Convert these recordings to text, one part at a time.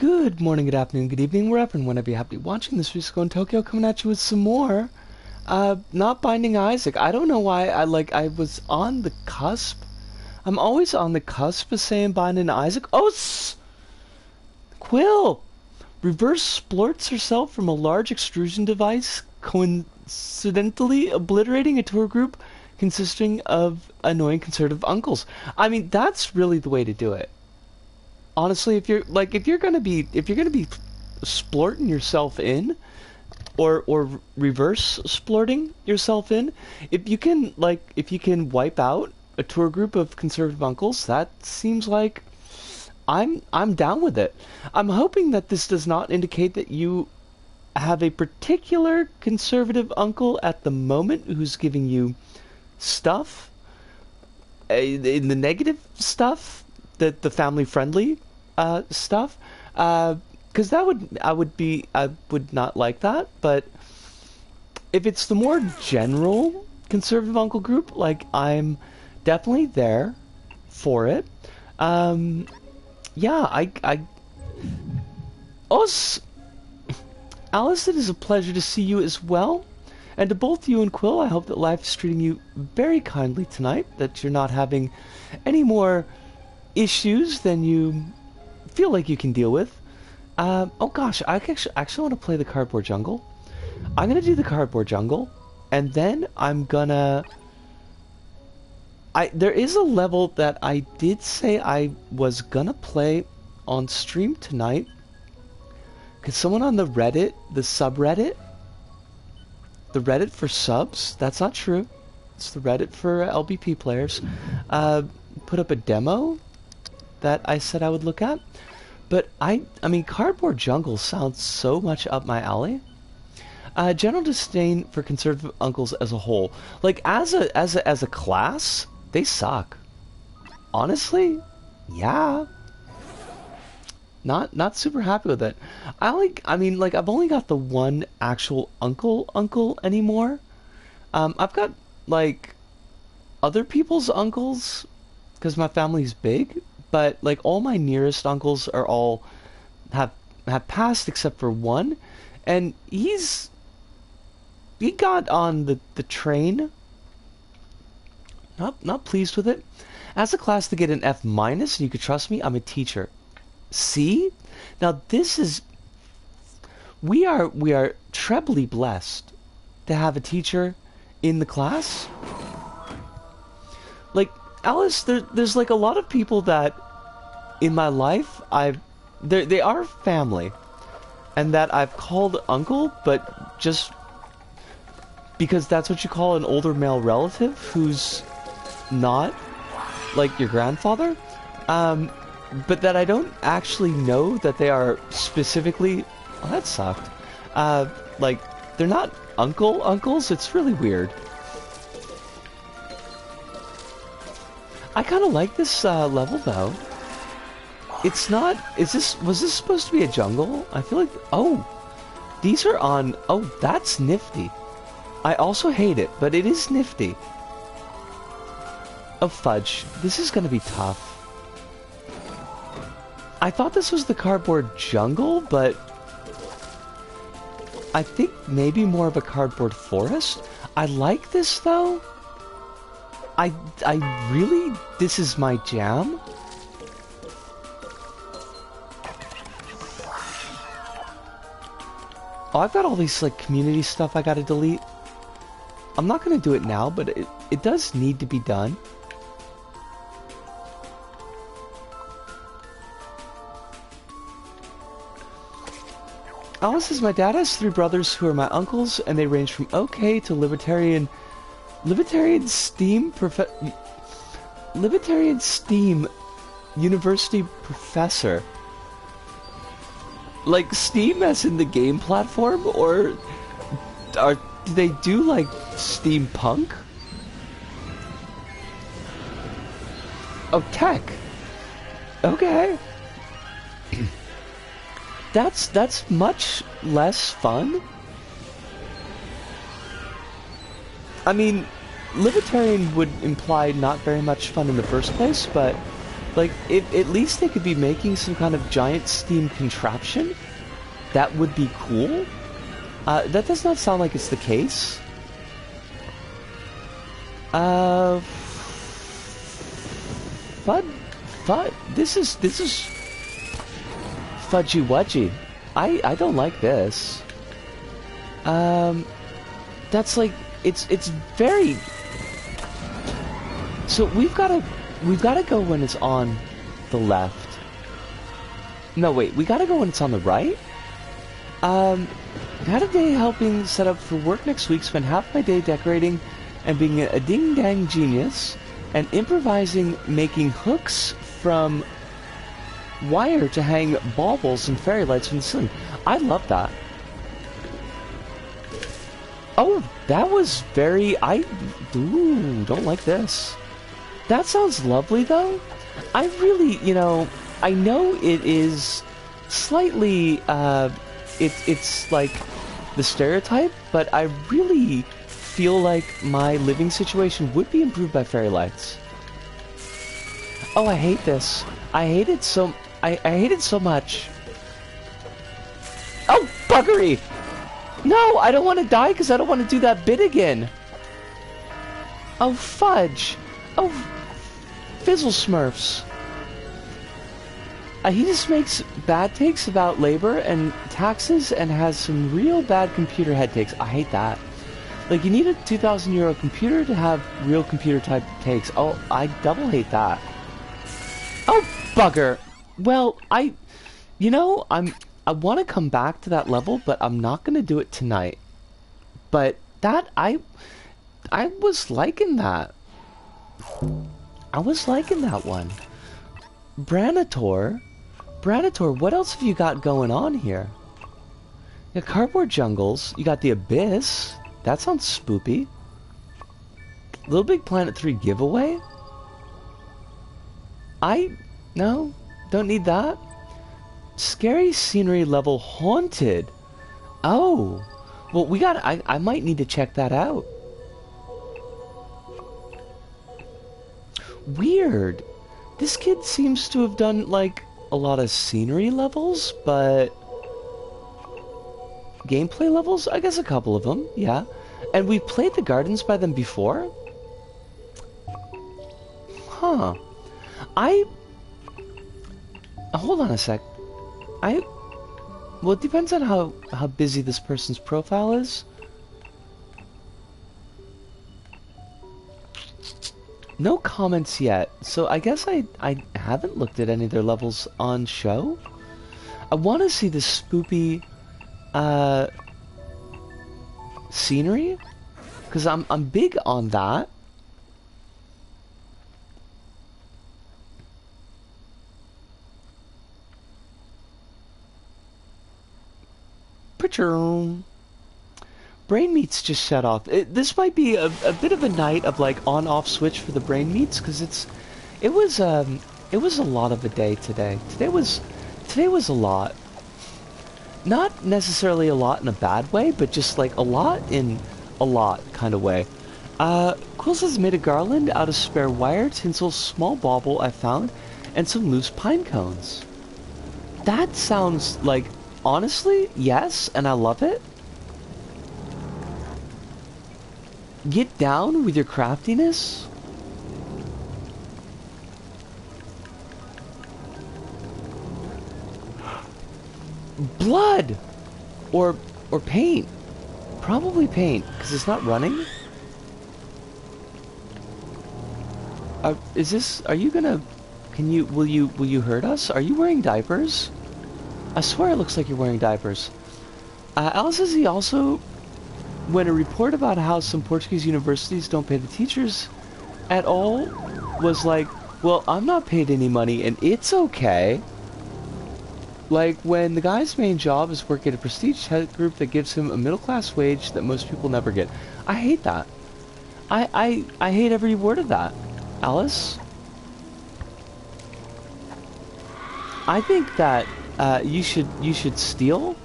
Good morning, good afternoon, good evening, wherever and whenever you happen to be watching this. Risco in Tokyo coming at you with some more. Not Binding Isaac. I don't know why I was on the cusp. I'm always on the cusp of saying Binding Isaac. Oh, Quill! Reverse splorts herself from a large extrusion device, coincidentally obliterating a tour group consisting of annoying conservative uncles. I mean, that's really the way to do it. Honestly, if you're gonna be splorting yourself in, or reverse splorting yourself in, if you can wipe out a tour group of conservative uncles, that seems like I'm down with it. I'm hoping that this does not indicate that you have a particular conservative uncle at the moment who's giving you stuff, in the negative stuff, the family friendly stuff, because I would not like that. But if it's the more general conservative uncle group, like, I'm definitely there for it. Yeah, Alice, it is a pleasure to see you as well. And to both you and Quill, I hope that life is treating you very kindly tonight, that you're not having any more issues than you feel like you can deal with. Oh gosh, I actually want to play the Cardboard Jungle. I'm gonna do the Cardboard Jungle, and then there is a level that I did say I was gonna play on stream tonight, because someone on the Reddit, the subreddit, the Reddit for subs, that's not true, it's the Reddit for LBP players, put up a demo that I said I would look at. But I mean, Cardboard Jungle sounds so much up my alley. General disdain for conservative uncles as a whole. Like, as a class, they suck. Honestly, yeah. Not super happy with it. I mean, I've only got the one actual uncle anymore. I've got, like, other people's uncles, because my family's big. But, like, all my nearest uncles are all have passed except for one, and he got on the train. Not pleased with it. As a class to get an F minus, and you could trust me, I'm a teacher. See? Now this is we are trebly blessed to have a teacher in the class. Like, Alice, there's like a lot of people that in my life they are family, and that I've called uncle, but just because that's what you call an older male relative who's not like your grandfather, but that I don't actually know that they are specifically. Oh, that sucked. Like, they're not uncles. It's really weird. I kind of like this level though. It's not. Was this supposed to be a jungle? I feel like. Oh, these are on. Oh, that's nifty. I also hate it, but it is nifty. Oh fudge! This is gonna be tough. I thought this was the Cardboard Jungle, but I think maybe more of a cardboard forest. I like this though. I really, this is my jam. Oh, I've got all these, like, community stuff I gotta delete. I'm not gonna do it now, but it does need to be done. Alice says, my dad has 3 brothers who are my uncles, and they range from okay to libertarian STEAM university professor. Like, Steam as in the game platform, or do they do, like, steampunk? Oh, tech. Okay. That's much less fun. I mean, libertarian would imply not very much fun in the first place, but Like, if at least they could be making some kind of giant steam contraption, that would be cool. That does not sound like it's the case. This is fudgy wudgy. I don't like this. That's like, it's very... So we've gotta go when it's on the left. No, wait, we gotta go when it's on the right? Had a day helping set up for work next week, spent half my day decorating and being a ding-dang genius, and improvising making hooks from wire to hang baubles and fairy lights from the ceiling. I love that. Oh, that was very... Ooh, don't like this. That sounds lovely, though. I really, you know, I know it is slightly, it's like the stereotype, but I really feel like my living situation would be improved by fairy lights. Oh, I hate this. I hate it so... I hate it so much. Oh, buggery! No, I don't want to die because I don't want to do that bit again. Oh, fudge. Oh, fizzle smurfs. He just makes bad takes about labor and taxes and has some real bad computer head takes. I hate that. Like, you need a 2,000 euro computer to have real computer type takes. Oh, I double hate that. Oh, bugger. Well, you know, I want to come back to that level, but I'm not going to do it tonight. But that, I was liking that. I was liking that one. Branitor, what else have you got going on here? You got cardboard jungles. You got the abyss. That sounds spoopy. LittleBigPlanet 3 giveaway? No, don't need that. Scary scenery level haunted. Oh, well, I might need to check that out. Weird. This kid seems to have done, like, a lot of scenery levels, but... gameplay levels? I guess a couple of them, yeah. And we played the gardens by them before? Huh. Hold on a sec. Well, it depends on how busy this person's profile is. No comments yet, so I guess I haven't looked at any of their levels on show. I want to see this spoopy scenery, because I'm big on that. Picture. Brain meats just shut off. This might be a bit of a night of like on-off switch for the brain meats, because it was a lot of a day today. Today was a lot. Not necessarily a lot in a bad way, but just like a lot in a lot kind of way. Quills has made a garland out of spare wire, tinsel, small bauble I found, and some loose pine cones. That sounds like, honestly, yes, and I love it. Get down with your craftiness. Blood! Or paint. Probably paint, because it's not running. Are you gonna... will you hurt us? Are you wearing diapers? I swear it looks like you're wearing diapers. Alice says he also... When a report about how some Portuguese universities don't pay the teachers at all was like, well, I'm not paid any money and it's okay. Like, when the guy's main job is working at a prestige tech group that gives him a middle-class wage that most people never get. I hate that. I hate every word of that. Alice? I think that you should steal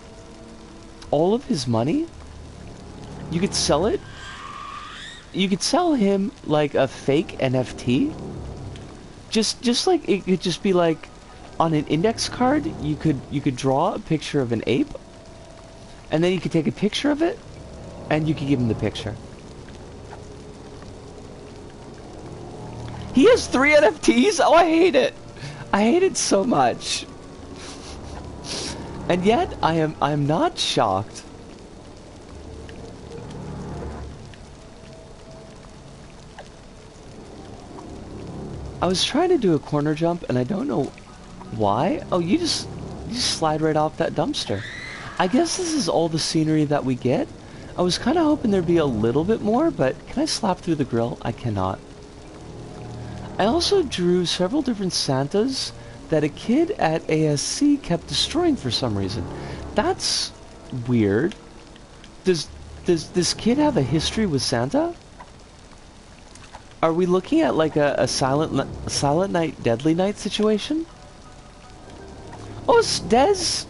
all of his money. You could sell it. You could sell him like a fake NFT. Just like it could just be like on an index card, you could draw a picture of an ape, and then you could take a picture of it, and you could give him the picture. He has 3 NFTs? Oh, I hate it. I hate it so much. And yet, I'm not shocked. I was trying to do a corner jump, and I don't know why. Oh, you just slide right off that dumpster. I guess this is all the scenery that we get. I was kind of hoping there'd be a little bit more, but can I slap through the grill? I cannot. I also drew several different Santas that a kid at ASC kept destroying for some reason. That's weird. Does this kid have a history with Santa? Are we looking at like a Silent Night, Deadly Night situation? Oh, it's Des.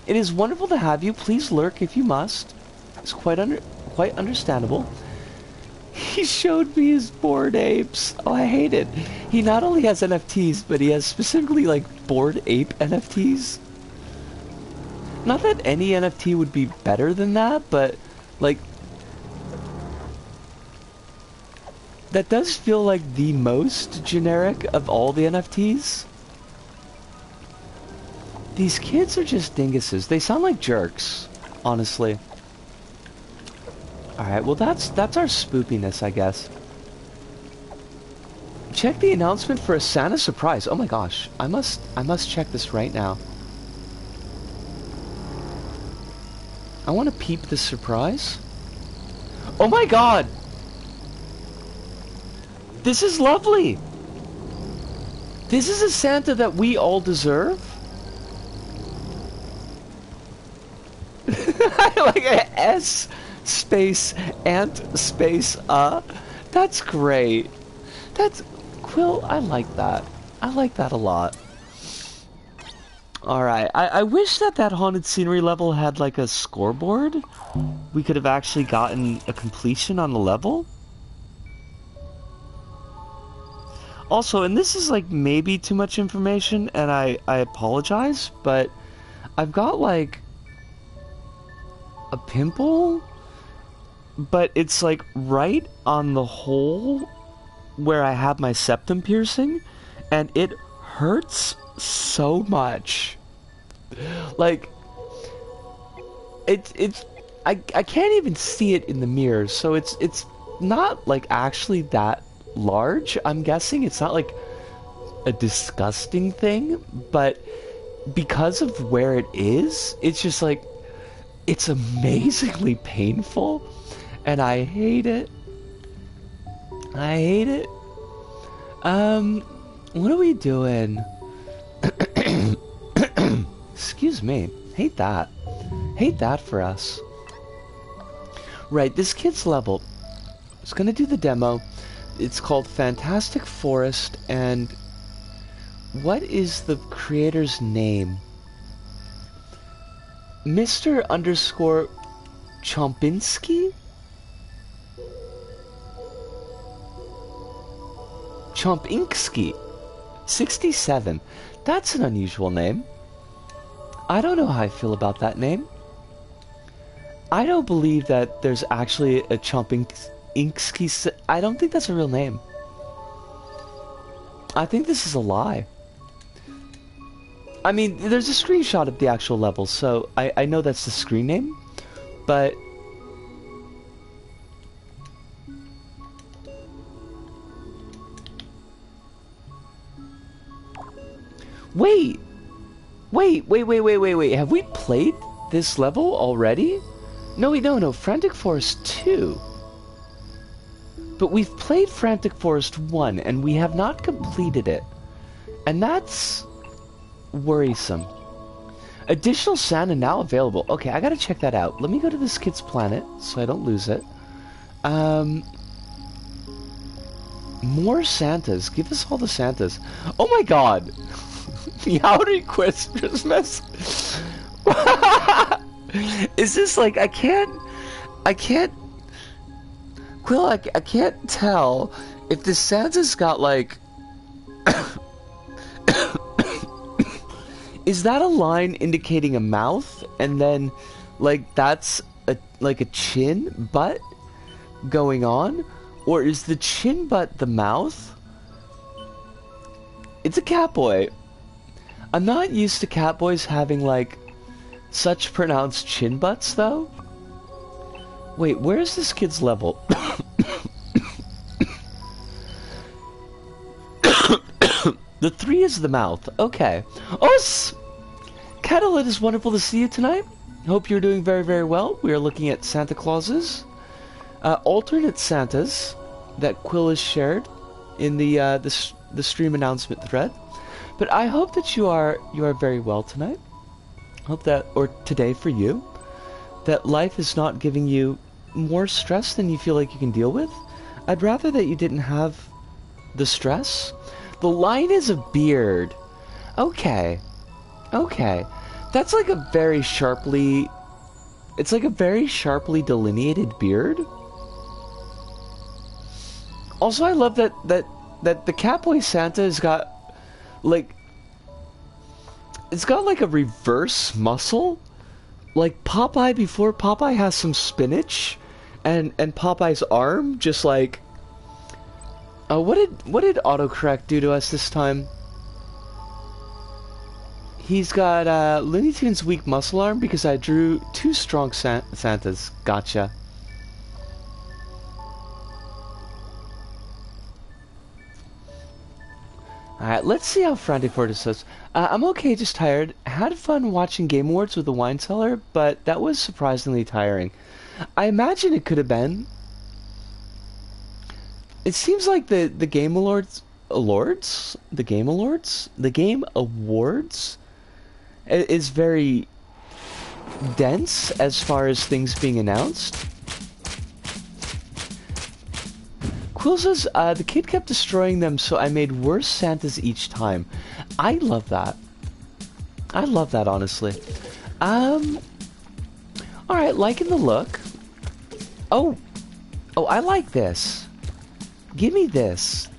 It is wonderful to have you. Please lurk if you must. It's quite understandable. He showed me his Bored Apes. Oh, I hate it. He not only has NFTs, but he has specifically like Bored Ape NFTs. Not that any NFT would be better than that, but like that does feel like the most generic of all the NFTs. These kids are just dinguses. They sound like jerks, honestly. Alright, well that's our spoopiness, I guess. Check the announcement for a Santa surprise. Oh my gosh, I must check this right now. I want to peep the surprise. Oh my god! This is lovely! This is a Santa that we all deserve? Like a S space ant space that's great. That's Quill, I like that. I like that a lot. Alright, I wish that haunted scenery level had like a scoreboard. We could have actually gotten a completion on the level. Also, and this is like maybe too much information, and I apologize, but I've got like a pimple, but it's like right on the hole where I have my septum piercing, and it hurts so much. Like I can't even see it in the mirror, so it's not like actually that large. I'm guessing it's not like a disgusting thing, but because of where it is, it's just like it's amazingly painful, and I hate it. I hate it. What are we doing? Excuse me. Hate that. Hate that for us. Right, this kid's level. It's gonna do the demo. It's called Fantastic Forest, and what is the creator's name? Mr. underscore Chompinski? Chompinski. 67. That's an unusual name. I don't know how I feel about that name. I don't believe that there's actually a Chompinski. I don't think that's a real name. I think this is a lie. I mean, there's a screenshot of the actual level, so I know that's the screen name, but wait. Have we played this level already? No, Frantic Forest 2. But we've played Frantic Forest 1, and we have not completed it. And that's worrisome. Additional Santa now available. Okay, I gotta check that out. Let me go to this kid's planet, so I don't lose it. More Santas. Give us all the Santas. Oh my god! Meowdy Christmas. Is this like I can't Quill, I can't tell if the Santa's got like Is that a line indicating a mouth, and then, like, that's like a chin butt going on? Or is the chin butt the mouth? It's a catboy. I'm not used to catboys having, like, such pronounced chin butts, though. Wait, where's this kid's level? The 3 is the mouth. Okay. Kettle, it is wonderful to see you tonight. Hope you're doing very, very well. We are looking at Santa Clauses. Alternate Santas that Quill has shared in the stream announcement thread. But I hope that you are very well tonight. Hope that, or today for you, that life is not giving you more stress than you feel like you can deal with. I'd rather that you didn't have the stress. The line is a beard. Okay. Okay. That's like a very sharply... It's like a very sharply delineated beard. Also, I love that the Catboy Santa has got, like... It's got like a reverse muscle. Like Popeye before Popeye has some spinach. And Popeye's arm just like... what did autocorrect do to us this time? He's got Looney Tunes weak muscle arm because I drew 2 strong Santas. Gotcha. Alright, let's see how Frantic Fortis says. I'm okay, just tired. Had fun watching Game Awards with the wine cellar, but that was surprisingly tiring. I imagine it could have been. It seems like the Game Awards, the Game Awards is very dense as far as things being announced. Quill says, the kid kept destroying them, so I made worse Santas each time. I love that. I love that, honestly. Alright, liking the look. Oh, I like this. Give me this.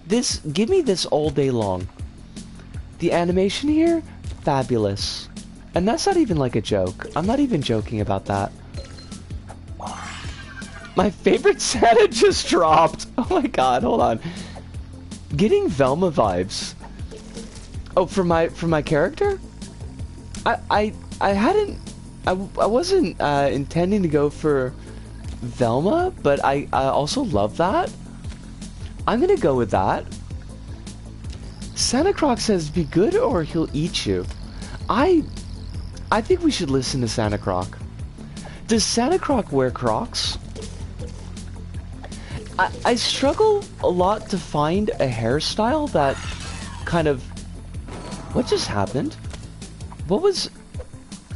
Give me this all day long. The animation here, fabulous. And that's not even like a joke. I'm not even joking about that. My favorite Santa just dropped. Oh my god, hold on. Getting Velma vibes. Oh, for my character? I wasn't intending to go for Velma, but I also love that. I'm gonna go with that. Santa Croc says, be good or he'll eat you. I think we should listen to Santa Croc. Does Santa Croc wear Crocs? I struggle a lot to find a hairstyle that kind of... What just happened? What was...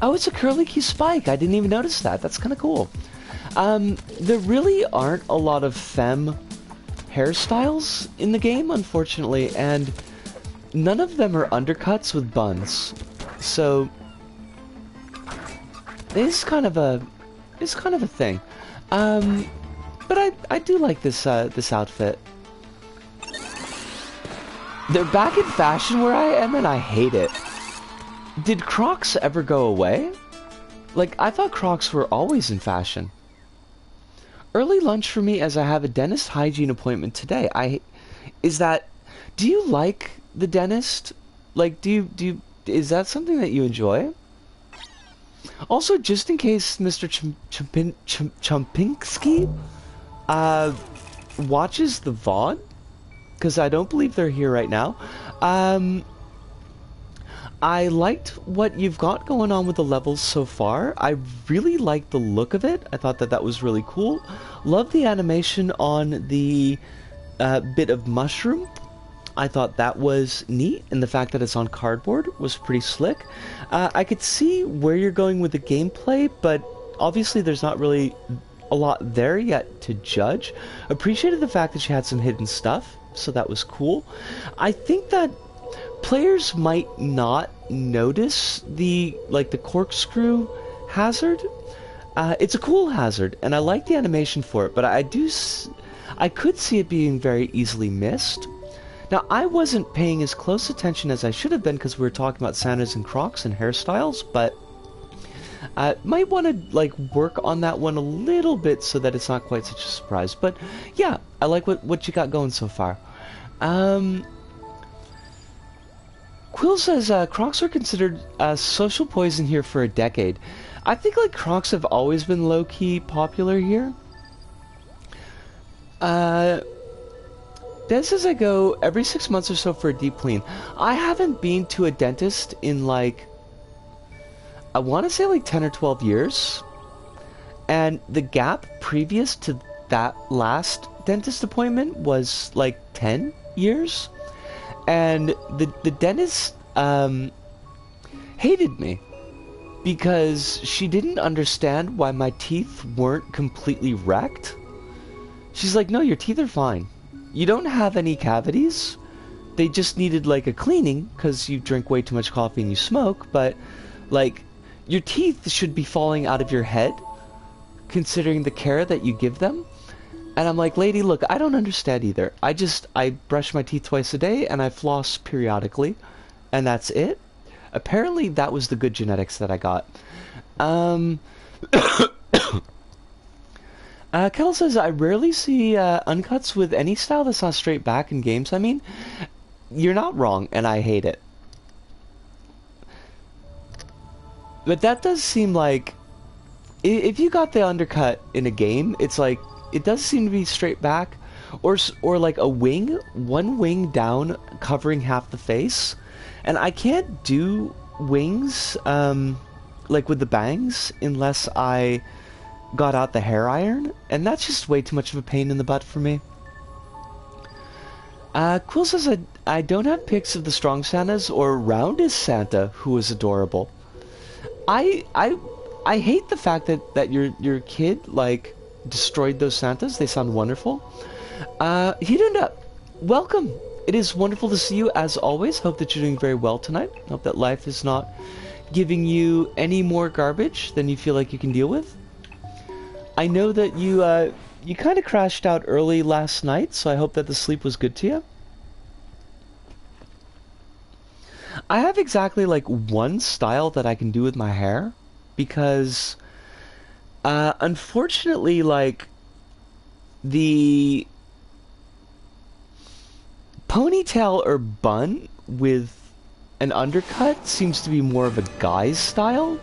Oh, it's a curly key spike. I didn't even notice that. That's kind of cool. There really aren't a lot of femme hairstyles in the game, unfortunately, and none of them are undercuts with buns. So it's kind of a thing. But I do like this this outfit. They're back in fashion where I am, and I hate it. Did Crocs ever go away? Like, I thought Crocs were always in fashion. Early lunch for me, as I have a dentist hygiene appointment today. Do you like the dentist? Like, is that something that you enjoy? Also, just in case Mr. Chumpinski watches the VOD, because I don't believe they're here right now. I liked what you've got going on with the levels so far. I really liked the look of it. I thought that was really cool. Love the animation on the bit of mushroom. I thought that was neat, and the fact that it's on cardboard was pretty slick. I could see where you're going with the gameplay, but obviously there's not really a lot there yet to judge. Appreciated the fact that you had some hidden stuff, so that was cool. I think that players might not notice the corkscrew hazard. It's a cool hazard, and I like the animation for it, but I could see it being very easily missed. Now, I wasn't paying as close attention as I should have been because we were talking about Santas and Crocs and hairstyles, but I might want to like work on that one a little bit so that it's not quite such a surprise. But yeah, I like what you got going so far. Quill says Crocs are considered social poison here for a decade. I think like Crocs have always been low-key popular here. Des says I go every 6 months or so for a deep clean. I haven't been to a dentist in like, I want to say like 10 or 12 years. And the gap previous to that last dentist appointment was like 10 years. And the dentist hated me because she didn't understand why my teeth weren't completely wrecked. She's like, no, your teeth are fine. You don't have any cavities. They just needed like a cleaning because you drink way too much coffee and you smoke, but like your teeth should be falling out of your head considering the care that you give them. And I'm like, lady, look, I don't understand either. I brush my teeth twice a day and I floss periodically, and that's it. Apparently that was the good genetics that I got. Kel says, I rarely see uncuts with any style that's not straight back in games. I mean, you're not wrong, and I hate it. But that does seem like, if you got the undercut in a game, it's like, it does seem to be straight back, or like a wing, one wing down covering half the face. And I can't do wings, like with the bangs, unless I got out the hair iron, and that's just way too much of a pain in the butt for me. Quill says I don't have pics of the strong Santas or roundest Santa, who is adorable. I hate the fact that your kid like destroyed those Santas. They sound wonderful. Hidunda, welcome. It is wonderful to see you as always. Hope that you're doing very well tonight. Hope that life is not giving you any more garbage than you feel like you can deal with. I know that you kind of crashed out early last night, so I hope that the sleep was good to you. I have exactly like one style that I can do with my hair, because unfortunately, like, the ponytail or bun with an undercut seems to be more of a guy's style.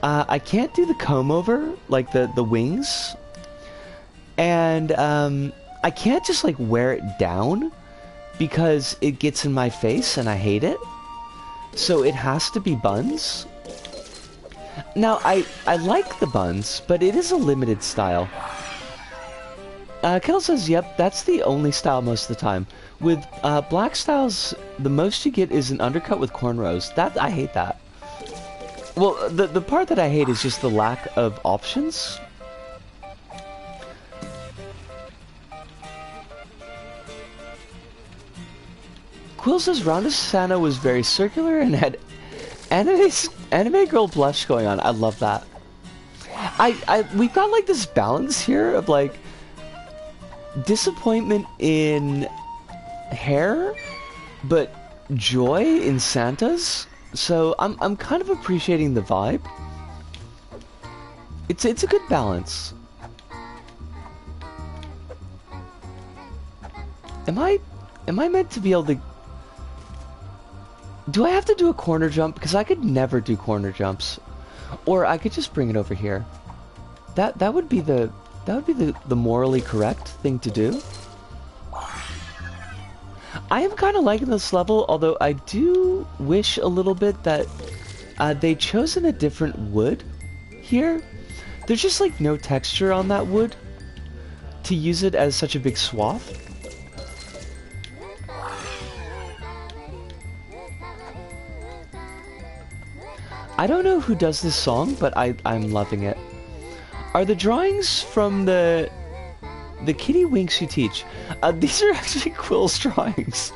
I can't do the comb over, like the wings, and I can't just like wear it down because it gets in my face and I hate it. So it has to be buns. Now I like the buns, but it is a limited style. Kel says, yep, that's the only style most of the time. With black styles, the most you get is an undercut with cornrows. That I hate that. Well, the part that I hate is just the lack of options. Quill says Roundest Santa was very circular and had anime girl blush going on. I love that. We've got like this balance here of like disappointment in hair, but joy in Santas. So I'm kind of appreciating the vibe. It's a good balance. Am I meant to be able to? Do I have to do a corner jump? Because I could never do corner jumps, or I could just bring it over here. That would be the morally correct thing to do. I am kind of liking this level, although I do wish a little bit that they'd chosen a different wood here. There's just like no texture on that wood to use it as such a big swath. I don't know who does this song, but I'm loving it. Are the drawings from the kitty winks you teach? These are actually Quill's drawings.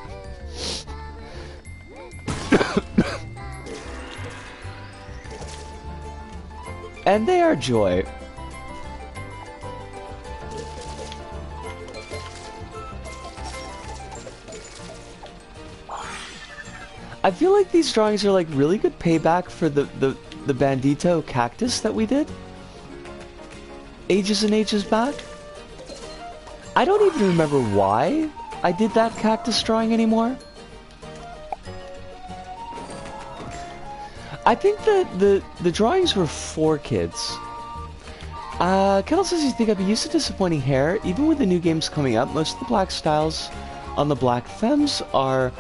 And they are joy. I feel like these drawings are like really good payback for the bandito cactus that we did ages and ages back. I don't even remember why I did that cactus drawing anymore. I think that the drawings were for kids. Kettle says you think I'd be used to disappointing hair. Even with the new games coming up, most of the black styles on the black femmes are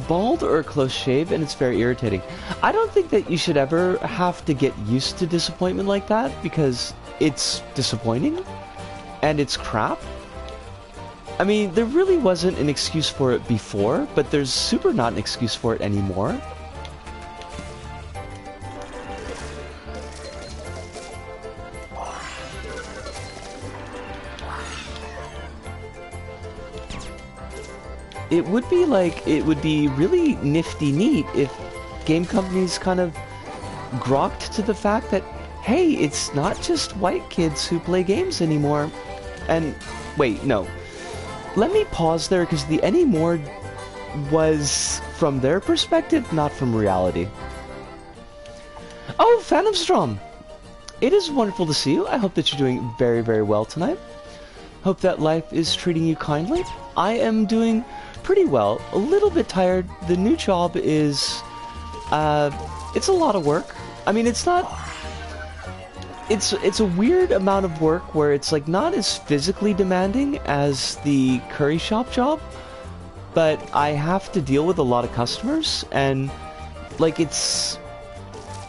bald or close shave, and it's very irritating. I don't think that you should ever have to get used to disappointment like that, because it's disappointing, and it's crap. I mean, there really wasn't an excuse for it before, but there's super not an excuse for it anymore. It would be really nifty neat if game companies kind of grokked to the fact that, hey, it's not just white kids who play games anymore. And, wait, no. Let me pause there, because the anymore was from their perspective, not from reality. Oh, Phantom Strom! It is wonderful to see you. I hope that you're doing very, very well tonight. Hope that life is treating you kindly. I am doing pretty well. A little bit tired. The new job is, it's a lot of work. I mean, it's not... It's a weird amount of work where it's like not as physically demanding as the curry shop job, but I have to deal with a lot of customers, and like it's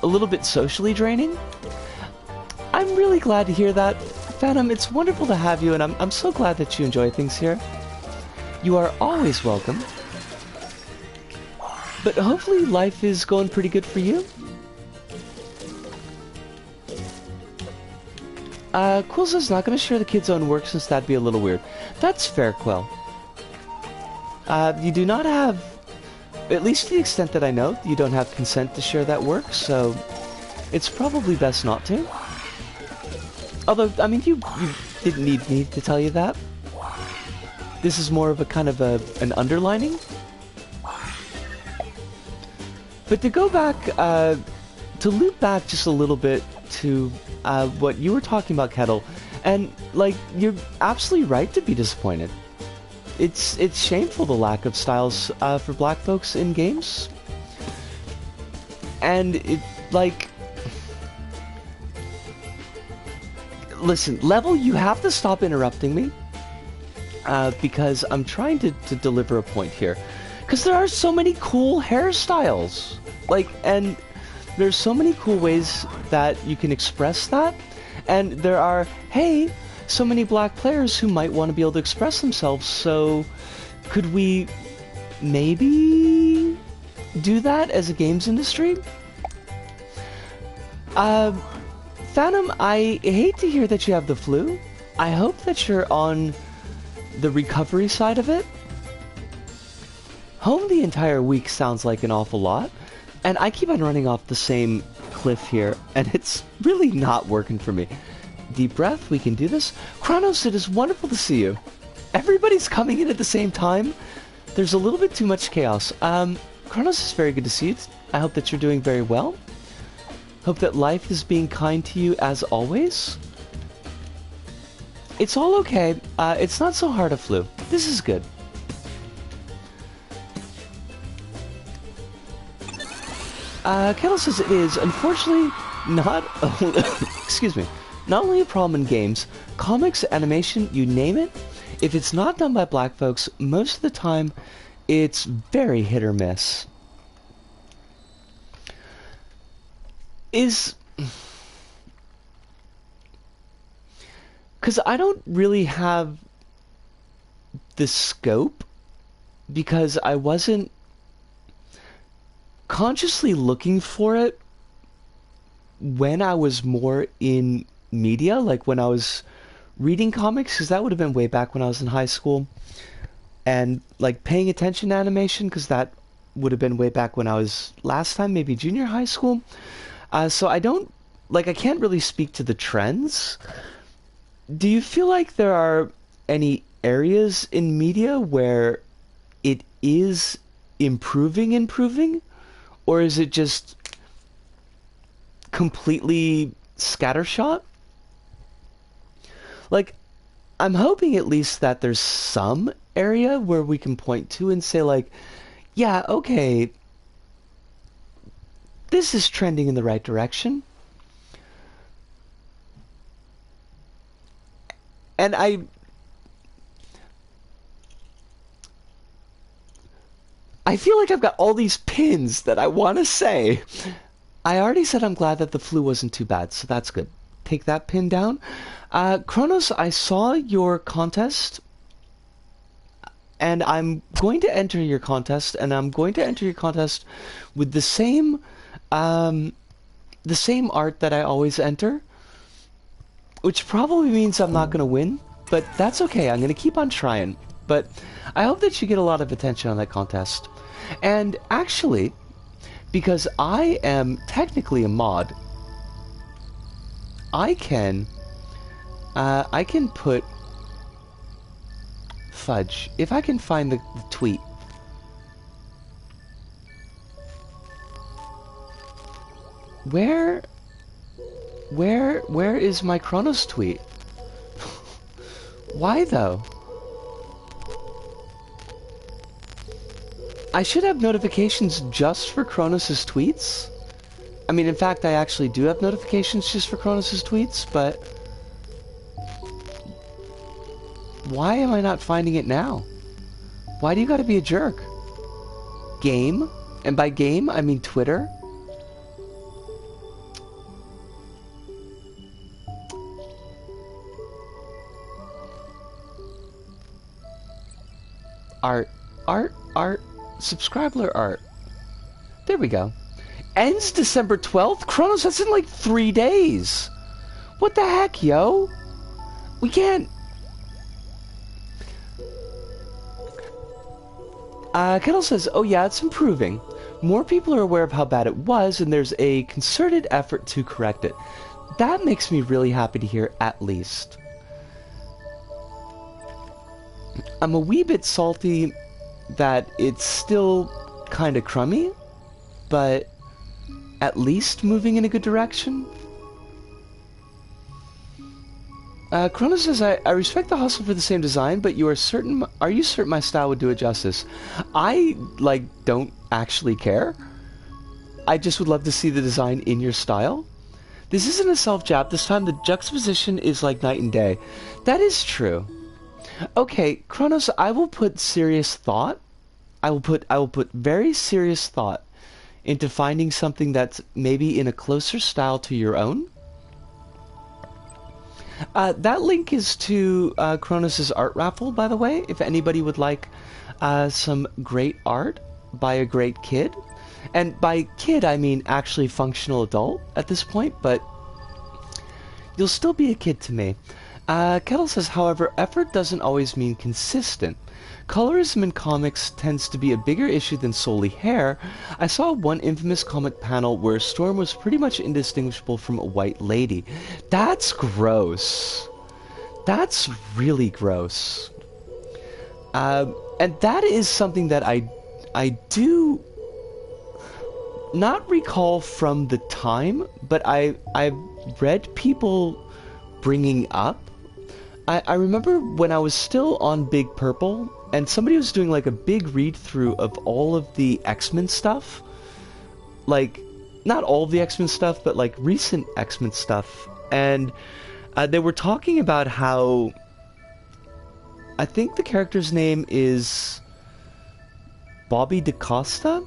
a little bit socially draining. I'm really glad to hear that, Phantom. It's wonderful to have you, and I'm so glad that you enjoy things here. You are always welcome. But hopefully life is going pretty good for you. Quill says not going to share the kids' own work since that'd be a little weird. That's fair, Quill. You do not have, at least to the extent that I know, you don't have consent to share that work, so it's probably best not to. Although, I mean, you didn't need me to tell you that. This is more of a kind of an underlining. But to go back, to loop back just a little bit to what you were talking about, Kettle, and like you're absolutely right to be disappointed. It's shameful, the lack of styles for black folks in games, and it like. Listen, Level, you have to stop interrupting me because I'm trying to deliver a point here. Because there are so many cool hairstyles, like, and there's so many cool ways that you can express that, and there are, hey, so many black players who might want to be able to express themselves, so could we maybe do that as a games industry? Phantom, I hate to hear that you have the flu. I hope that you're on the recovery side of it. Home the entire week sounds like an awful lot. And I keep on running off the same cliff here, and it's really not working for me. Deep breath, we can do this. Kronos, it is wonderful to see you. Everybody's coming in at the same time. There's a little bit too much chaos. Kronos, it's very good to see you. I hope that you're doing very well. Hope that life is being kind to you as always. It's all okay. It's not so hard a flu. This is good. Kettle says it is, unfortunately, not... excuse me. Not only a problem in games, comics, animation, you name it. If it's not done by black folks, most of the time, it's very hit or miss. Because I don't really have the scope, because I wasn't consciously looking for it when I was more in media, like when I was reading comics, because that would have been way back when I was in high school, and like paying attention to animation, because that would have been way back when I was last time, maybe junior high school. So I don't, like, I can't really speak to the trends. Do you feel like there are any areas in media where it is improving? Or is it just completely scattershot? Like, I'm hoping at least that there's some area where we can point to and say, like, yeah, okay, this is trending in the right direction. And I feel like I've got all these pins that I want to say. I already said I'm glad that the flu wasn't too bad, so that's good. Take that pin down. Kronos, I saw your contest, and I'm going to enter your contest, and I'm going to enter your contest with the same art that I always enter, which probably means I'm not going to win, but that's okay. I'm going to keep on trying. But I hope that you get a lot of attention on that contest. And actually, because I am technically a mod, I can put fudge. If I can find the tweet. Where is my Kronos tweet? Why though? I should have notifications just for Kronos' tweets. I mean, in fact, I actually do have notifications just for Kronos' tweets, but why am I not finding it now? Why do you gotta be a jerk? Game? And by game, I mean Twitter? Art. Subscriber art. There we go. Ends December 12th? Kronos, that's in like 3 days. What the heck, yo? We can't... Kettle says, oh yeah, it's improving. More people are aware of how bad it was, and there's a concerted effort to correct it. That makes me really happy to hear, at least. I'm a wee bit salty that it's still kind of crummy, but at least moving in a good direction. Kronos says, I respect the hustle for the same design, but are you certain my style would do it justice? I, like, don't actually care. I just would love to see the design in your style. This isn't a self-jab. This time the juxtaposition is like night and day. That is true. Okay, Kronos, I will put serious thought. I will put very serious thought into finding something that's maybe in a closer style to your own. That link is to Kronos' art raffle, by the way, if anybody would like some great art by a great kid. And by kid, I mean actually functional adult at this point, but you'll still be a kid to me. Kettle says, however, effort doesn't always mean consistent. Colorism in comics tends to be a bigger issue than solely hair. I saw one infamous comic panel where Storm was pretty much indistinguishable from a white lady. That's gross. That's really gross. And that is something that I do not recall from the time, but I've read people bringing up. I remember when I was still on Big Purple, and somebody was doing like a big read-through of all of the X-Men stuff. Like, not all of the X-Men stuff, but like recent X-Men stuff. And they were talking about how, I think the character's name is Bobby DaCosta?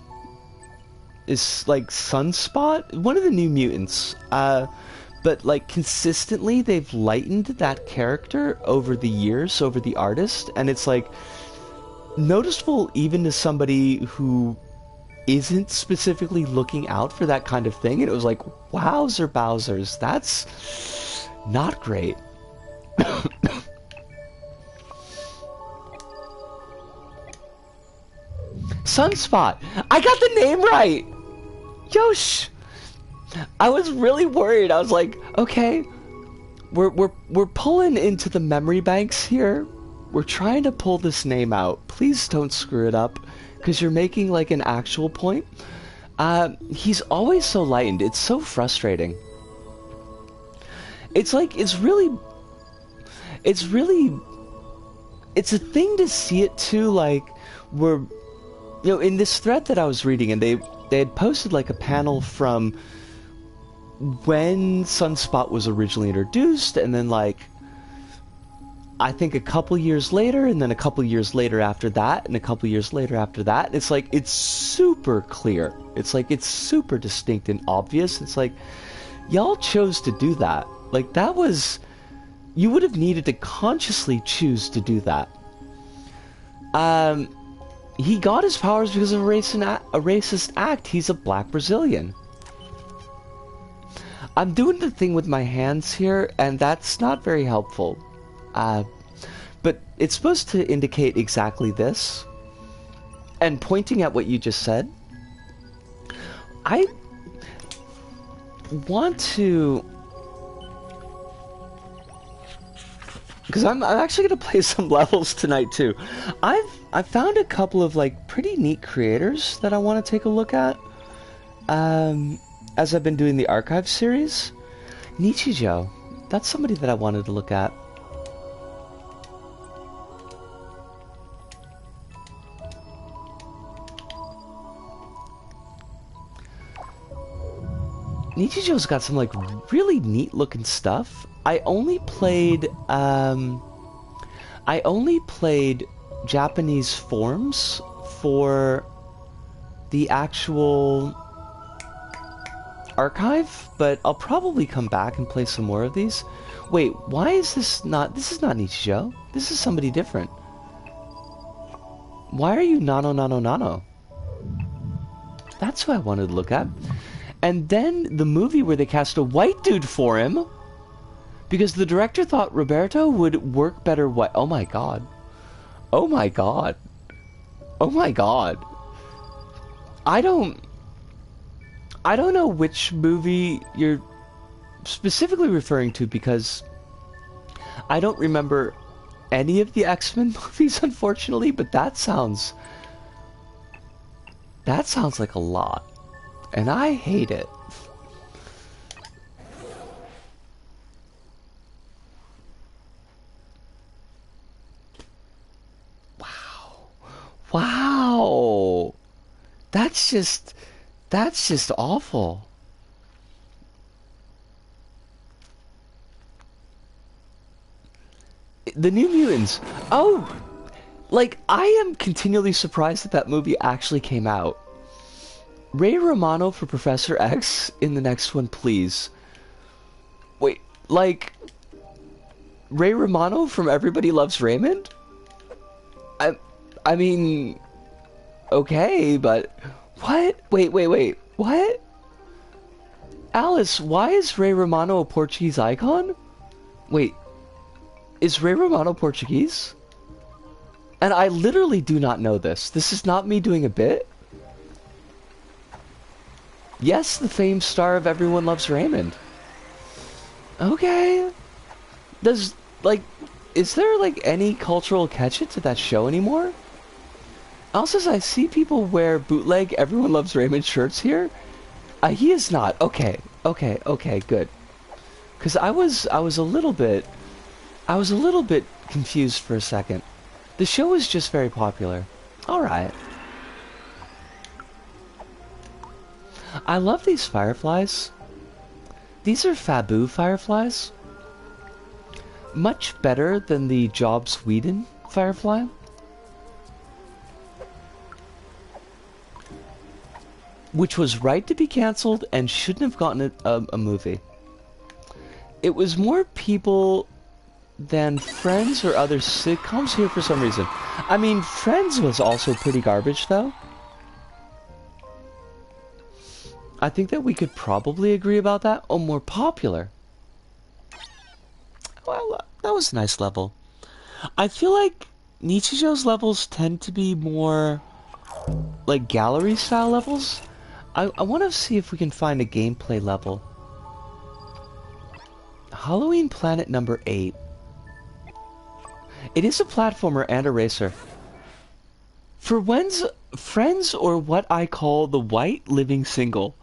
Is like Sunspot? One of the New Mutants. But, like, consistently, they've lightened that character over the years, over the artist, and it's, like, noticeable even to somebody who isn't specifically looking out for that kind of thing, and it was like, wowzer bowsers, that's not great. Sunspot! I got the name right! Yosh! I was really worried. I was like, okay, we're pulling into the memory banks here. We're trying to pull this name out. Please don't screw it up, because you're making like an actual point. He's always so lightened. It's so frustrating. It's like, it's a thing to see it too, like, where, in this thread that I was reading, and they had posted like a panel from when Sunspot was originally introduced, and then like, I think a couple years later, and then a couple years later after that, and a couple years later after that. It's like, it's super clear. It's like, it's super distinct and obvious. It's like, y'all chose to do that. Like, that was... You would have needed to consciously choose to do that. He got his powers because of a racist act. He's a black Brazilian. I'm doing the thing with my hands here, and that's not very helpful. But it's supposed to indicate exactly this. And pointing at what you just said, I want to... Because I'm actually going to play some levels tonight too. I've found a couple of like pretty neat creators that I want to take a look at. As I've been doing the archive series. Nichijou. That's somebody that I wanted to look at. Nichijou's got some like really neat looking stuff. I only played Japanese forms for the actual archive, but I'll probably come back and play some more of these. Wait, why is this not Nichijou? This is somebody different. Why are you Nano? That's who I wanted to look at. And then the movie where they cast a white dude for him, because the director thought Roberto would work better white. Oh my god. Oh my god. Oh my god. I don't know which movie you're specifically referring to, because I don't remember any of the X-Men movies, unfortunately, but that sounds like a lot. And I hate it. Wow. Wow. That's just awful. The New Mutants. Oh, like, I am continually surprised that that movie actually came out. Ray Romano for Professor X in the next one, please. Wait, like, Ray Romano from Everybody Loves Raymond? I mean, okay, but what? Wait, what? Alice, why is Ray Romano a Portuguese icon? Wait, is Ray Romano Portuguese? And I literally do not know this. This is not me doing a bit. Yes, the famed star of Everyone Loves Raymond. Okay. Is there, like, any cultural catch-it to that show anymore? Also, I see people wear bootleg Everyone Loves Raymond shirts here. He is not. Okay, good. Because I was a little bit confused for a second. The show is just very popular. Alright. I love these fireflies. These are Fabu fireflies. Much better than the Jobs Whedon firefly. Which was right to be cancelled and shouldn't have gotten a movie. It was more people than Friends or other sitcoms here for some reason. I mean, Friends was also pretty garbage, though. I think that we could probably agree about that. Oh, more popular. Well, that was a nice level. I feel like Nichijou's levels tend to be more like gallery style levels. I want to see if we can find a gameplay level. Halloween Planet number 8. It is a platformer and a racer. For when's friends or what I call the white living single.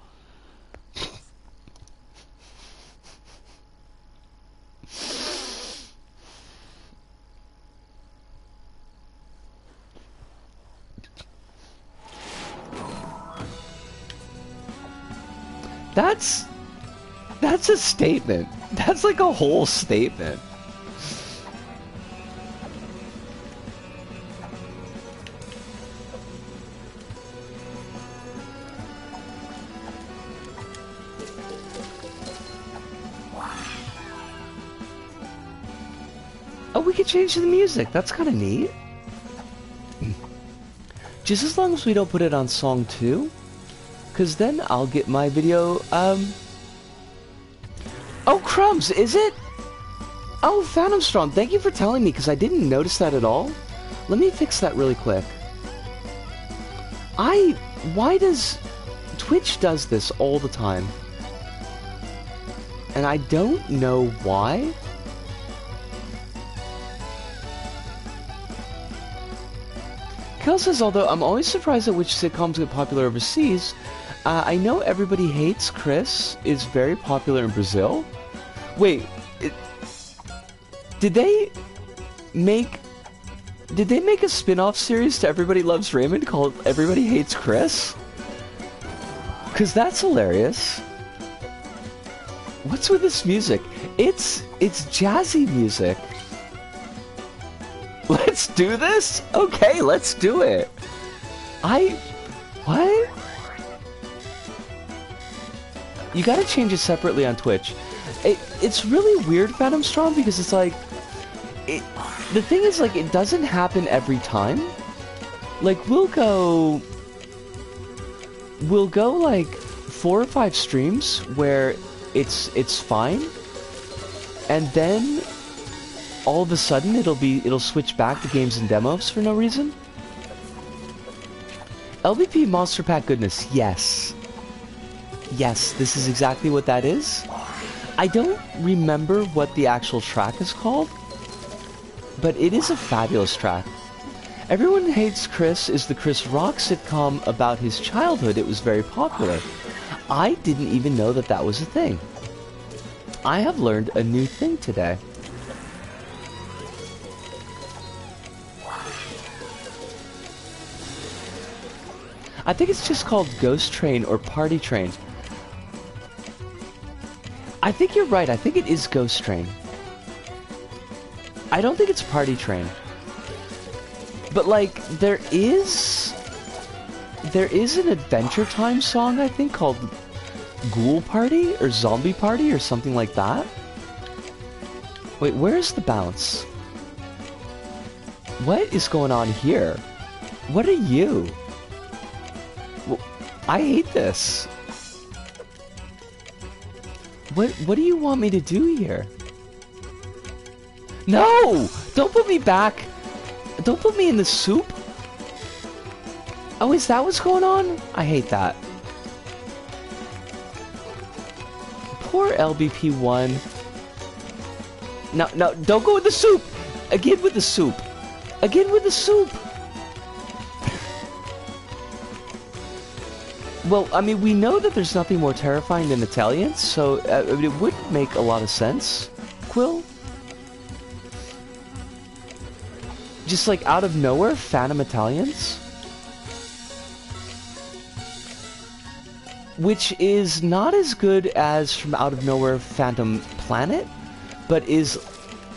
That's a statement. That's like a whole statement. Oh, we could change the music. That's kind of neat. Just as long as we don't put it on song 2. Because then I'll get my video, Oh, crumbs, is it? Oh, Phantom Storm, thank you for telling me, because I didn't notice that at all. Let me fix that really quick. Why does... Twitch does this all the time. And I don't know why. Kel says, although I'm always surprised at which sitcoms get popular overseas, I know Everybody Hates Chris is very popular in Brazil. Wait, did they make a spin-off series to Everybody Loves Raymond called Everybody Hates Chris? 'Cause that's hilarious. What's with this music? It's jazzy music. Let's do this? Okay, let's do it. What? You gotta change it separately on Twitch. It's really weird, Phantom Storm, because it's like... the thing is, like, it doesn't happen every time. Like, we'll go, like, 4 or 5 streams where it's fine. And then... all of a sudden, it'll switch back to games and demos for no reason. LBP Monster Pack goodness, yes. Yes, this is exactly what that is. I don't remember what the actual track is called, but it is a fabulous track. Everyone Hates Chris is the Chris Rock sitcom about his childhood. It was very popular. I didn't even know that that was a thing. I have learned a new thing today. I think it's just called Ghost Train or Party Train. I think you're right. I think it is Ghost Train. I don't think it's Party Train. But, like, there is an Adventure Time song, I think, called Ghoul Party or Zombie Party or something like that. Wait, where's the bounce? What is going on here? What are you? I hate this. What do you want me to do here? No! Don't put me back! Don't put me in the soup! Oh, is that what's going on? I hate that. Poor LBP1. No, don't go with the soup! Again with the soup! Again with the soup! Well, I mean, we know that there's nothing more terrifying than Italians, so I mean, it would make a lot of sense, Quill. Just like out of nowhere, Phantom Italians. Which is not as good as from out of nowhere Phantom Planet, but is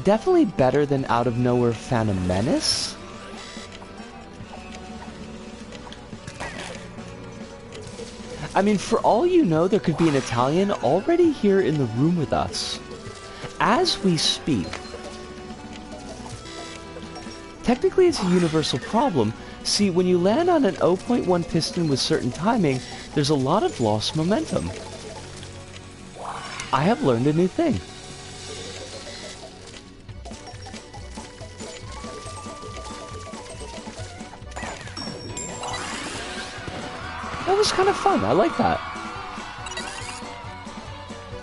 definitely better than out of nowhere Phantom Menace. I mean, for all you know, there could be an Italian already here in the room with us, as we speak. Technically, it's a universal problem. See, when you land on an 0.1 piston with certain timing, there's a lot of lost momentum. I have learned a new thing. That was kind of fun. I like that.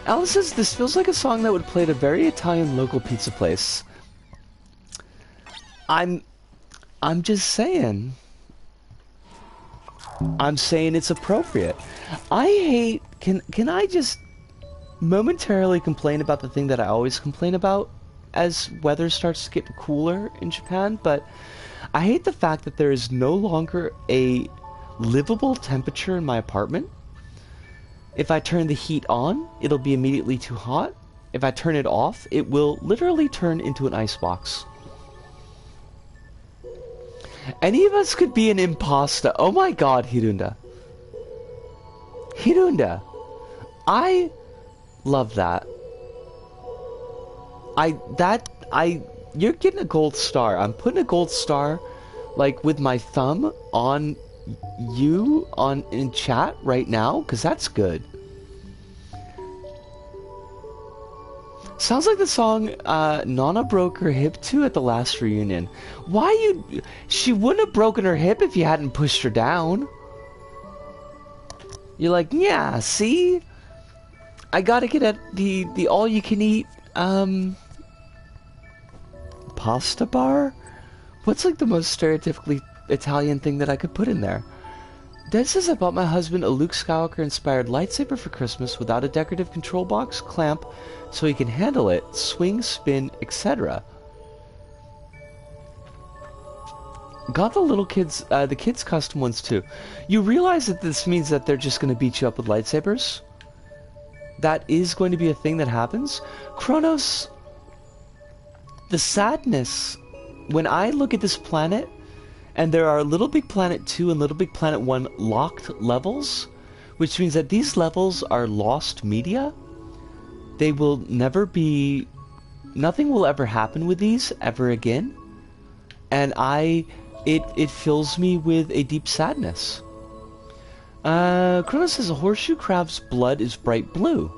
Alice says, this feels like a song that would play at a very Italian local pizza place. I'm just saying. I'm saying it's appropriate. I hate... Can I just momentarily complain about the thing that I always complain about as weather starts to get cooler in Japan? But I hate the fact that there is no longer a livable temperature in my apartment. If I turn the heat on, it'll be immediately too hot. If I turn it off, it will literally turn into an icebox. Any of us could be an imposter. Oh my god, Hirunda. Hirunda. I love that. You're getting a gold star. I'm putting a gold star, like, with my thumb on you in chat right now, because that's good. Sounds like the song Nana broke her hip to at the last reunion. She wouldn't have broken her hip if you hadn't pushed her down. You're like, yeah, see? I gotta get at the all-you-can-eat, pasta bar? What's like the most stereotypically Italian thing that I could put in there? Dad says I bought my husband a Luke Skywalker-inspired lightsaber for Christmas without a decorative control box, clamp, so he can handle it, swing, spin, etc. Got the little kids, the kids' custom ones too. You realize that this means that they're just going to beat you up with lightsabers? That is going to be a thing that happens? Kronos, the sadness, when I look at this planet, and there are LittleBigPlanet 2 and LittleBigPlanet 1 locked levels, which means that these levels are lost media. They will never be... Nothing will ever happen with these ever again. And it fills me with a deep sadness. Kronos says a horseshoe crab's blood is bright blue.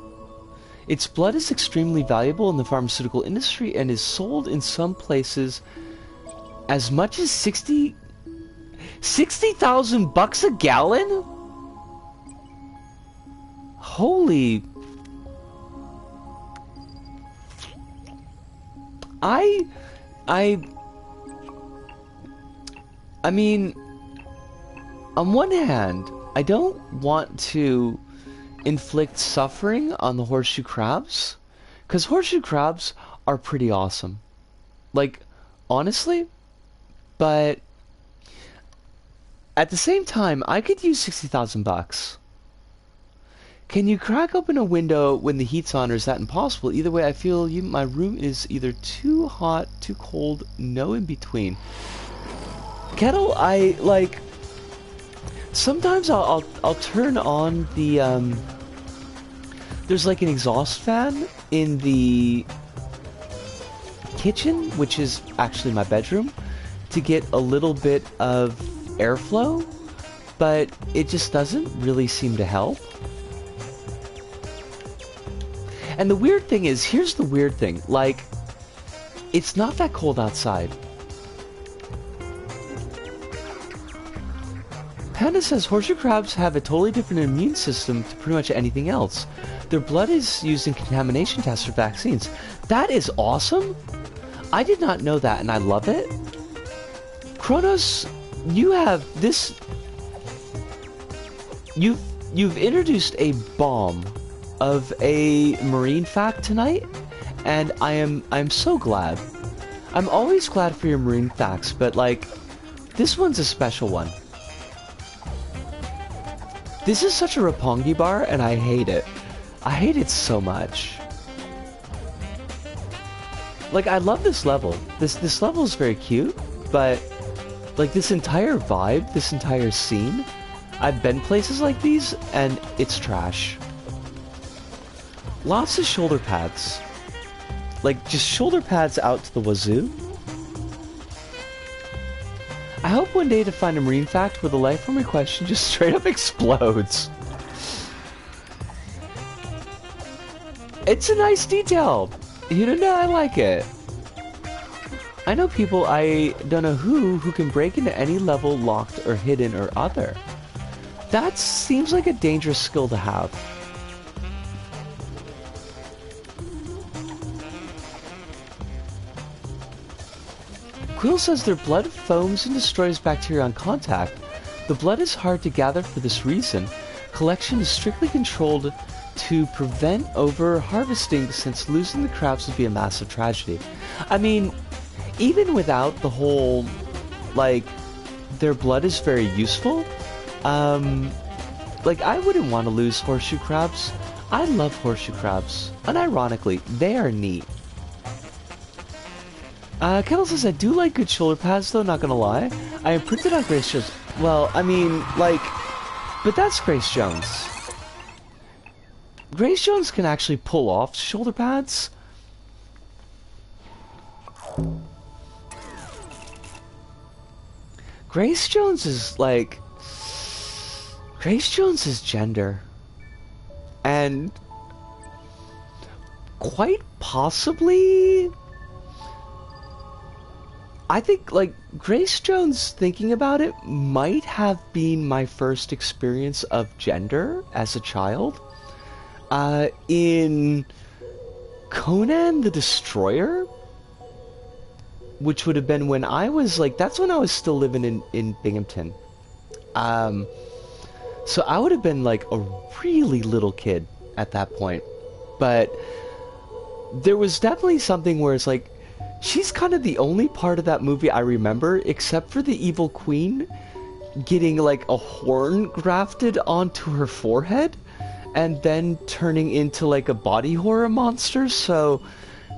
Its blood is extremely valuable in the pharmaceutical industry and is sold in some places as much as 60,000 bucks a gallon? Holy... I mean, on one hand, I don't want to inflict suffering on the horseshoe crabs, because horseshoe crabs are pretty awesome. Like, honestly, but at the same time, I could use 60,000 bucks. Can you crack open a window when the heat's on, or is that impossible? Either way, I feel my room is either too hot, too cold, no in between. Kettle, I like. Sometimes I'll turn on the there's like an exhaust fan in the kitchen, which is actually my bedroom, to get a little bit of airflow, but it just doesn't really seem to help. And the weird thing is, here's the weird thing, like, it's not that cold outside. Panda says horseshoe crabs have a totally different immune system to pretty much anything else. Their blood is used in contamination tests for vaccines. That is awesome! I did not know that, and I love it. Kronos, you have this... You've introduced a bomb of a marine fact tonight, and I'm so glad. I'm always glad for your marine facts, but like, this one's a special one. This is such a Roppongi bar, and I hate it. I hate it so much. Like, I love this level. This level is very cute, but like this entire vibe, this entire scene, I've been places like these, and it's trash. Lots of shoulder pads. Like, just shoulder pads out to the wazoo. I hope one day to find a marine fact where the life form question just straight up explodes. It's a nice detail. You know, I like it. I know people, I don't know who can break into any level locked or hidden or other. That seems like a dangerous skill to have. Quill says their blood foams and destroys bacteria on contact, The blood is hard to gather for this reason. Collection is strictly controlled to prevent over-harvesting, since losing the crabs would be a massive tragedy. I mean, even without the whole, like, their blood is very useful, like, I wouldn't want to lose horseshoe crabs. I love horseshoe crabs. Unironically, they are neat. Kettle says, I do like good shoulder pads, though, not gonna lie. I imprinted on Grace Jones. Well, I mean, like, but that's Grace Jones. Grace Jones can actually pull off shoulder pads. Grace Jones is like... Grace Jones is gender. And... quite possibly... I think, like, Grace Jones, thinking about it, might have been my first experience of gender as a child. In Conan the Destroyer, which would have been when I was, like, that's when I was still living in Binghamton. So I would have been, like, a really little kid at that point. But there was definitely something where it's like, she's kind of the only part of that movie I remember, except for the evil queen getting, like, a horn grafted onto her forehead and then turning into, like, a body horror monster. So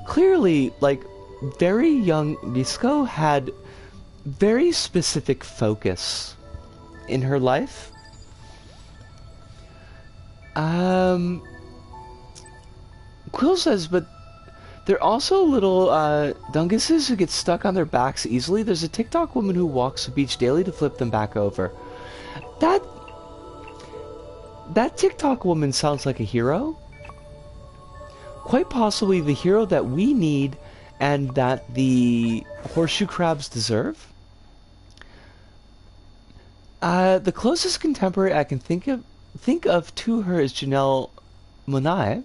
clearly, like, very young Nisco had very specific focus in her life. Quill says, but they're also little dunguses who get stuck on their backs easily. There's a TikTok woman who walks the beach daily to flip them back over. That TikTok woman sounds like a hero. Quite possibly the hero that we need and that the horseshoe crabs deserve. The closest contemporary I can think of to her is Janelle Monáe,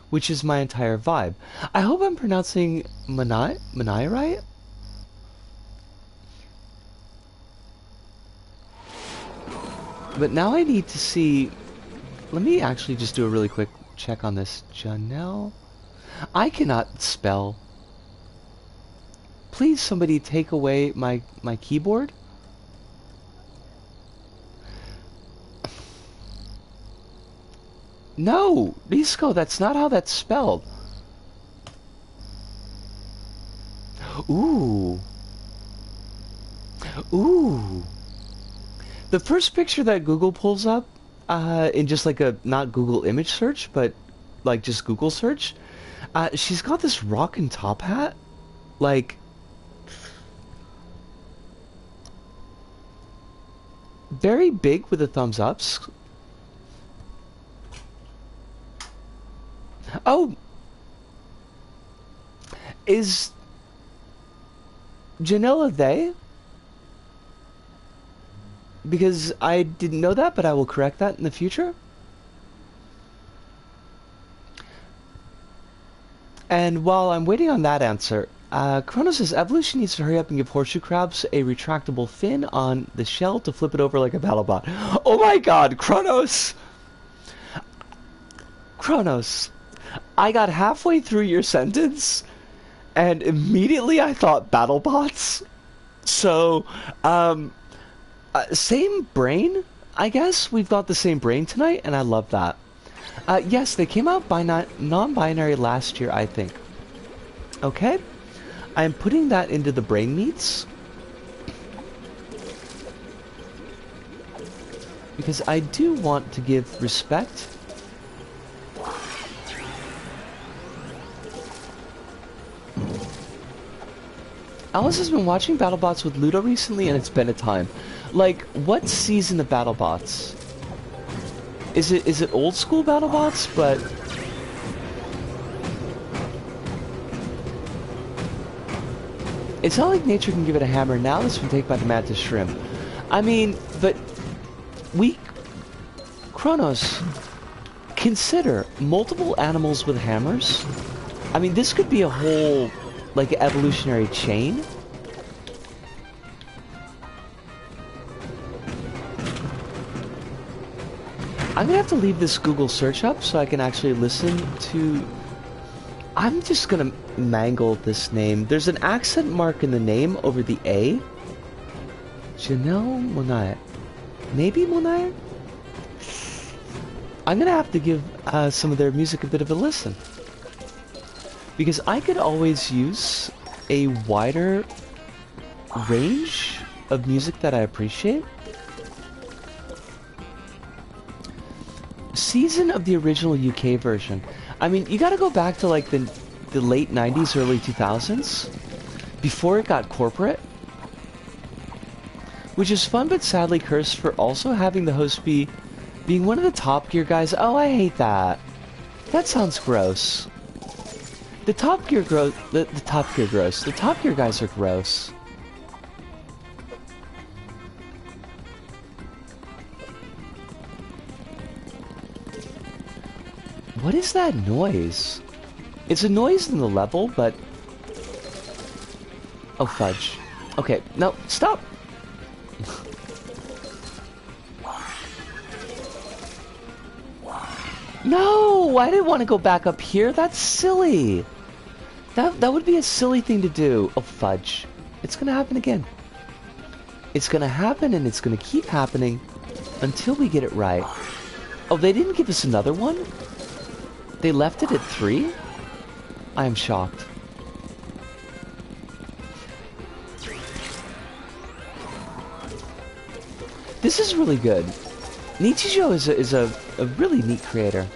which is my entire vibe. I hope I'm pronouncing Monáe right? But now I need to see... Let me actually just do a really quick check on this. Janelle... I cannot spell. Please, somebody take away my keyboard. No! Nisco, that's not how that's spelled. Ooh. Ooh. The first picture that Google pulls up, in just like a, not Google image search, but like just Google search, she's got this rockin' top hat. Like, very big with the thumbs ups. Oh! Is Janelle a they? Because I didn't know that, but I will correct that in the future. And while I'm waiting on that answer, Chronos says evolution needs to hurry up and give horseshoe crabs a retractable fin on the shell to flip it over like a battlebot. Oh my god, Chronos! Chronos, I got halfway through your sentence, and immediately I thought BattleBots. So, same brain, I guess. We've got the same brain tonight, and I love that. Yes, they came out by non-binary last year, I think. Okay, I'm putting that into the brain meats because I do want to give respect. Alice has been watching BattleBots with Ludo recently, and it's been a time. Like, what season of BattleBots? Is it old school BattleBots? But it's not like nature can give it a hammer. Now it's been taken by the mantis shrimp. I mean, but Chronos, consider multiple animals with hammers. I mean, this could be a whole, like, evolutionary chain. I'm gonna have to leave this Google search up so I can actually listen to... I'm just gonna mangle this name. There's an accent mark in the name over the A. Janelle Monae. Maybe Monae? I'm gonna have to give some of their music a bit of a listen. Because I could always use a wider range of music that I appreciate. Season of the original UK version. I mean, you gotta go back to like the late 90s, early 2000s, before it got corporate. Which is fun but sadly cursed for also having the host being one of the Top Gear guys. Oh, I hate that. That sounds gross. The Top Gear the Top Gear gross. The Top Gear guys are gross. What is that noise? It's a noise in the level, but... Oh, fudge. Okay, no, stop! No! I didn't want to go back up here. That's silly. That would be a silly thing to do. Oh, fudge. It's gonna happen again. It's gonna happen, and it's gonna keep happening until we get it right. Oh, they didn't give us another one? They left it at 3? I am shocked. This is really good. Nichijou is a really neat creator.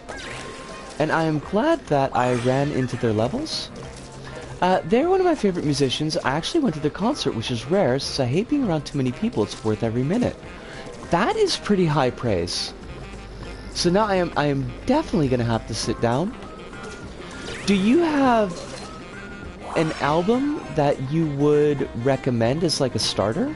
And I am glad that I ran into their levels. They're one of my favorite musicians. I actually went to their concert, which is rare, since I hate being around too many people. It's worth every minute. That is pretty high praise. So now I am definitely going to have to sit down. Do you have an album that you would recommend as like a starter?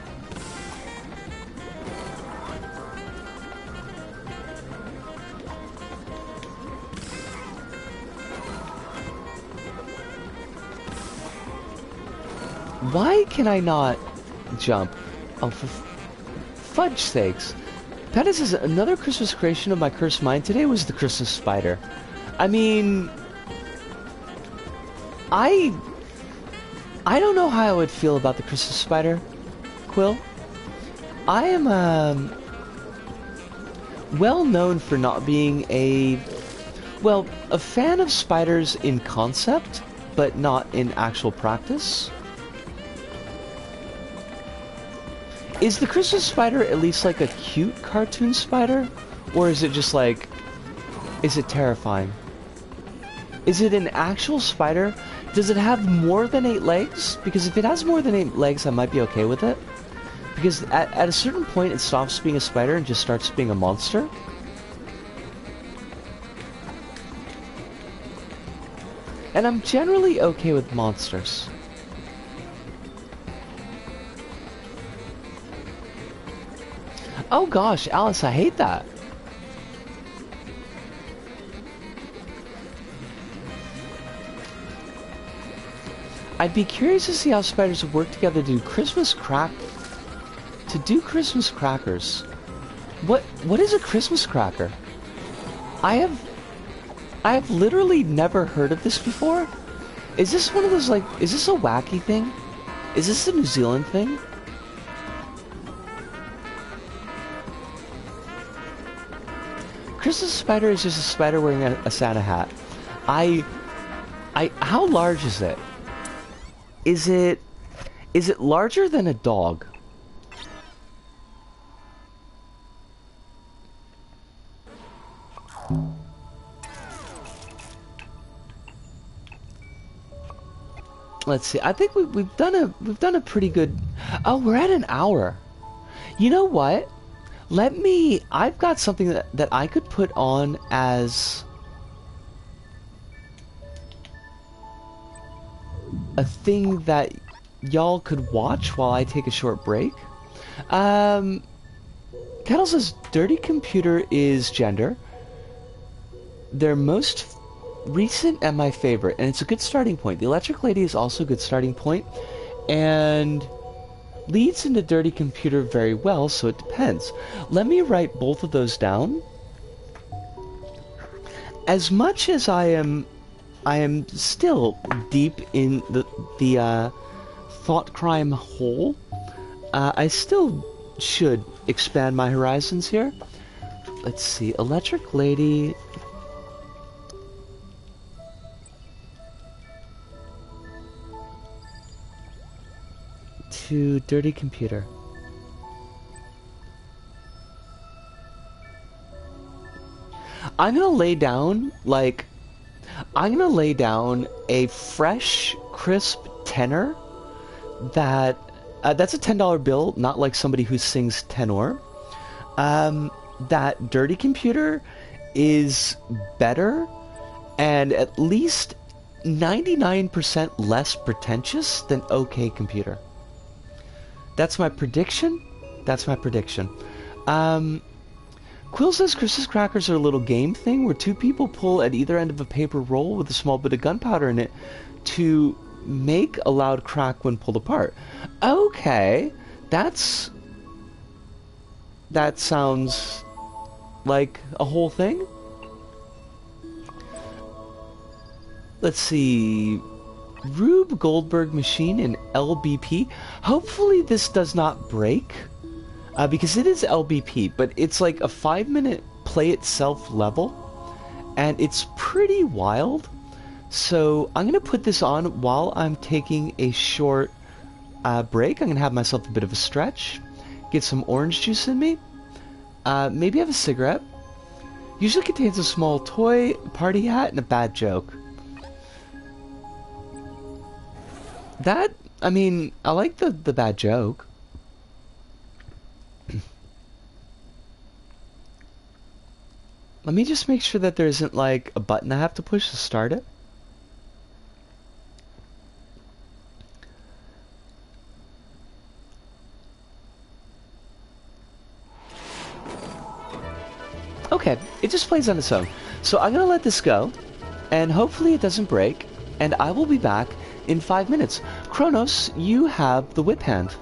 Why can I not jump? Oh, for fudge sakes. That is another Christmas creation of my cursed mind today was the Christmas spider. I mean... I don't know how I would feel about the Christmas spider, Quill. I am, well known for not being a fan of spiders in concept, but not in actual practice. Is the Christmas spider at least like a cute cartoon spider? Or is it just like... Is it terrifying? Is it an actual spider? Does it have more than 8 legs? Because if it has more than 8 legs, I might be okay with it. Because at a certain point, it stops being a spider and just starts being a monster. And I'm generally okay with monsters. Oh gosh, Alice, I hate that. I'd be curious to see how spiders would work together to do Christmas crackers. What is a Christmas cracker? I have literally never heard of this before. Is this one of those like, is this a wacky thing? Is this a New Zealand thing? Christmas spider is just a spider wearing a Santa hat. How large is it? Is it larger than a dog? Let's see. I think we've done a pretty good. Oh, we're at an hour. You know what? I've got something that I could put on as a thing that y'all could watch while I take a short break. Kettle says dirty computer is gender. Their most recent and my favorite, and it's a good starting point. The Electric Lady is also a good starting point, and leads into dirty computer very well, so it depends. Let me write both of those down. as much as I am still deep in the thought crime hole. I still should expand my horizons here. Let's see, Electric Lady. To Dirty Computer. I'm gonna lay down, like, I'm gonna lay down a fresh, crisp tenor that, that's a $10 bill, not like somebody who sings tenor. That Dirty Computer is better and at least 99% less pretentious than OK Computer. That's my prediction. That's my prediction. Quill says Chris's crackers are a little game thing where two people pull at either end of a paper roll with a small bit of gunpowder in it to make a loud crack when pulled apart. Okay, that sounds like a whole thing. Let's see. Rube Goldberg machine in LBP. Hopefully this does not break. Because it is LBP, but it's like a 5-minute play itself level, and it's pretty wild. So I'm going to put this on while I'm taking a short break. I'm going to have myself a bit of a stretch, get some orange juice in me, maybe have a cigarette. Usually contains a small toy, party hat, and a bad joke. That, I mean, I like the bad joke. Let me just make sure that there isn't, like, a button I have to push to start it. Okay, it just plays on its own. So I'm gonna let this go, and hopefully it doesn't break, and I will be back in 5 minutes. Kronos, you have the whip hand.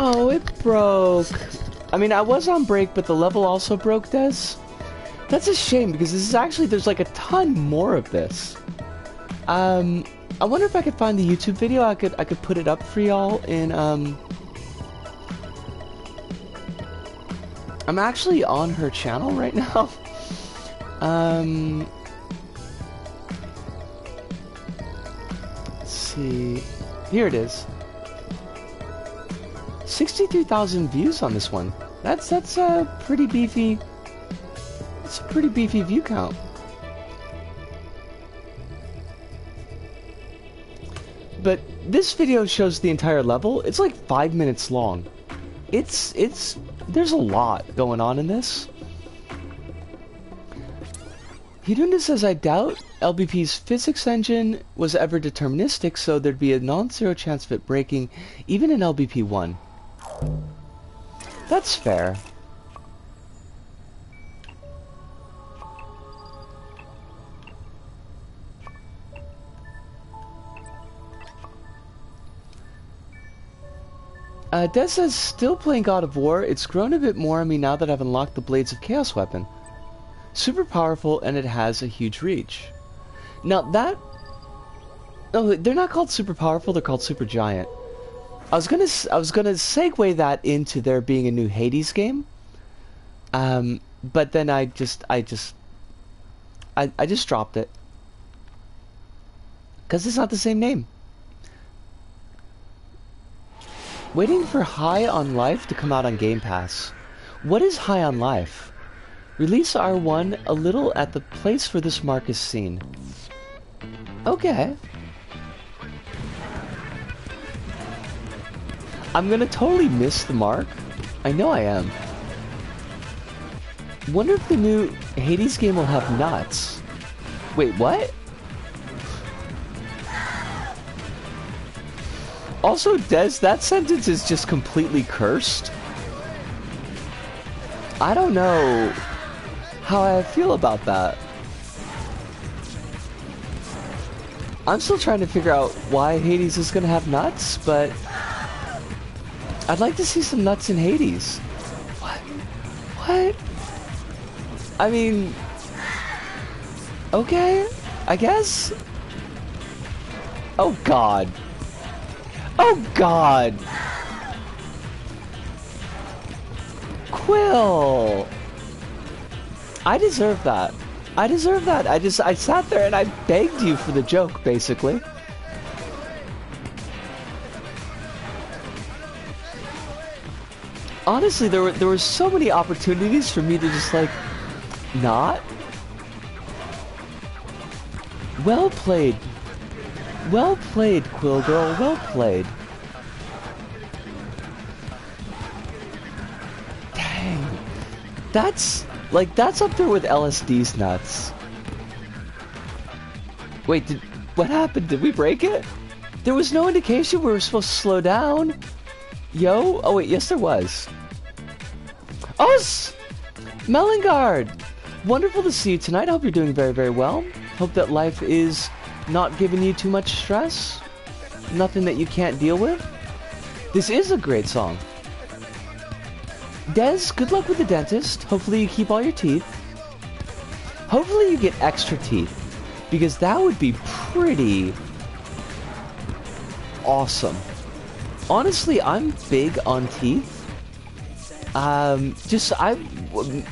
Oh, it broke. I mean, I was on break, but the level also broke, Des. That's a shame, because this is actually, there's like a ton more of this. I wonder if I could find the YouTube video. I could put it up for y'all in, I'm actually on her channel right now. Let's see. Here it is. 63,000 views on this one. That's a pretty beefy. It's a pretty beefy view count. But this video shows the entire level. It's like 5 minutes long. There's a lot going on in this. Hidunda says, I doubt LBP's physics engine was ever deterministic, so there'd be a non-zero chance of it breaking, even in LBP 1. That's fair. Des says, still playing God of War. It's grown a bit more on me now that I've unlocked the Blades of Chaos weapon. Super powerful, and it has a huge reach. Now that... No, they're not called super powerful, they're called super giant. I was gonna segue that into there being a new Hades game. But then I just dropped it. 'Cause it's not the same name. Waiting for High on Life to come out on Game Pass. What is High on Life? Release R1 a little at the place where this mark is seen. Okay. I'm gonna totally miss the mark. I know I am. Wonder if the new Hades game will have nuts. Wait, what? Also, Des, that sentence is just completely cursed. I don't know how I feel about that. I'm still trying to figure out why Hades is gonna have nuts, but I'd like to see some nuts in Hades. What? What? I mean, okay, I guess. Oh God. Oh God. Quill. I deserve that. I deserve that. I sat there and I begged you for the joke, basically. Honestly, there were so many opportunities for me to just like not. Well played. Well played, Quill Girl. Well played. Dang. That's up there with LSD's nuts. Wait, what happened? Did we break it? There was no indication we were supposed to slow down. Yo? Oh wait, yes there was. Oh, Melengard! Wonderful to see you tonight. I hope you're doing very, very well. Hope that life is not giving you too much stress. Nothing that you can't deal with. This is a great song. Des, good luck with the dentist. Hopefully you keep all your teeth. Hopefully you get extra teeth. Because that would be pretty awesome. Honestly, I'm big on teeth.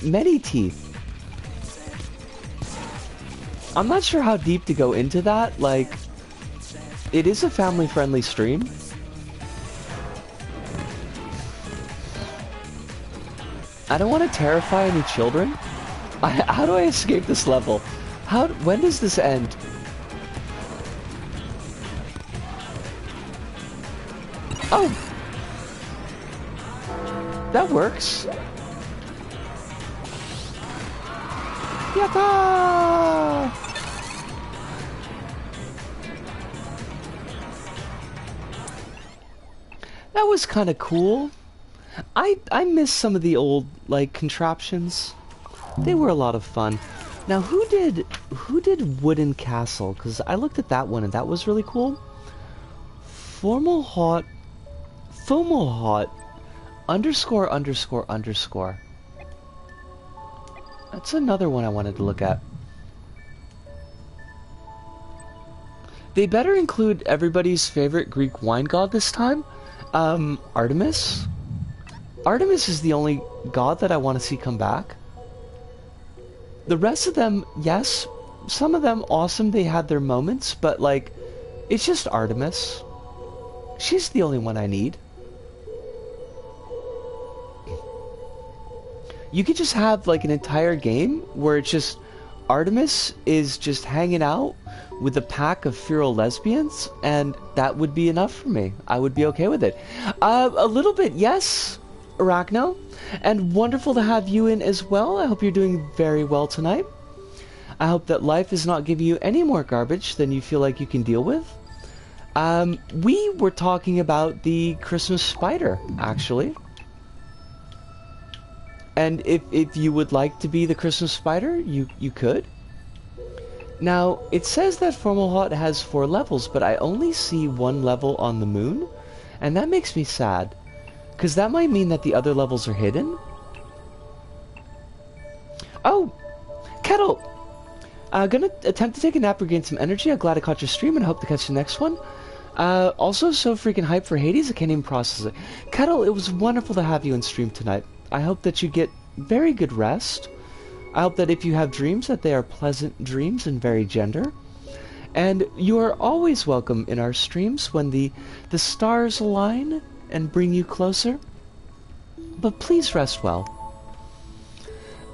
Many teeth. I'm not sure how deep to go into that. Like, it is a family-friendly stream. I don't want to terrify any children. How do I escape this level? When does this end? Oh! That works. Yatta! That was kind of cool. I miss some of the old like contraptions. They were a lot of fun. Now who did Wooden Castle? Because I looked at that one and that was really cool. Fomalhaut underscore underscore underscore. That's another one I wanted to look at. They better include everybody's favorite Greek wine god this time. Artemis. Artemis is the only god that I want to see come back. The rest of them, yes, some of them awesome, they had their moments, but like, it's just Artemis. She's the only one I need. You could just have like an entire game where it's just Artemis is just hanging out with a pack of feral lesbians, and that would be enough for me. I would be okay with it. A little bit, yes, Arachno, and wonderful to have you in as well. I hope you're doing very well tonight. I hope that life is not giving you any more garbage than you feel like you can deal with. We were talking about the Christmas spider, actually. And if you would like to be the Christmas spider, you could. Now, it says that Fomalhaut has 4 levels, but I only see 1 level on the moon, and that makes me sad, because that might mean that the other levels are hidden. Oh, Kettle! Gonna attempt to take a nap or gain some energy. I'm glad I caught your stream and hope to catch the next one. Also, so freaking hyped for Hades, I can't even process it. Kettle, it was wonderful to have you in stream tonight. I hope that you get very good rest. I hope that if you have dreams, that they are pleasant dreams and very gender. And you are always welcome in our streams when the stars align and bring you closer. But please rest well.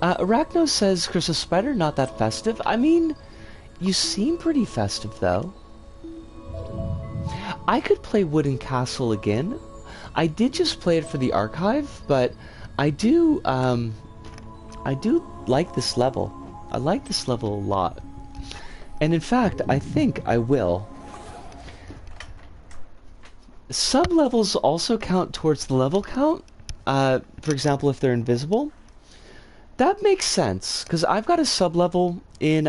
Arachno says, Christmas Spider, not that festive. I mean, you seem pretty festive, though. I could play Wooden Castle again. I did just play it for the archive, but I do like this level. I like this level a lot. And in fact, I think I will. Sub-levels also count towards the level count. For example, if they're invisible. That makes sense, because I've got a sub-level in,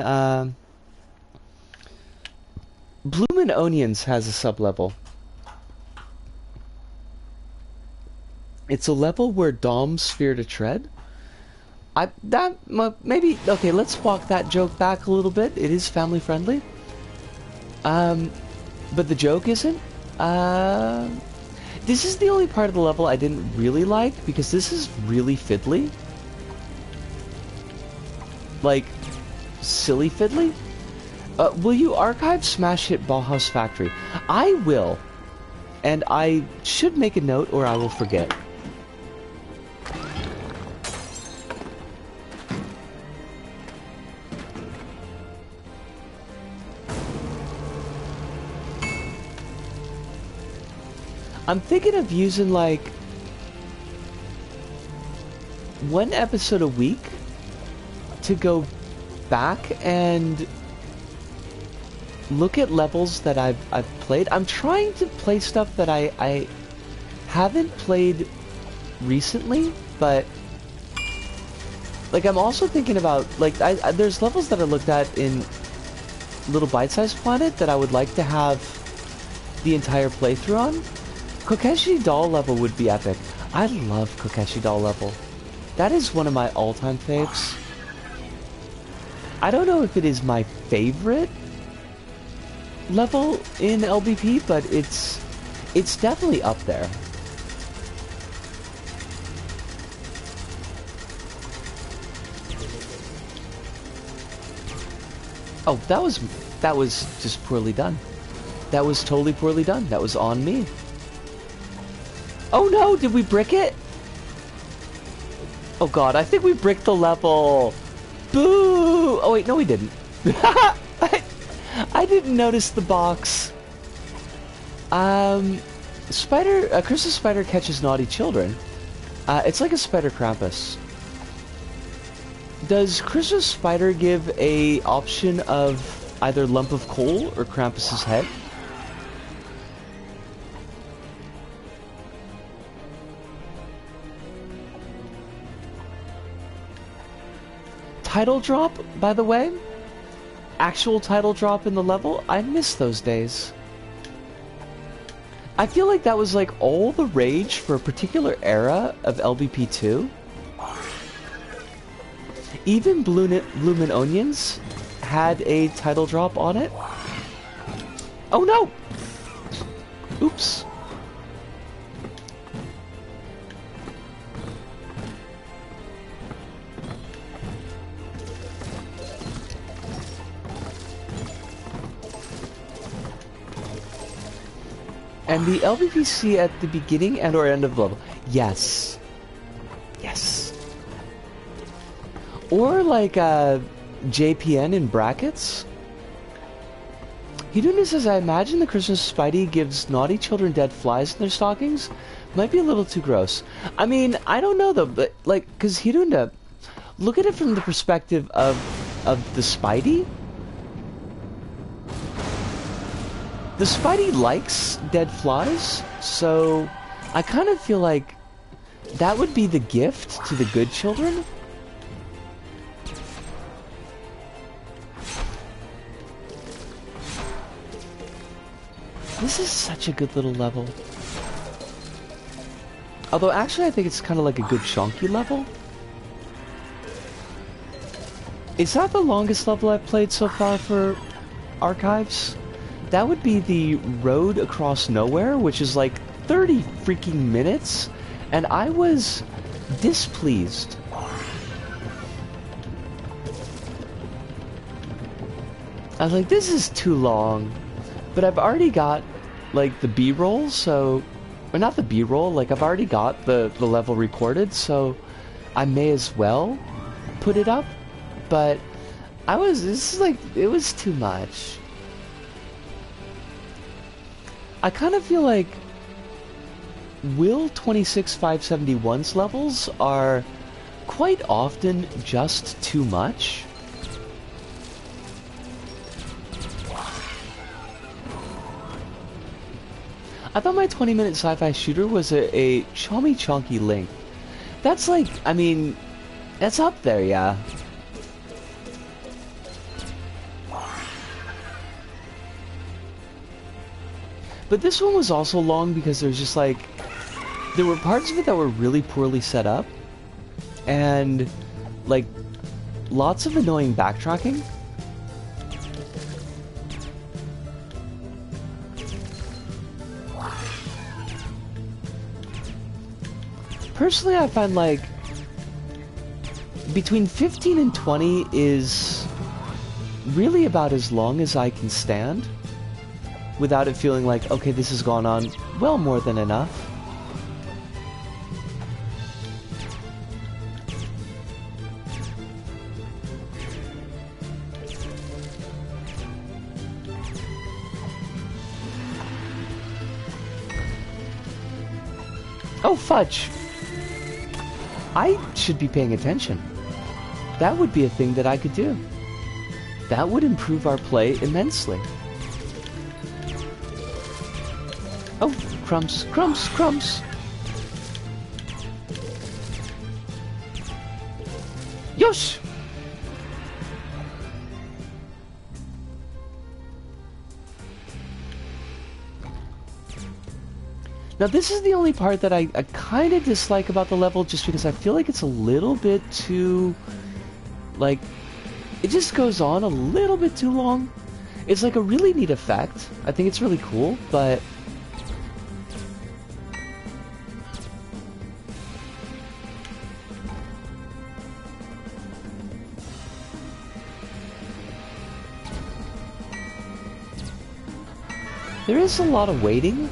Bloomin' Onions has a sub-level. It's a level where Doms fear to tread. Maybe, okay, let's walk that joke back a little bit. It is family friendly. But the joke isn't. This is the only part of the level I didn't really like, because this is really fiddly. Like, silly fiddly. Will you archive Smash Hit Bauhaus Factory? I will. And I should make a note or I will forget. I'm thinking of using like 1 episode a week to go back and look at levels that I've played. I'm trying to play stuff that I haven't played recently, but like I'm also thinking about like there's levels that I looked at in Little Bite-Sized Planet that I would like to have the entire playthrough on. Kokeshi Doll level would be epic. I love Kokeshi Doll level. That is one of my all-time faves. I don't know if it is my favorite level in LBP, but it's definitely up there. Oh, that was just poorly done. That was totally poorly done. That was on me. Oh no, did we brick it? Oh god, I think we bricked the level. Boo! Oh wait, no we didn't. I didn't notice the box. Christmas Spider catches naughty children. It's like a Spider Krampus. Does Christmas Spider give a option of either lump of coal or Krampus's head? Title drop, by the way? Actual title drop in the level? I miss those days. I feel like that was like all the rage for a particular era of LBP2. Even Bloomin' Onions had a title drop on it. Oh no! Oops. And the LVPC at the beginning and or end of the level. Yes. Yes. Or like JPN in brackets. Hiduna says, I imagine the Christmas Spidey gives naughty children dead flies in their stockings. Might be a little too gross. I mean, I don't know though, but like, cause Hiduna, look at it from the perspective of the Spidey. The Spidey likes dead flies, so I kind of feel like that would be the gift to the good children. This is such a good little level. Although actually I think it's kind of like a good chunky level. Is that the longest level I've played so far for Archives? That would be the Road Across Nowhere, which is like 30 freaking minutes, and I was displeased. I was like, this is too long, but I've already got like the B-roll, so, or not the B-roll, like I've already got the level recorded, so I may as well put it up, but this is like, it was too much. I kind of feel like Will 26571's levels are quite often just too much. I thought my 20-minute sci-fi shooter was a chunky length. That's like, I mean, that's up there, yeah. But this one was also long because there's just like, there were parts of it that were really poorly set up, and like lots of annoying backtracking. Personally, I find like between 15 and 20 is really about as long as I can stand without it feeling like, okay, this has gone on well more than enough. Oh, fudge! I should be paying attention. That would be a thing that I could do. That would improve our play immensely. Oh, crumbs, crumbs, crumbs! Yosh! Now this is the only part that I kind of dislike about the level, just because I feel like it's a little bit too, like, it just goes on a little bit too long. It's like a really neat effect. I think it's really cool, but there is a lot of waiting.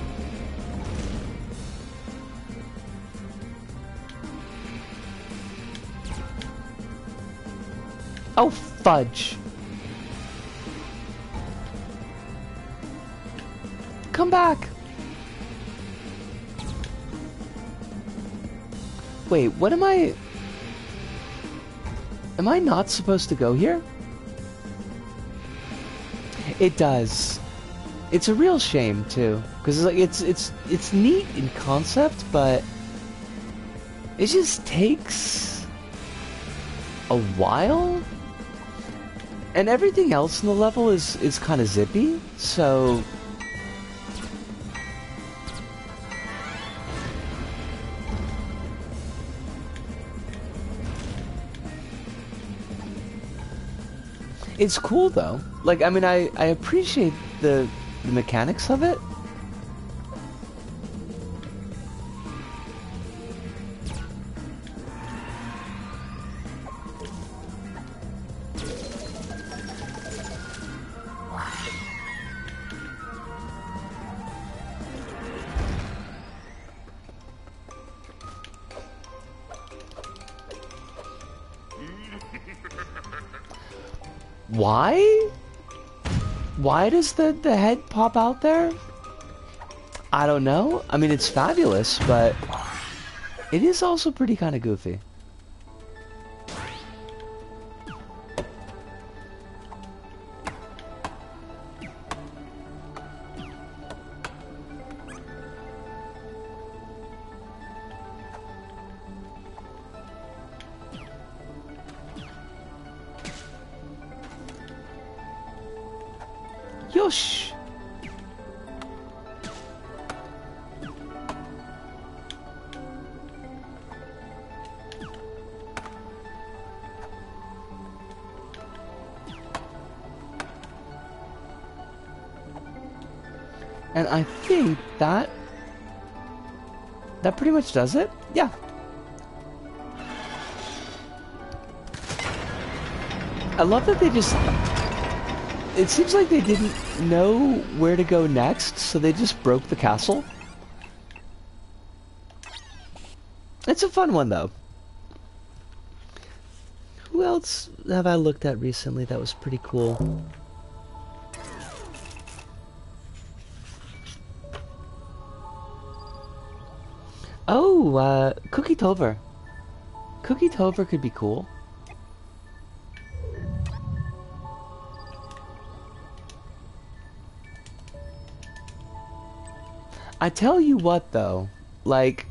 Oh, fudge. Come back. Wait, what am I... Am I not supposed to go here? It does. It's a real shame too, because like it's neat in concept, but it just takes a while. And everything else in the level is kind of zippy, so It's cool though. Like, I mean, I appreciate the mechanics of it. Why? Why does the head pop out there? I don't know. I mean, it's fabulous, but it is also pretty kind of goofy. Yosh! And I think that pretty much does it. Yeah. I love that they just... It seems like they didn't know where to go next, so they just broke the castle. It's a fun one, though. Who else have I looked at recently that was pretty cool? Oh, Cookie Tover. Cookie Tover could be cool. I tell you what, though, like,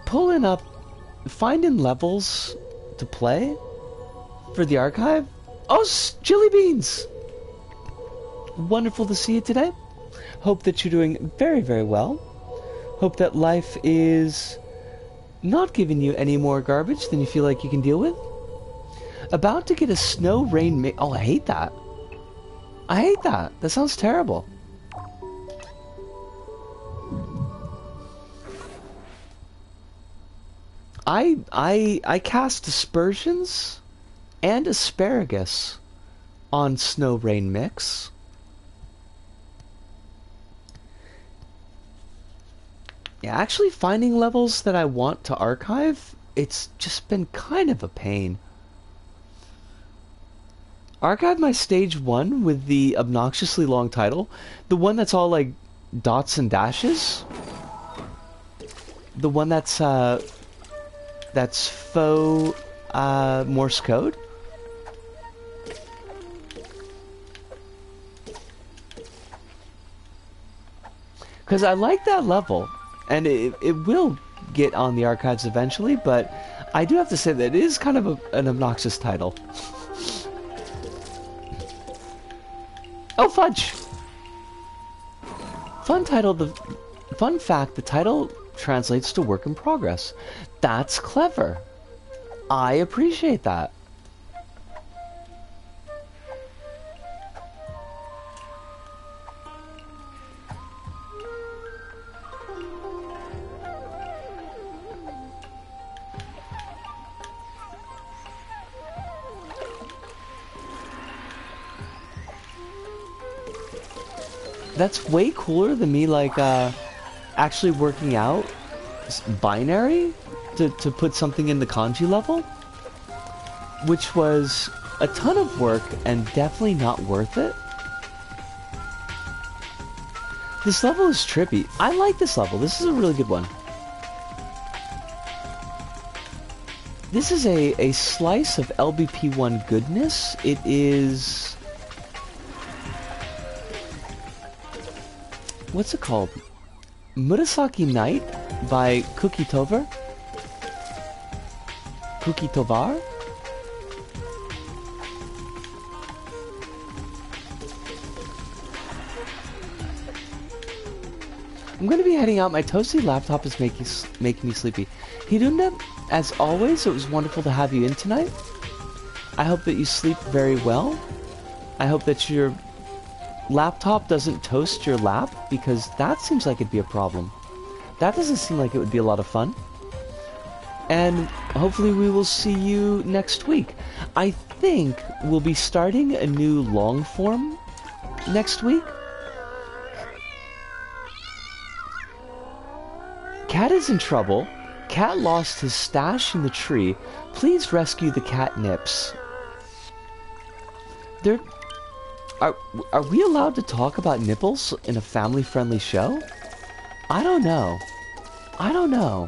finding levels to play for the archive. Oh, Chili Beans! Wonderful to see you today. Hope that you're doing very, very well. Hope that life is not giving you any more garbage than you feel like you can deal with. About to get a snow rain mix. Oh, I hate that. I hate that. That sounds terrible. I cast aspersions and asparagus on snow rain mix. Yeah, actually finding levels that I want to archive, it's just been kind of a pain. Archive my stage 1 with the obnoxiously long title. The one that's all like dots and dashes. The one that's faux Morse code. Because I like that level. And it will get on the archives eventually, but I do have to say that it is kind of an obnoxious title. Oh, fudge! Fun fact, the title translates to work in progress. That's clever. I appreciate that. That's way cooler than me, like, actually working out binary to put something in the kanji level, which was a ton of work and definitely not worth it. This level is trippy. I like this level. This is a really good one. This is a slice of LBP1 goodness. It is... What's it called? Murasaki Night by Cookie Tover? Cookie Tovar? I'm going to be heading out. My toasty laptop is making me sleepy. Hidunda, as always, it was wonderful to have you in tonight. I hope that you sleep very well. I hope that your laptop doesn't toast your lap, because that seems like it'd be a problem. That doesn't seem like it would be a lot of fun. And hopefully we will see you next week. I think we'll be starting a new long form next week. Cat is in trouble. Cat lost his stash in the tree. Please rescue the catnips. Are we allowed to talk about nipples in a family-friendly show? I don't know. I don't know.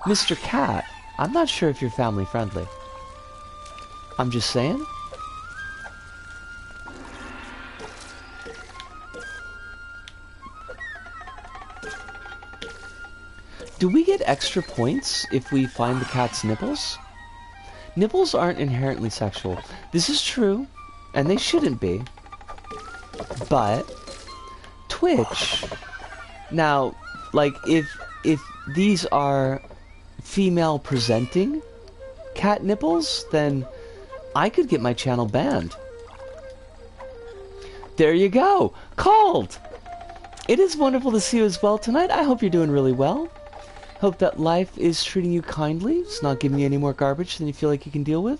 Mr. Cat, I'm not sure if you're family-friendly. I'm just saying. Do we get extra points if we find the cat's nipples? Nipples aren't inherently sexual. This is true, and they shouldn't be. But Twitch, now, like, if these are female presenting cat nipples, then I could get my channel banned. There you go. Called. It is wonderful to see you as well tonight. I hope you're doing really well. Hope that life is treating you kindly. It's not giving you any more garbage than you feel like you can deal with.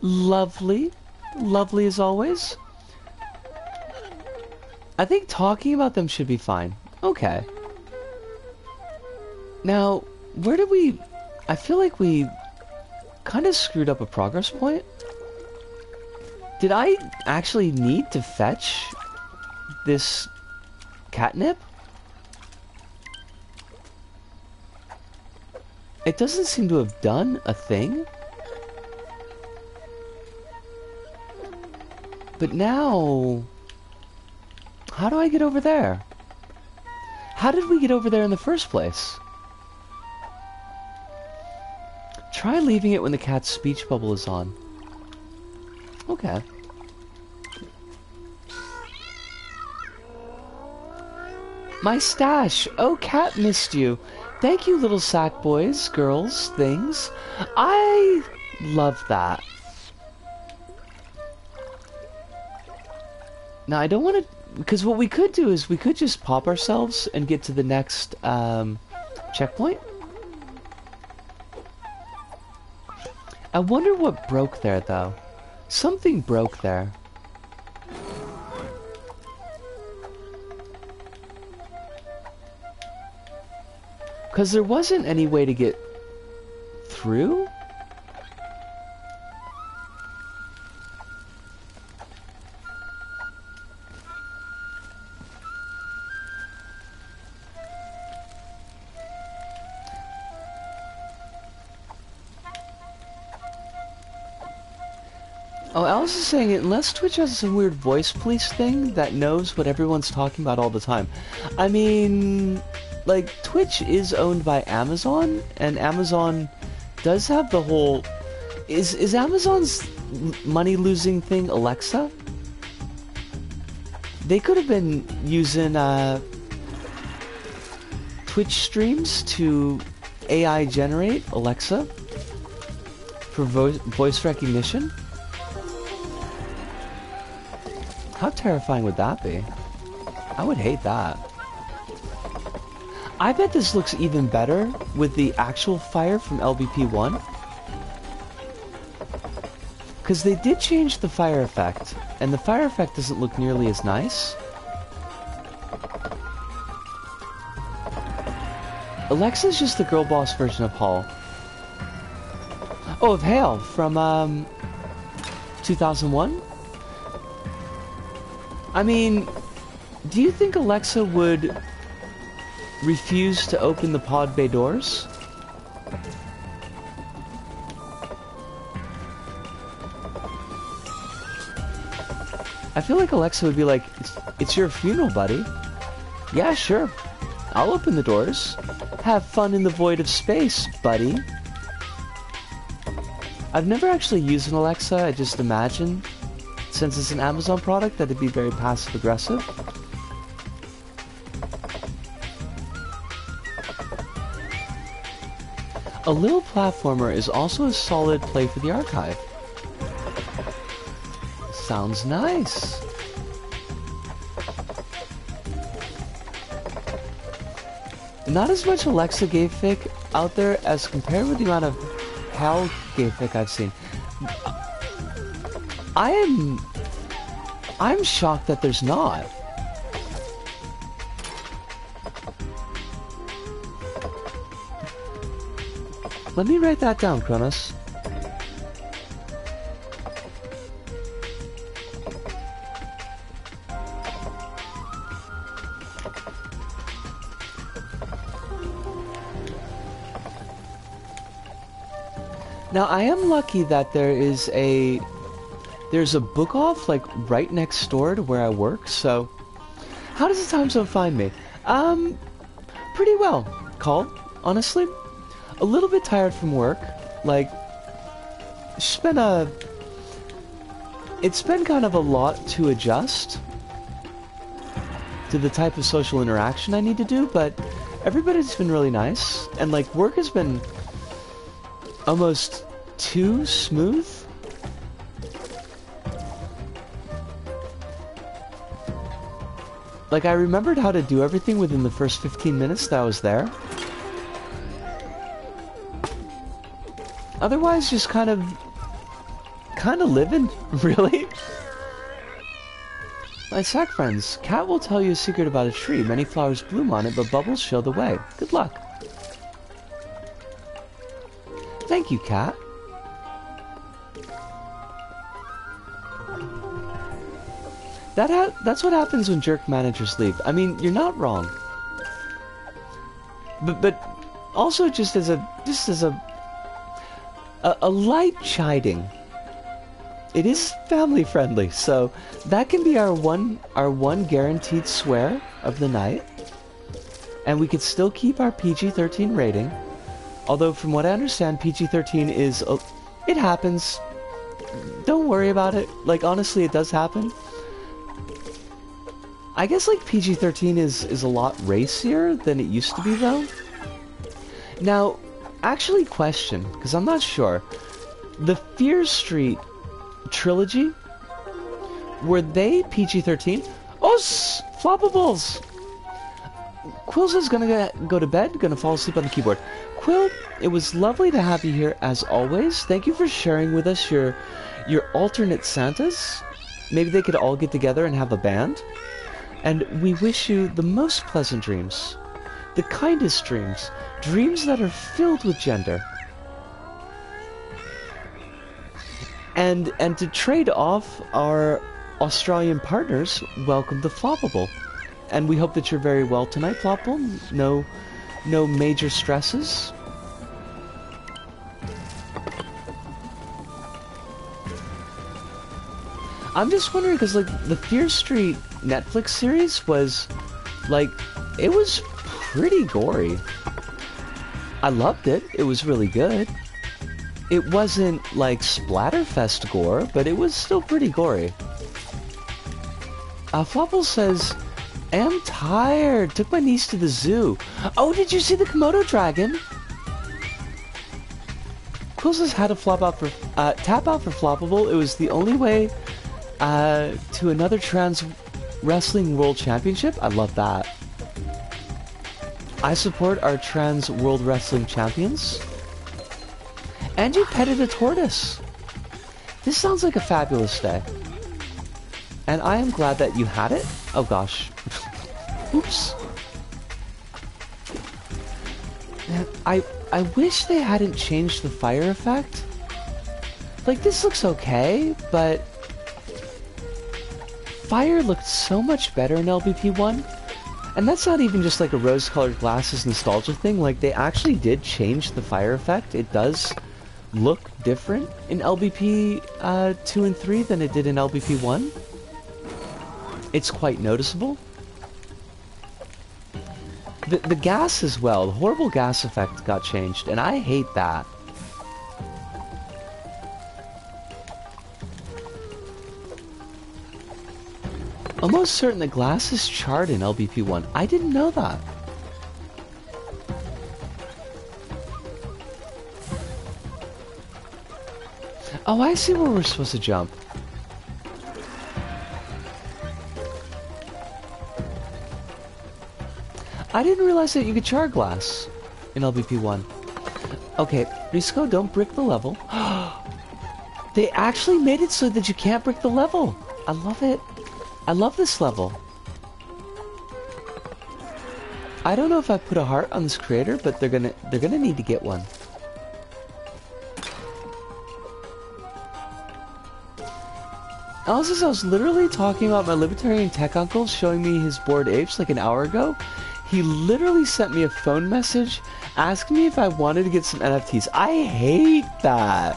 Lovely. Lovely as always. I think talking about them should be fine. Okay. Now, where did we... I feel like we kind of screwed up a progress point. Did I actually need to fetch this catnip? It doesn't seem to have done a thing. But now... how do I get over there? How did we get over there in the first place? Try leaving it when the cat's speech bubble is on. Okay. My stash! Oh, Cat missed you. Thank you, little sack boys, girls, things. I love that. Now, I don't want to... because what we could do is we could just pop ourselves and get to the next checkpoint. I wonder what broke there, though. Something broke there. Because there wasn't any way to get through? Oh, Alice is saying, unless Twitch has some weird voice police thing that knows what everyone's talking about all the time. I mean, like, Twitch is owned by Amazon, and Amazon does have the whole... Is Amazon's money-losing thing Alexa? They could have been using Twitch streams to AI generate Alexa for voice recognition. How terrifying would that be? I would hate that. I bet this looks even better with the actual fire from LBP1. Because they did change the fire effect, and the fire effect doesn't look nearly as nice. Alexa's just the girl boss version of Hall. Oh, of Hale from 2001? I mean, do you think Alexa would refuse to open the pod bay doors? I feel like Alexa would be like, it's your funeral, buddy. Yeah, sure. I'll open the doors. Have fun in the void of space, buddy. I've never actually used an Alexa. I just imagine, since it's an Amazon product, that it'd be very passive-aggressive. A little platformer is also a solid play for the archive. Sounds nice. Not as much Alexa Gamefic out there as compared with the amount of HAL Gamefic I've seen. I'm shocked that there's not. Let me write that down, Kronos. Now, I am lucky that there's a book off, like, right next door to where I work, so... How does the time zone find me? Pretty well, Call, honestly. A little bit tired from work. Like, it's been kind of a lot to adjust to the type of social interaction I need to do, but everybody's been really nice, and, like, work has been almost too smooth. Like, I remembered how to do everything within the first 15 minutes that I was there. Otherwise, just kind of living, really. My sack friends, Cat will tell you a secret about a tree. Many flowers bloom on it, but bubbles show the way. Good luck. Thank you, Cat. That's what happens when jerk managers leave. I mean, you're not wrong. But also just as a light chiding. It is family friendly, so that can be our one guaranteed swear of the night. And we could still keep our PG-13 rating. Although from what I understand, PG-13 is it happens. Don't worry about it. Like, honestly, it does happen. I guess, like, PG-13 is a lot racier than it used to be, though. Now, actually, question, because I'm not sure. The Fear Street trilogy, were they PG-13? Oh, Floppables! Quill says gonna go to bed, gonna fall asleep on the keyboard. Quill, it was lovely to have you here as always. Thank you for sharing with us your alternate Santas. Maybe they could all get together and have a band. And we wish you the most pleasant dreams, the kindest dreams, dreams that are filled with gender. And to trade off our Australian partners, welcome to Floppable. And we hope that you're very well tonight, Floppable. No major stresses. I'm just wondering, because, like, the Fear Street Netflix series was, like, it was pretty gory. I loved it. It was really good. It wasn't, like, Splatterfest gore, but it was still pretty gory. Flopple says, I'm tired. Took my niece to the zoo. Oh, did you see the Komodo dragon? Quill says how to tap out for Floppable. It was the only way to another trans wrestling world championship. I love that. I support our trans world wrestling champions. And you petted a tortoise. This sounds like a fabulous day. And I am glad that you had it. Oh gosh. Oops. Man, I wish they hadn't changed the fire effect. Like, this looks okay, but fire looked so much better in LBP1. And that's not even just like a rose-colored glasses nostalgia thing. Like, they actually did change the fire effect. It does look different in LBP 2 and 3 than it did in LBP 1. It's quite noticeable. The gas as well, the horrible gas effect got changed, and I hate that. Almost certain the glass is charred in LBP 1. I didn't know that. Oh, I see where we're supposed to jump. I didn't realize that you could char glass in LBP1. Okay, Risco, don't brick the level. They actually made it so that you can't brick the level. I love it. I love this level. I don't know if I put a heart on this creator, but they're gonna need to get one. Also, I was literally talking about my libertarian tech uncle showing me his bored apes like an hour ago. He literally sent me a phone message asking me if I wanted to get some NFTs. I hate that.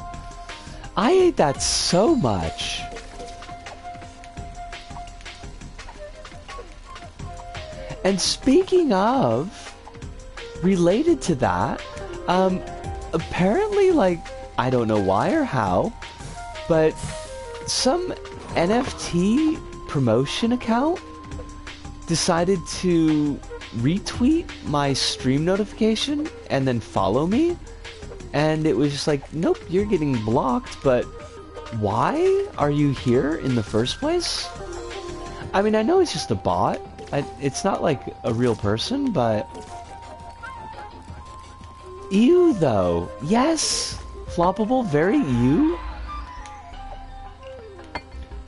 I hate that so much. And speaking of, related to that, apparently, like, I don't know why or how, but some NFT promotion account decided to retweet my stream notification and then follow me, and it was just like, nope, you're getting blocked, but why are you here in the first place? I mean, I know it's just a bot. It's not like a real person, but ew though. Yes, floppable, very ew.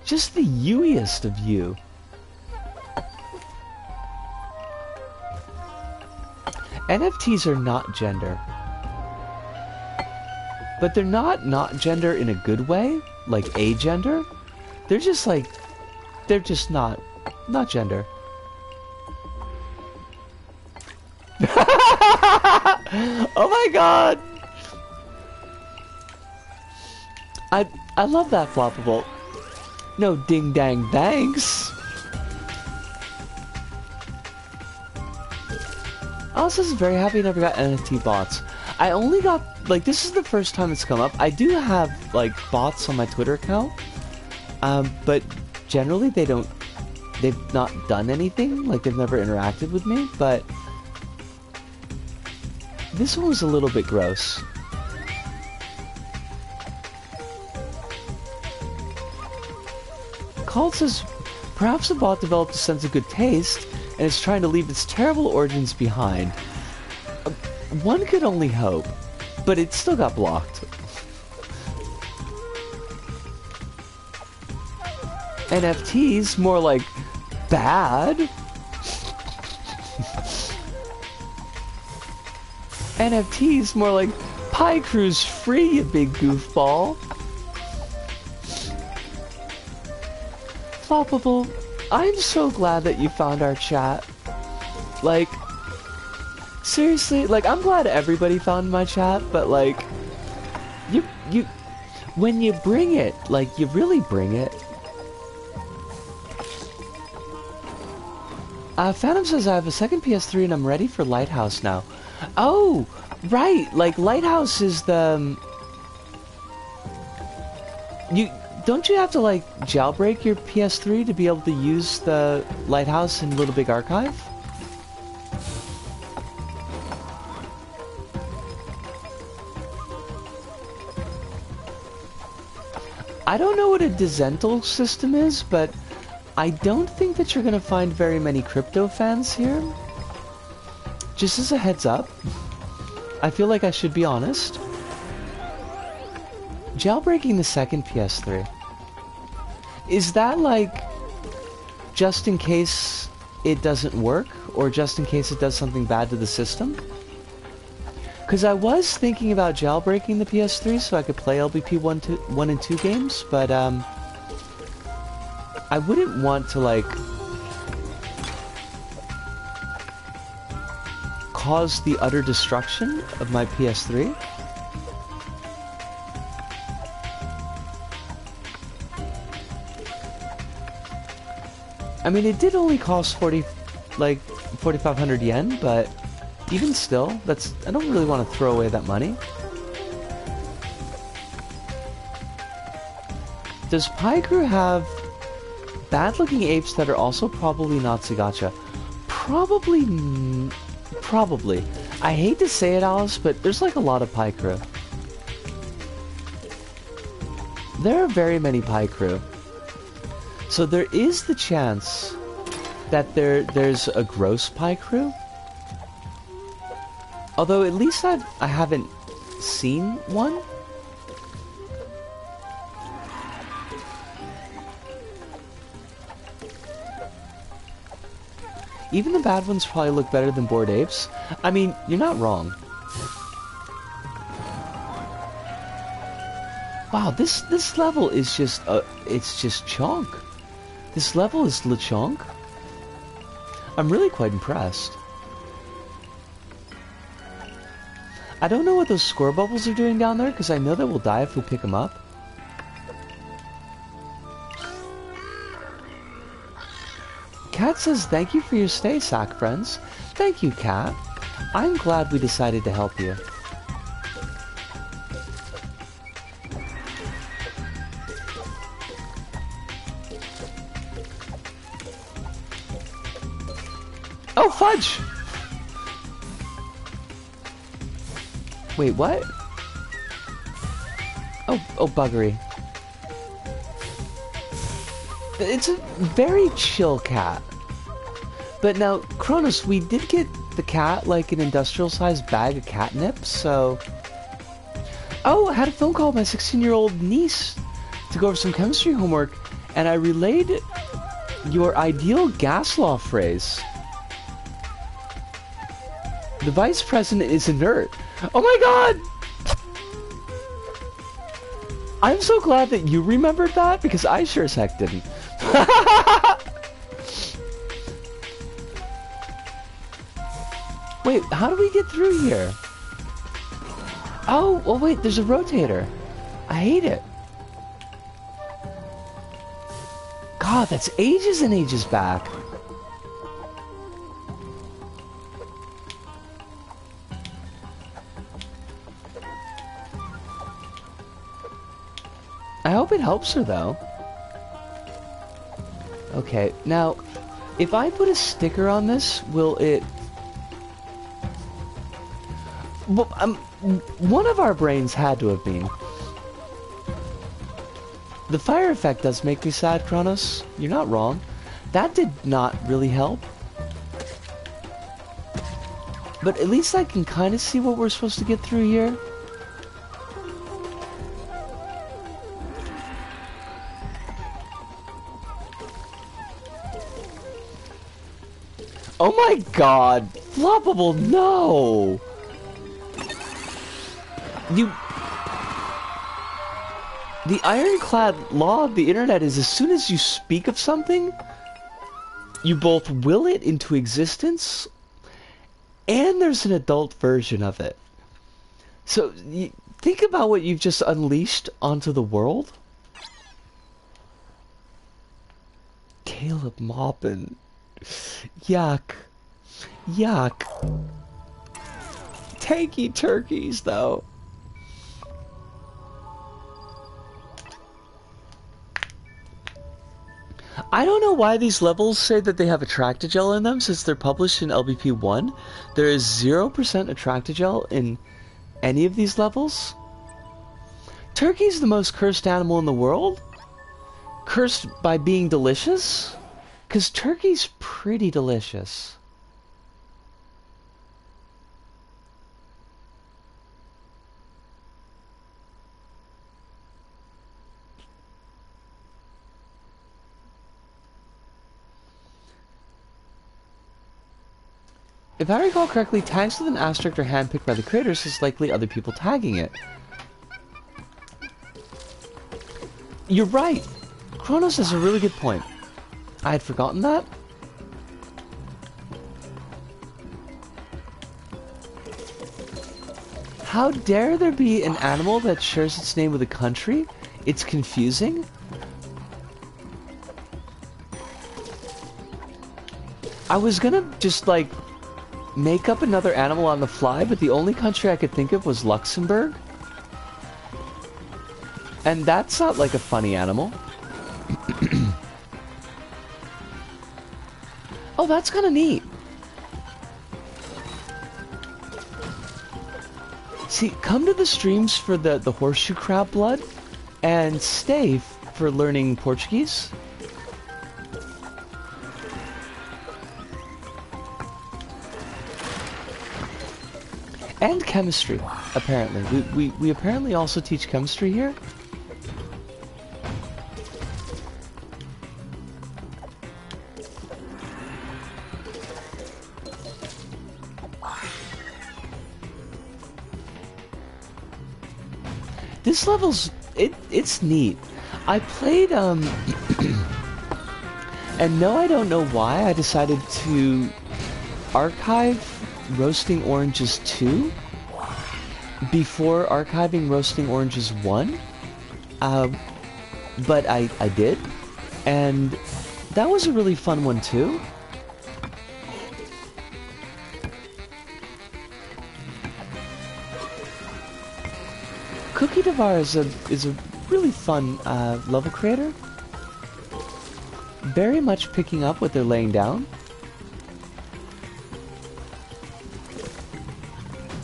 Just the ewiest of you. NFTs are not gender. But they're not gender in a good way, like agender. They're just like, they're just not gender. Oh my god! I love that floppable. No ding dang thanks. I was just very happy I never got NFT bots. I only got, like, this is the first time it's come up. I do have, like, bots on my Twitter account. But generally they've not done anything. Like, they've never interacted with me, but this one was a little bit gross. Called says, perhaps the bot developed a sense of good taste and is trying to leave its terrible origins behind. One could only hope, but it still got blocked. NFTs, more like bad. NFTs, more like Pie Crew's free, you big goofball. Floppable, I'm so glad that you found our chat. Like, seriously, like, I'm glad everybody found my chat, but like, you, when you bring it, like, you really bring it. Phantom says, I have a second PS3 and I'm ready for Lighthouse now. Oh, right, like, Lighthouse is the... Don't you have to, like, jailbreak your PS3 to be able to use the Lighthouse in Little Big Archive? I don't know what a Dezental system is, but I don't think that you're going to find very many crypto fans here. Just as a heads up, I feel like I should be honest. Jailbreaking the second PS3, is that like just in case it doesn't work, or just in case it does something bad to the system? Because I was thinking about jailbreaking the PS3 so I could play LBP 1 and 2 games, but I wouldn't want to, like, cause the utter destruction of my PS3. I mean, it did only cost 4,500 yen, but even still, I don't really want to throw away that money. Does Pie Crew have bad-looking apes that are also probably Nazi gacha? Probably. I hate to say it, Alice, but there's like a lot of Pie Crew. There are very many pie crew. So there is the chance that there's a gross pie crew. Although at least I haven't seen one. Even the bad ones probably look better than Bored Apes. I mean, you're not wrong. Wow, this level is just it's just chunk. This level is LeChonk. I'm really quite impressed. I don't know what those score bubbles are doing down there, because I know that we'll die if we pick them up. Cat says, thank you for your stay, Sack Friends. Thank you, Cat. I'm glad we decided to help you. Oh, fudge! Wait, what? Oh, buggery. It's a very chill cat. But now, Kronos, we did get the cat like an industrial-sized bag of catnip, so... Oh, I had a phone call with my 16-year-old niece to go over some chemistry homework, and I relayed your ideal gas law phrase. The vice president is inert. Oh my god! I'm so glad that you remembered that, because I sure as heck didn't. Wait, how do we get through here? Oh, well wait, there's a rotator. I hate it. God, that's ages and ages back. I hope it helps her, though. Okay, now, if I put a sticker on this, will it... Well, one of our brains had to have been. The fire effect does make me sad, Kronos. You're not wrong. That did not really help. But at least I can kind of see what we're supposed to get through here. Oh my god! Floppable, no! The ironclad law of the internet is as soon as you speak of something, you both will it into existence, and there's an adult version of it. So, think about what you've just unleashed onto the world. Caleb Maupin. Yuck. Yuck. Tanky turkeys, though. I don't know why these levels say that they have Attractogel in them, since they're published in LBP 1. There is 0% Attractogel in any of these levels. Turkey's the most cursed animal in the world? Cursed by being delicious? Because turkey's pretty delicious. If I recall correctly, tags with an asterisk are handpicked by the creators, so it's likely other people tagging it. You're right! Kronos has a really good point. I had forgotten that. How dare there be an animal that shares its name with a country? It's confusing. I was gonna just like make up another animal on the fly, but the only country I could think of was Luxembourg. And that's not like a funny animal. Oh, that's kind of neat. See, come to the streams for the horseshoe crab blood. and stay for learning Portuguese. And chemistry, apparently. We apparently also teach chemistry here. This level's it's neat. I played and no, I don't know why I decided to archive Roasting Oranges 2 before archiving Roasting Oranges 1. But I did, and that was a really fun one too. Cookie Devar is a really fun level creator. Very much picking up what they're laying down.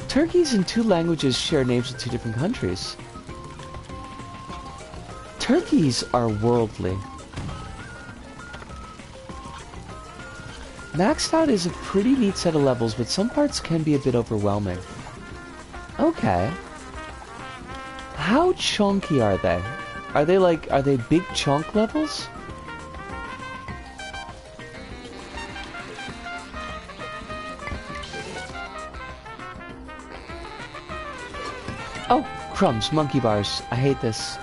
Turkeys in 2 languages share names with 2 different countries. Turkeys are worldly. Maxed Out is a pretty neat set of levels, but some parts can be a bit overwhelming. Okay. How chunky are they? Are they big chunk levels? Oh, crumbs, monkey bars. I hate this.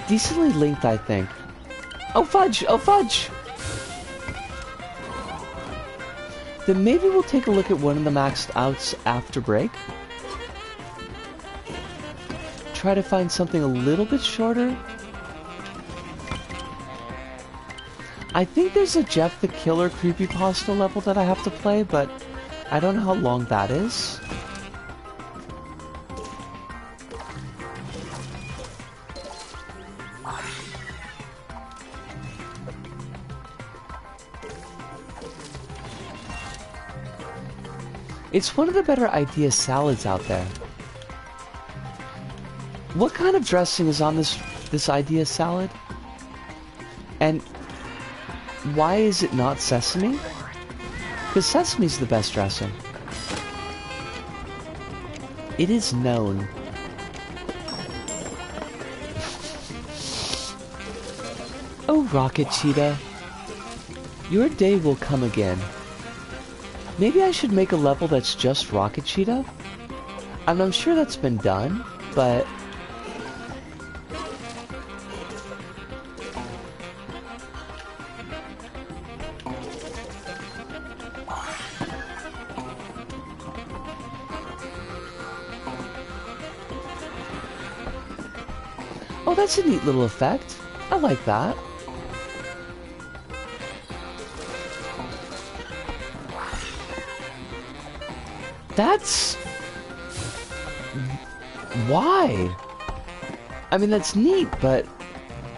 Decently linked, I think. Oh, fudge! Oh, fudge! Then maybe we'll take a look at one of the maxed outs after break. Try to find something a little bit shorter. I think there's a Jeff the Killer creepypasta level that I have to play, but I don't know how long that is. It's one of the better idea salads out there. What kind of dressing is on this idea salad? And why is it not sesame? Because sesame's the best dressing. It is known. Oh, Rocket Cheetah. Your day will come again. Maybe I should make a level that's just Rocket Cheetah? And I'm sure that's been done, but... Oh, that's a neat little effect. I like that. That's... Why? I mean, that's neat, but...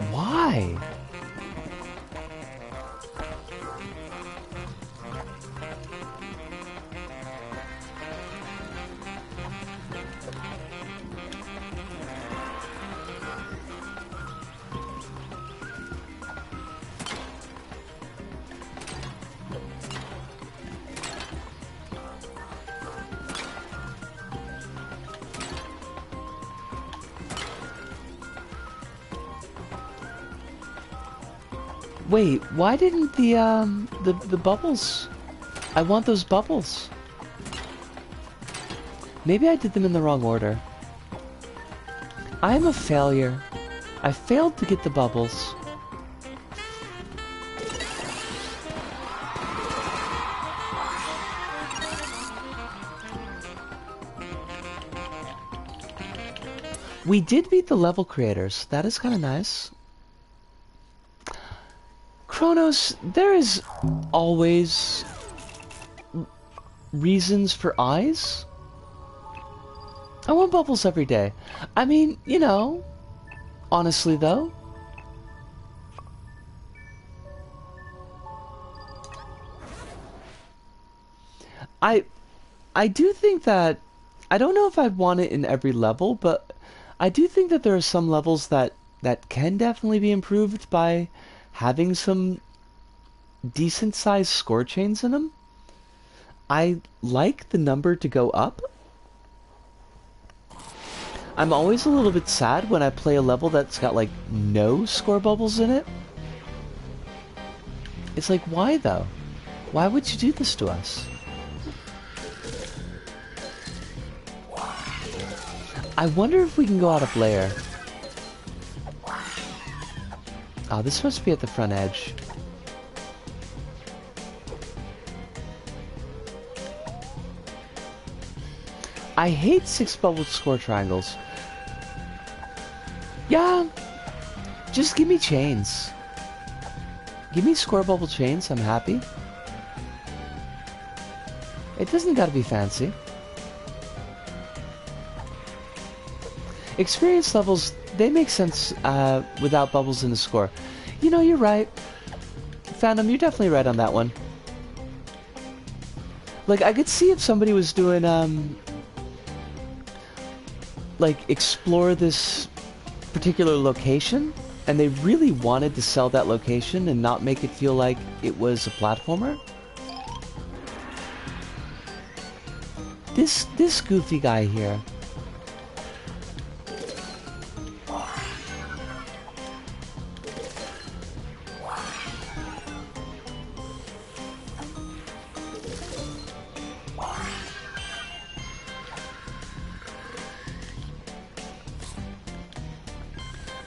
Why? Wait, why didn't the bubbles... I want those bubbles. Maybe I did them in the wrong order. I am a failure. I failed to get the bubbles. We did beat the level creators. That is kind of nice. Kronos, there is always reasons for eyes. I want bubbles every day. I mean, you know, honestly though. I do think that, I don't know if I want it in every level, but I do think that there are some levels that can definitely be improved by having some decent sized score chains in them. I like the number to go up. I'm always a little bit sad when I play a level that's got like no score bubbles in it. It's like, why though? Why would you do this to us? I wonder if we can go out of layer. Oh, this must be at the front edge. I hate 6-bubble score triangles. Yeah, just give me chains. Give me score bubble chains, I'm happy. It doesn't gotta be fancy. Experience levels, they make sense without bubbles in the score. You know, you're right. Phantom, you're definitely right on that one. Like, I could see if somebody was doing, like, explore this particular location, and they really wanted to sell that location and not make it feel like it was a platformer. This goofy guy here.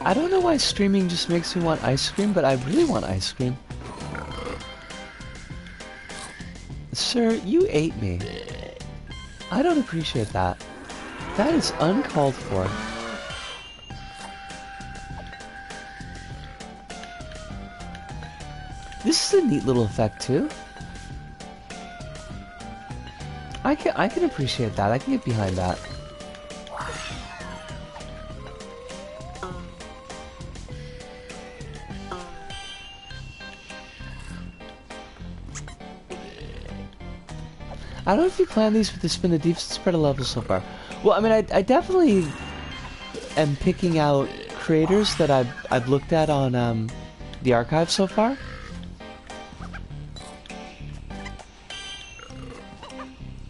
I don't know why streaming just makes me want ice cream, but I really want ice cream. Sir, you ate me. I don't appreciate that. That is uncalled for. This is a neat little effect too. I can appreciate that. I can get behind that. I don't know if you plan these, but there's been a decent spread of levels so far. Well, I mean, I definitely am picking out creators that I've looked at on the archive so far.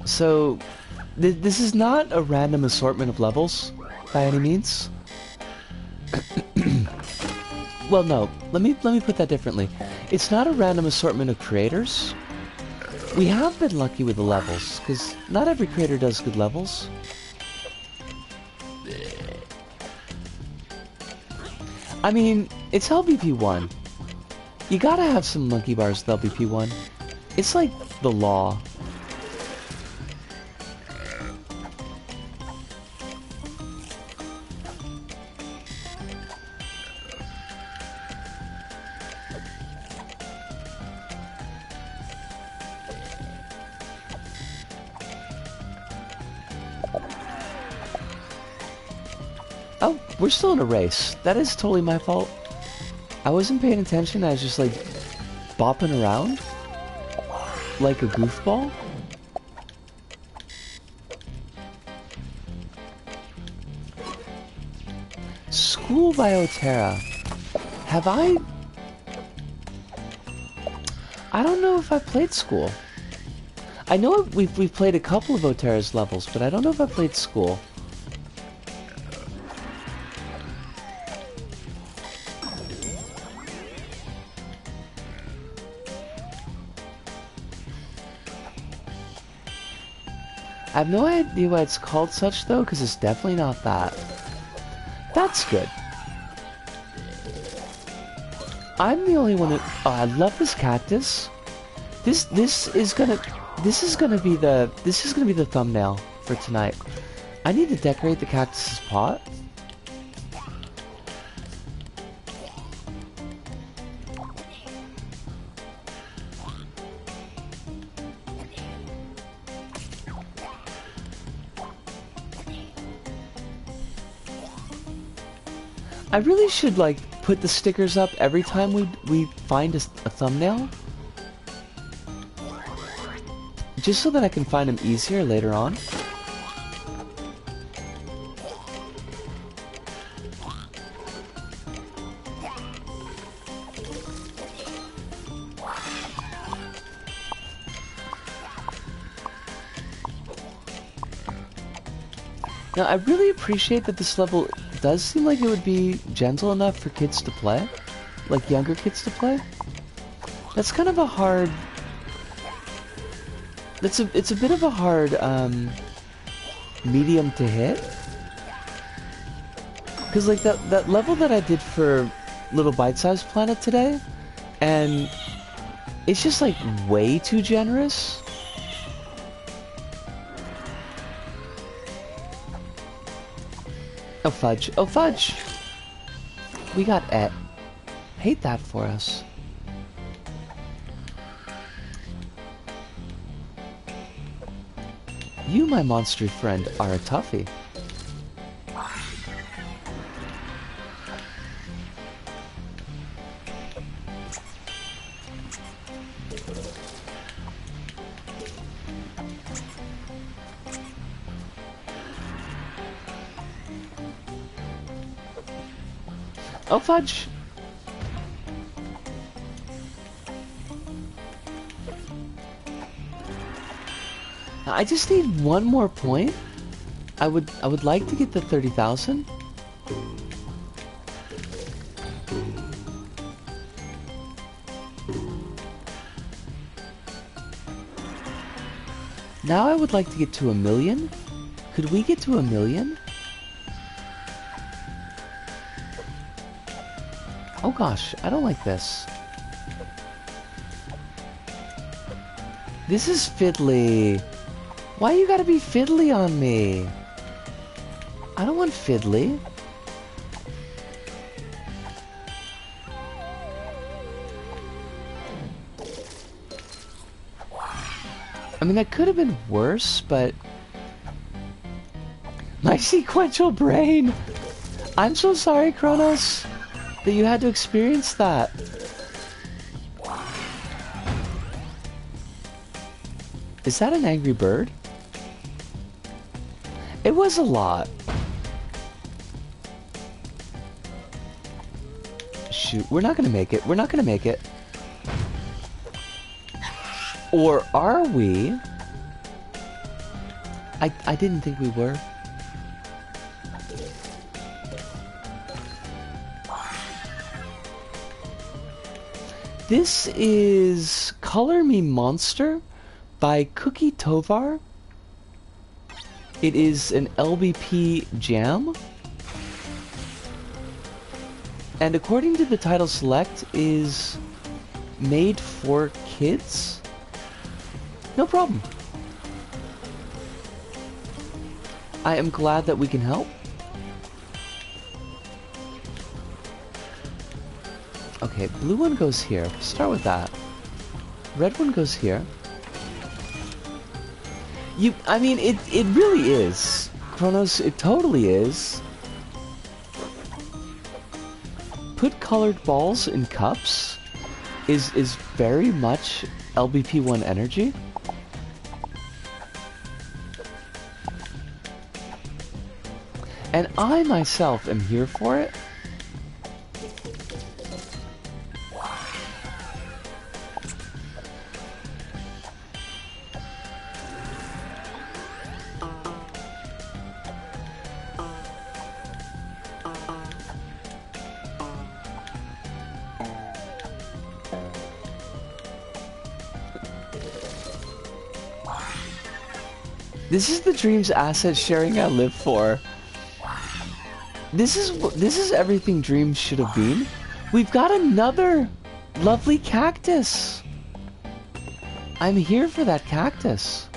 So this is not a random assortment of levels by any means. Well, no. Let me put that differently. It's not a random assortment of creators. We have been lucky with the levels, because not every creator does good levels. I mean, it's LBP1. You gotta have some monkey bars with LBP1. It's like the law. Oh, we're still in a race. That is totally my fault. I wasn't paying attention. I was just like bopping around like a goofball. School by Otera. Have I don't know if I've played School. I know we've played a couple of Otera's levels, but I don't know if I've played School. I have no idea why it's called such, though, because it's definitely not that. That's good. I'm the only one who... Oh, I love this cactus. This is gonna be the thumbnail for tonight. I need to decorate the cactus's pot. I really should, like, put the stickers up every time we find a thumbnail. Just so that I can find them easier later on. Now, I really appreciate that this level does seem like it would be gentle enough for kids to play. Like younger kids to play. That's kind of a hard... It's a bit of a hard, medium to hit. Because, like, that level that I did for LittleBigPlanet today, and it's just, like, way too generous. Oh, fudge. Oh, fudge! We got et. Hate that for us. You, my monster friend, are a toughie. Oh, fudge! Now, I just need one more point. I would like to get the 30,000. Now I would like to get to 1,000,000. Could we get to 1,000,000? Oh gosh, I don't like this. This is fiddly. Why you gotta be fiddly on me? I don't want fiddly. I mean, that could have been worse, but... My sequential brain! I'm so sorry, Kronos, that you had to experience that. Is that an angry bird? It was a lot. Shoot, we're not gonna make it. We're not gonna make it. Or are we? I didn't think we were. This is Color Me Monster by Cookie Tovar. It is an LBP jam. And according to the title select, is made for kids. No problem. I am glad that we can help. Okay, blue one goes here. Start with that. Red one goes here. I mean, it really is. Kronos, it totally is. Put colored balls in cups is very much LBP1 energy. And I myself am here for it. This is the dreams asset sharing I live for. This is everything dreams should have been. We've got another lovely cactus. I'm here for that cactus.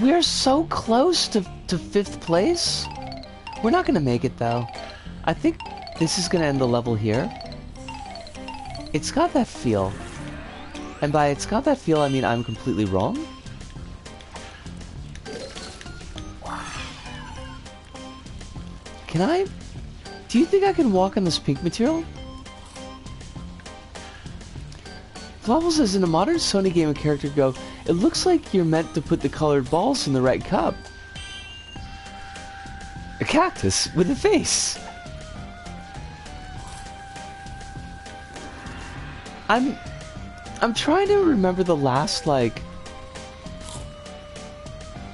We are so close to 5th place. We're not gonna make it though. I think this is gonna end the level here. It's got that feel. And by it's got that feel, I mean I'm completely wrong. Can I? Do you think I can walk on this pink material? Flavel says, in a modern Sony game, a character could go, it looks like you're meant to put the colored balls in the right cup. cactus with a face. I'm trying to remember the last, like,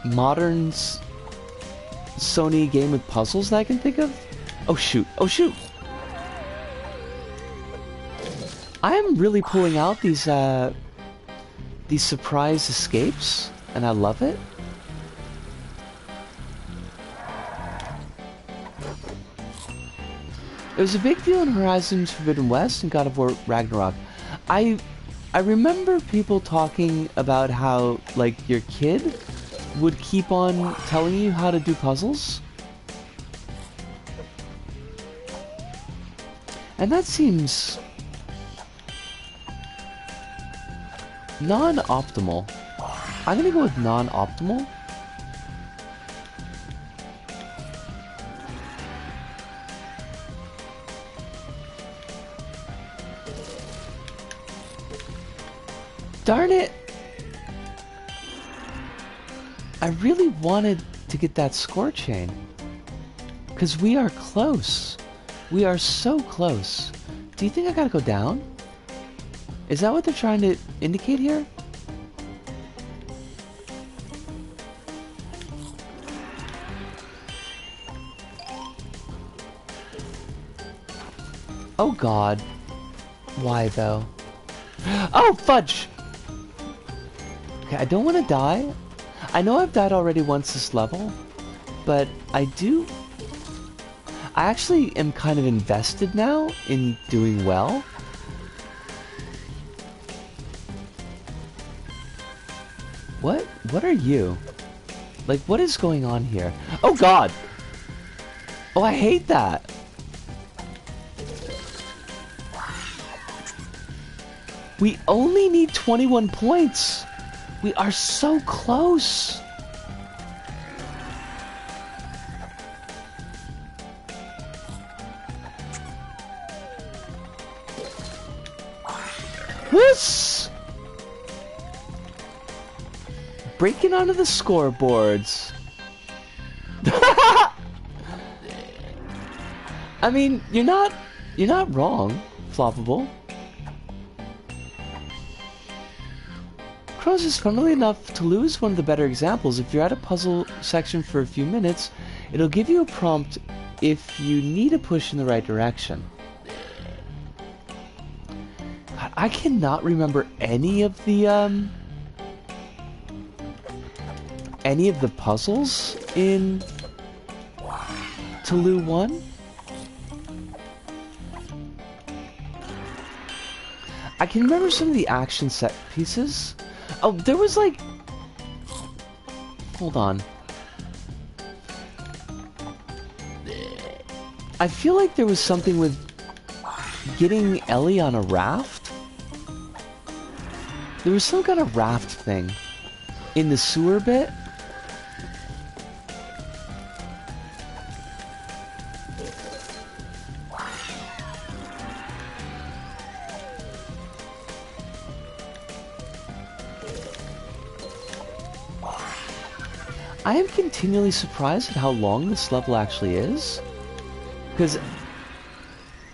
modern Sony game with puzzles that I can think of. Oh shoot, oh shoot! I am really pulling out these surprise escapes, and I love it. It was a big deal in Horizon Forbidden West and God of War Ragnarok. I remember people talking about how, like, your kid would keep on telling you how to do puzzles. And that seems non-optimal. I'm gonna go with non-optimal. Darn it! I really wanted to get that score chain. Because we are close. We are so close. Do you think I gotta go down? Is that what they're trying to indicate here? Oh god. Why though? Oh, fudge! Okay, I don't want to die. I know I've died already once this level, but I actually am kind of invested now in doing well. What are you? Like, what is going on here? Oh god! Oh, I hate that! We only need 21 points! We are so close! Whoosh! Breaking onto the scoreboards. I mean, you're not wrong, Floppable. Crows is funnily enough to lose one of the better examples. If you're at a puzzle section for a few minutes, it'll give you a prompt if you need a push in the right direction. God, I cannot remember any of the puzzles in Toulouse 1. I can remember some of the action set pieces. Oh, there was like... Hold on. I feel like there was something with getting Ellie on a raft. There was some kind of raft thing in the sewer bit. I am continually surprised at how long this level actually is. Because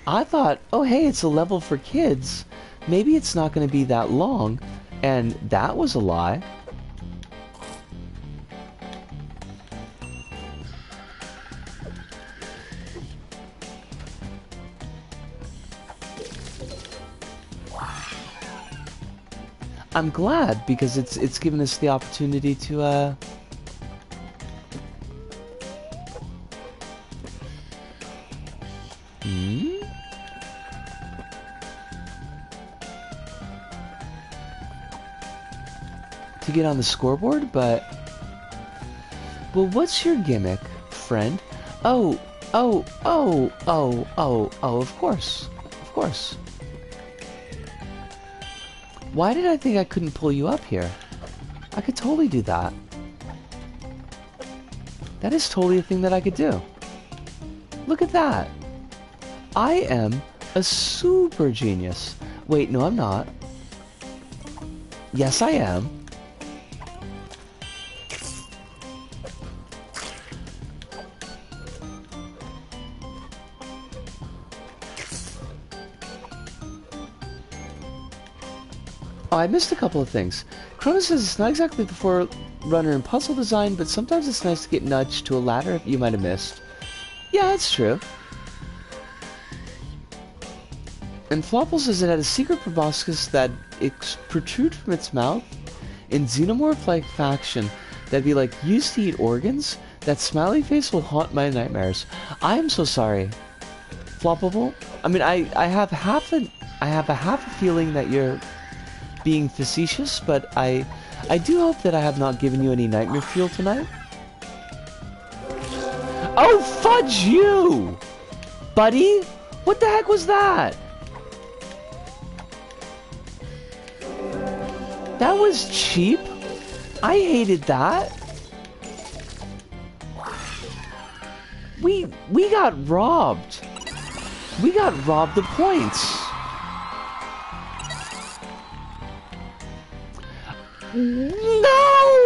I thought, oh hey, it's a level for kids. Maybe it's not going to be that long. And that was a lie. I'm glad because it's given us the opportunity to get on the scoreboard, but well, what's your gimmick, friend? Oh, of course. Why did I think I couldn't pull you up here? I could totally do that. That is totally a thing that I could do. Look at that. I am a super genius. Wait, no, I'm not. Yes, I am. Oh, I missed a couple of things. Cronus says it's not exactly the forerunner in puzzle design, but sometimes it's nice to get nudged to a ladder you might have missed. Yeah, that's true. And Flopple says it had a secret proboscis that protrude from its mouth in xenomorph-like faction that'd be like, used to eat organs? That smiley face will haunt my nightmares. I am so sorry. Floppable? I mean, I have a half a feeling that you're being facetious, but I do hope that I have not given you any nightmare fuel tonight. Oh, fudge you! Buddy? What the heck was that? That was cheap. I hated that. We got robbed. We got robbed of points. No!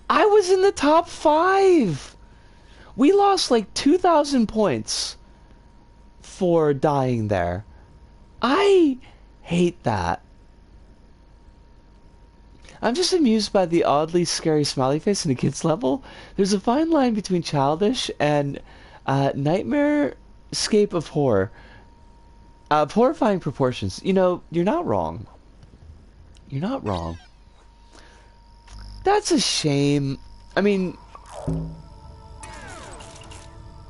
I was in the top 5. We lost like 2,000 points for dying there. I hate that. I'm just amused by the oddly scary smiley face in a kid's level. There's a fine line between childish and nightmare-scape of horror. Of horrifying proportions. You know, you're not wrong. You're not wrong. That's a shame. I mean,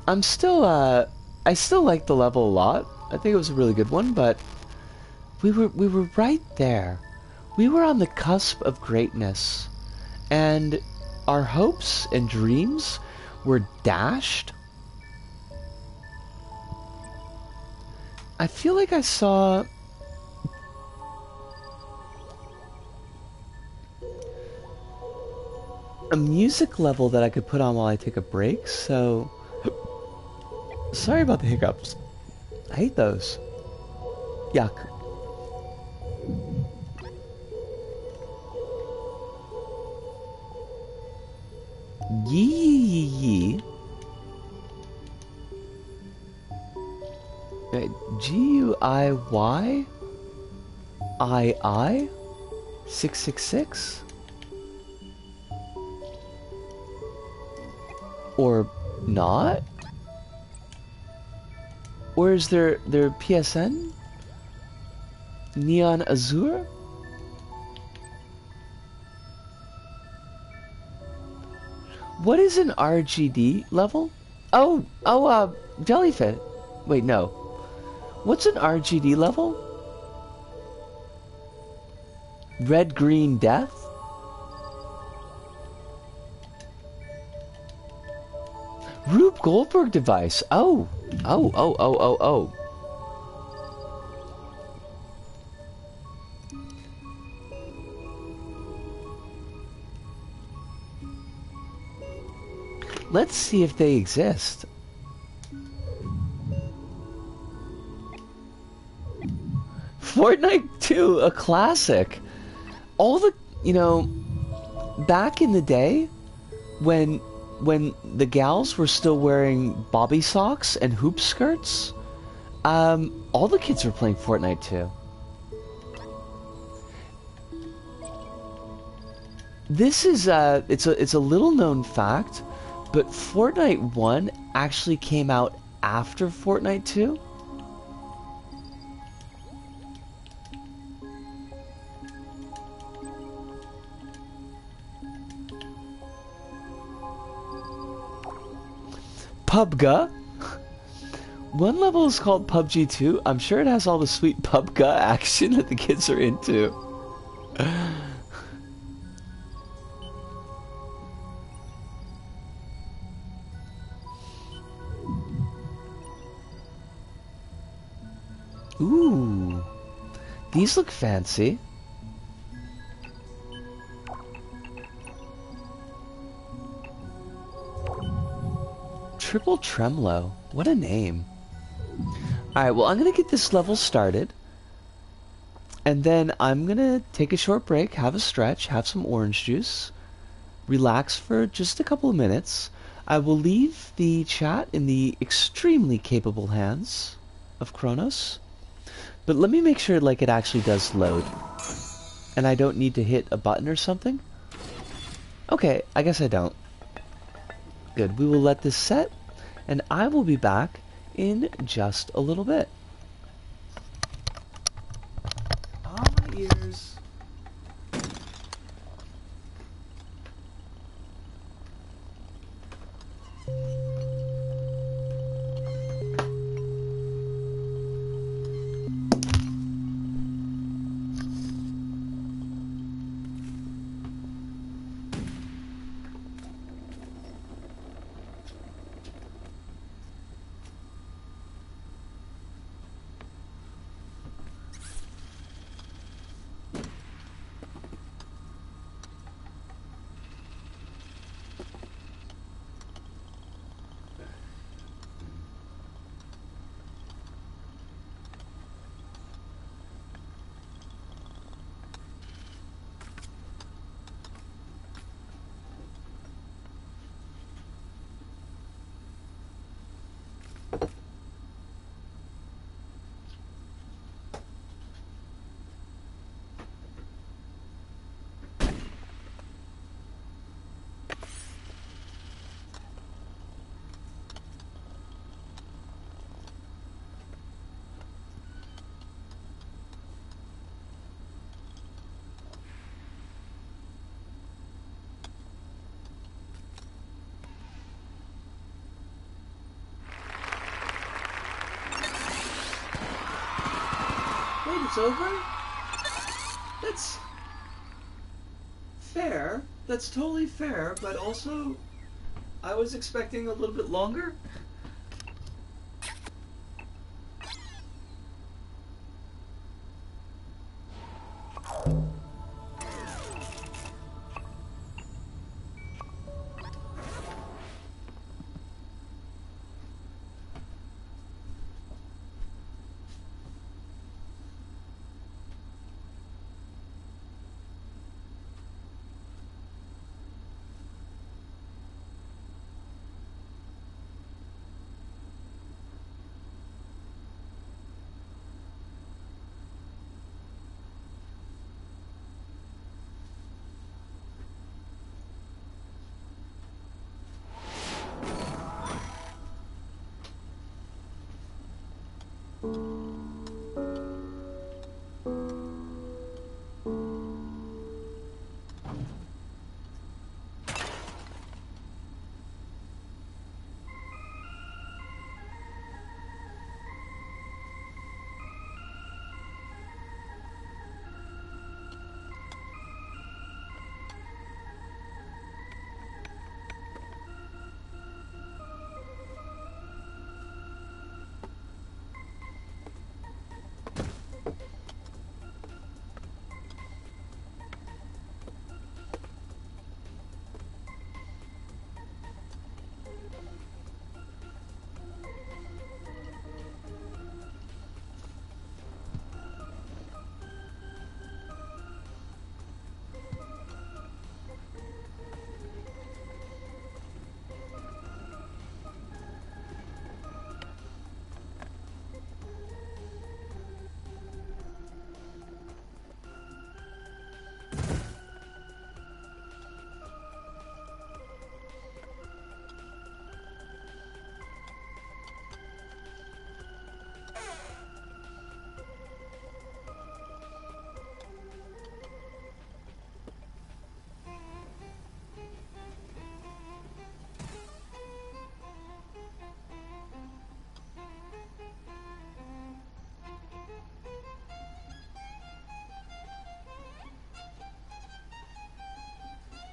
I still like the level a lot. I think it was a really good one, but we were right there. We were on the cusp of greatness, and our hopes and dreams were dashed. I feel like I saw a music level that I could put on while I take a break, so sorry about the hiccups. I hate those. Yuck. Yee. GUIYII 666? Or not? Or is their PSN? Neon Azure? What is an RGD level? Jellyfish. Wait, no. What's an RGD level? Red, green, death? Rube Goldberg device. Oh. Let's see if they exist. Fortnite 2, a classic. All the, back in the day when the gals were still wearing bobby socks and hoop skirts, all the kids were playing Fortnite 2. This is it's a little known fact, but Fortnite 1 actually came out after Fortnite 2. PUBG. One level is called PUBG 2. I'm sure it has all the sweet PUBG action that the kids are into. Ooh, these look fancy. Triple Tremolo. What a name. Alright, well, I'm going to get this level started. And then I'm going to take a short break, have a stretch, have some orange juice, relax for just a couple of minutes. I will leave the chat in the extremely capable hands of Kronos. But let me make sure, like, it actually does load. And I don't need to hit a button or something? Okay, I guess I don't. Good, we will let this set, and I will be back in just a little bit. Ah, my ears. Wait, it's over? That's fair. That's totally fair, but also I was expecting a little bit longer.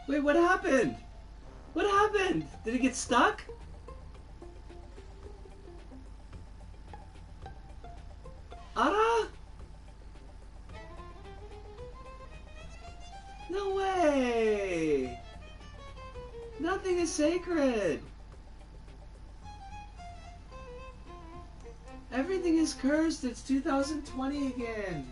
Wait, what happened? What happened? Did it get stuck? Ara? No way! Nothing is sacred! Everything is cursed. It's 2020 again.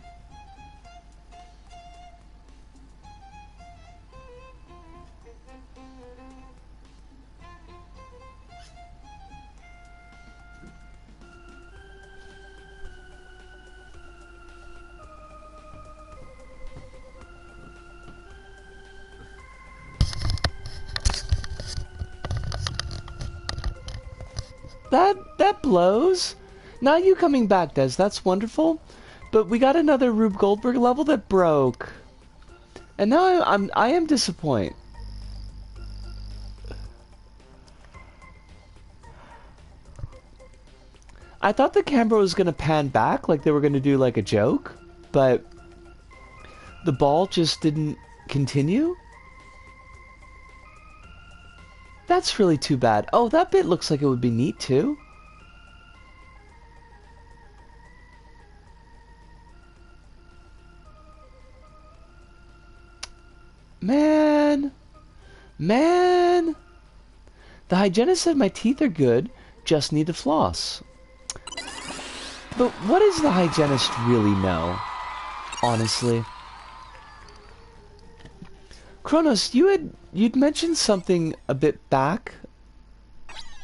that blows. Now you coming back, Des. That's wonderful. But we got another Rube Goldberg level that broke. And now I am disappointed. I thought the camera was gonna pan back, like they were gonna do like a joke, but the ball just didn't continue. That's really too bad. Oh, that bit looks like it would be neat too. Man. The hygienist said my teeth are good, just need to floss. But what does the hygienist really know? Honestly. Kronos, you'd mentioned something a bit back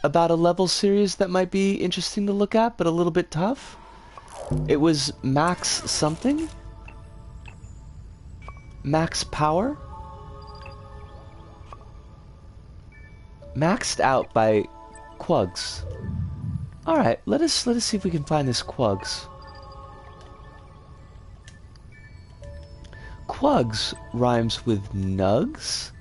about a level series that might be interesting to look at, but a little bit tough. It was Max something? Max Power? Maxed Out by Quugs. Alright, let us see if we can find this Quugs. Quugs rhymes with nugs?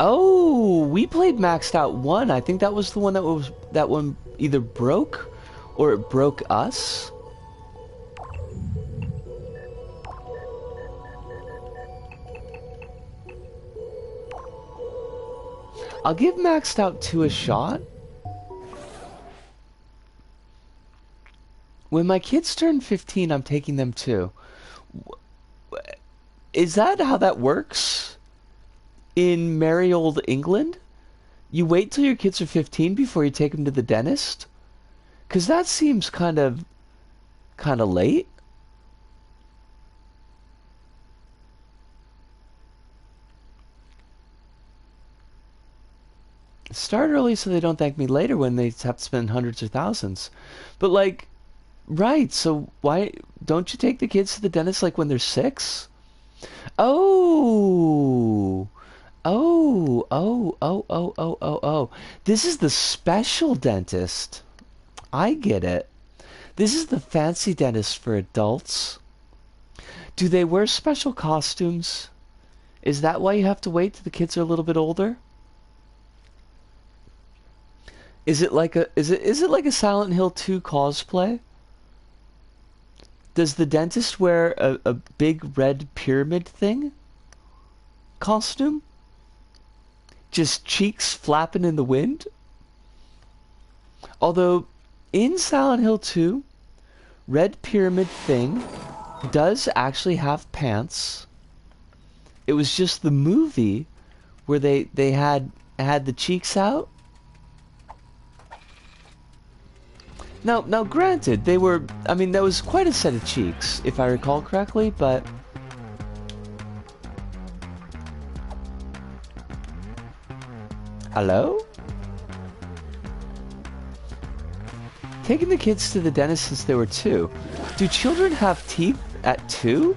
Oh, we played Maxed Out 1. I think that was the one that one either broke or it broke us. I'll give Maxed Out 2 a shot. When my kids turn 15, I'm taking them too. Is that how that works? In merry old England? You wait till your kids are 15 before you take them to the dentist? 'Cause that seems kind of late. Start early so they don't thank me later when they have to spend hundreds or thousands. But like, right, so why don't you take the kids to the dentist like when they're 6? Oh. Oh. This is the special dentist. I get it. This is the fancy dentist for adults. Do they wear special costumes? Is that why you have to wait till the kids are a little bit older? Is it like a Silent Hill 2 cosplay? Does the dentist wear a big red pyramid thing? Costume? Just cheeks flapping in the wind? Although, in Silent Hill 2, red pyramid thing does actually have pants. It was just the movie where they had the cheeks out. Now, granted, they were, I mean, that was quite a set of cheeks, if I recall correctly, but... Hello? Taking the kids to the dentist since they were 2. Do children have teeth at 2?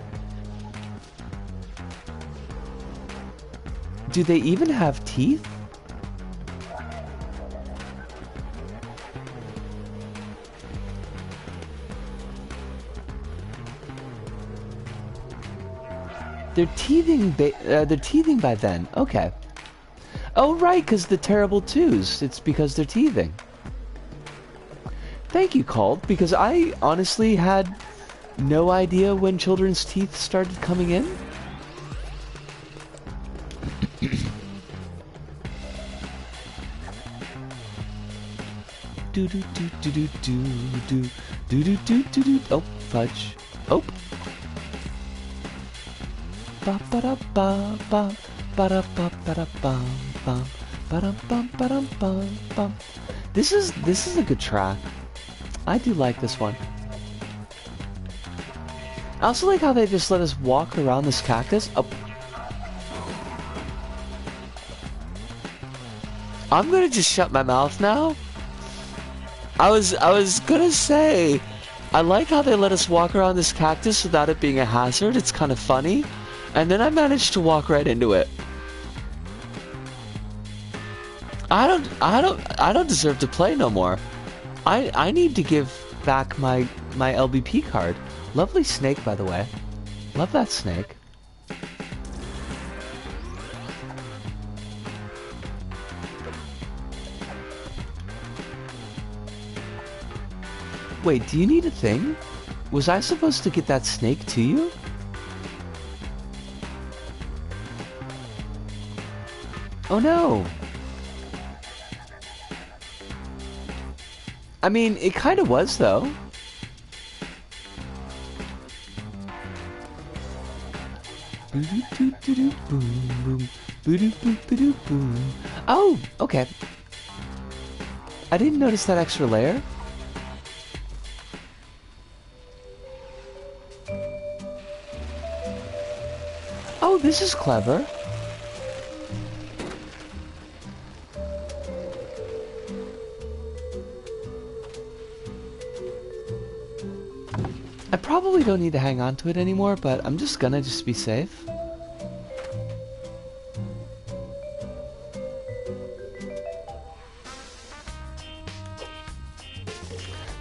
Do they even have teeth? They're teething by then. Okay. Oh, right, because the terrible twos. It's because they're teething. Thank you, Called, because I honestly had no idea when children's teeth started coming in. Do do do do do do do do do do do. Oh, fudge. Oh. Ba ba da ba ba ba da ba ba da bum bum ba dum bum ba dum bum bum. This is a good track. I do like this one. I also like how they just let us walk around this cactus. Oh. I'm gonna just shut my mouth now. I was gonna say, I like how they let us walk around this cactus without it being a hazard. It's kind of funny. And then I managed to walk right into it. I don't deserve to play no more. I need to give back my LBP card. Lovely snake, by the way. Love that snake. Wait, do you need a thing? Was I supposed to get that snake to you? Oh no! I mean, it kind of was, though. Oh, okay. I didn't notice that extra layer. Oh, this is clever. I probably don't need to hang on to it anymore, but I'm just gonna be safe.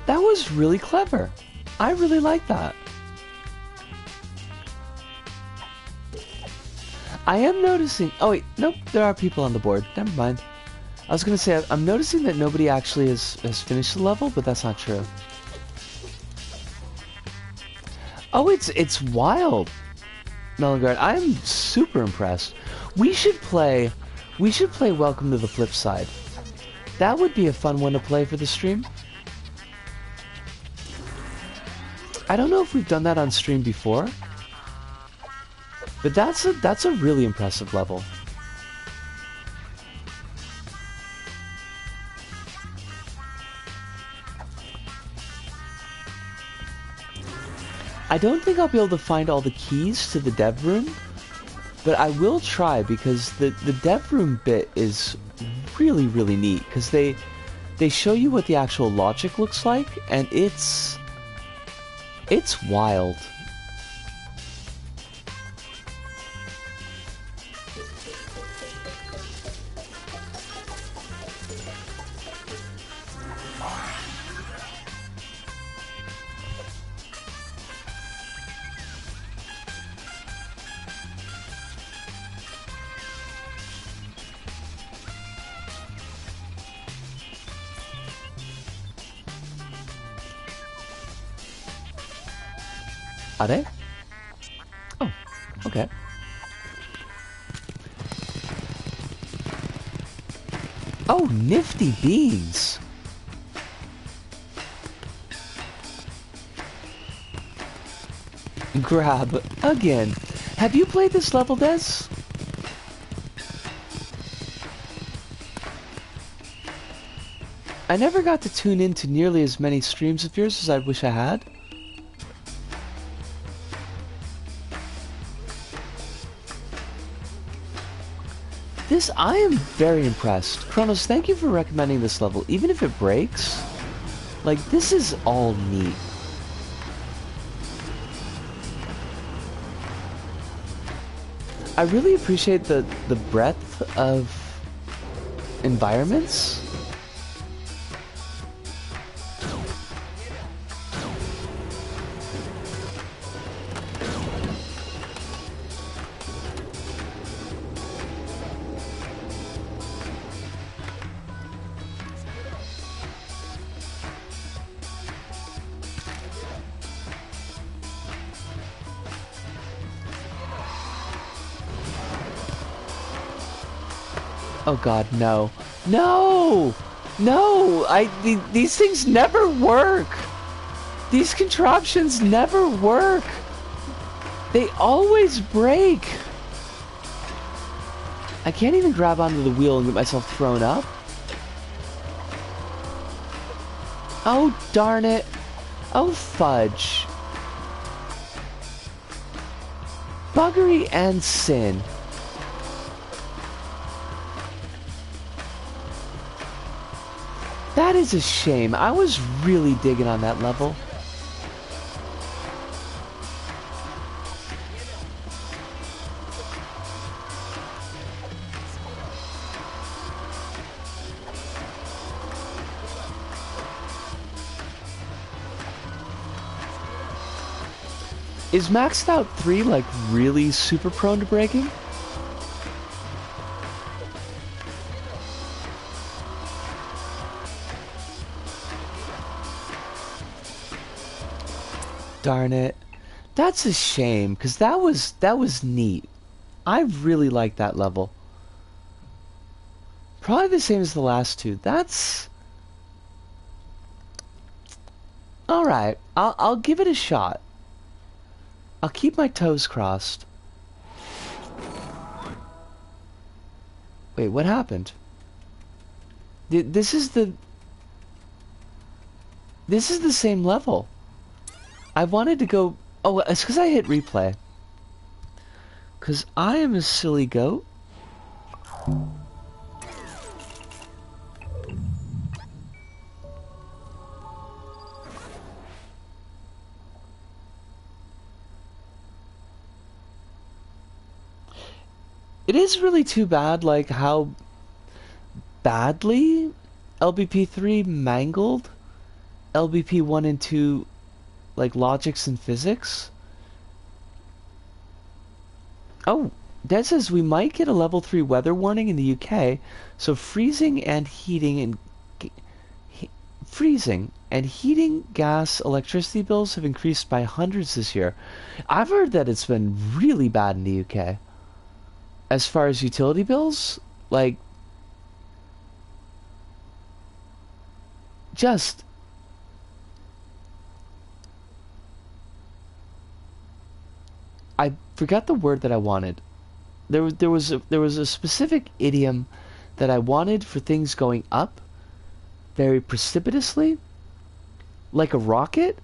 That was really clever. I really like that. I am noticing... Oh wait, nope, there are people on the board. Never mind. I was gonna say, I'm noticing that nobody actually has finished the level, but that's not true. Oh, it's wild, Melangard. I am super impressed. We should play Welcome to the Flip Side. That would be a fun one to play for the stream. I don't know if we've done that on stream before, but that's a really impressive level. I don't think I'll be able to find all the keys to the dev room, but I will try because the dev room bit is really, really neat because they show you what the actual logic looks like, and it's wild. Are they? Oh, okay. Oh, nifty beans. Grab again. Have you played this level, Des? I never got to tune in to nearly as many streams of yours as I wish I had. I am very impressed. Kronos, thank you for recommending this level. Even if it breaks, like, this is all neat. I really appreciate the breadth of environments. Oh god, no. No! No! These things never work! These contraptions never work! They always break! I can't even grab onto the wheel and get myself thrown up. Oh, darn it. Oh, fudge. Buggery and sin. That is a shame. I was really digging on that level. Is maxed out 3 like really super prone to breaking? Darn it. That's a shame, because that was neat. I really like that level. Probably the same as the last two. That's alright. I'll give it a shot. I'll keep my toes crossed. Wait, what happened? This is the same level. I wanted to go... Oh, it's because I hit replay. Because I am a silly goat. It is really too bad, like, how badly LBP3 mangled LBP 1 and 2, like, logics and physics. Oh, that says we might get a level 3 weather warning in the UK, so freezing and heating gas, electricity bills have increased by hundreds this year. I've heard that it's been really bad in the UK. As far as utility bills, like, just... I forgot the word that I wanted. There was a specific idiom that I wanted for things going up very precipitously, like a rocket.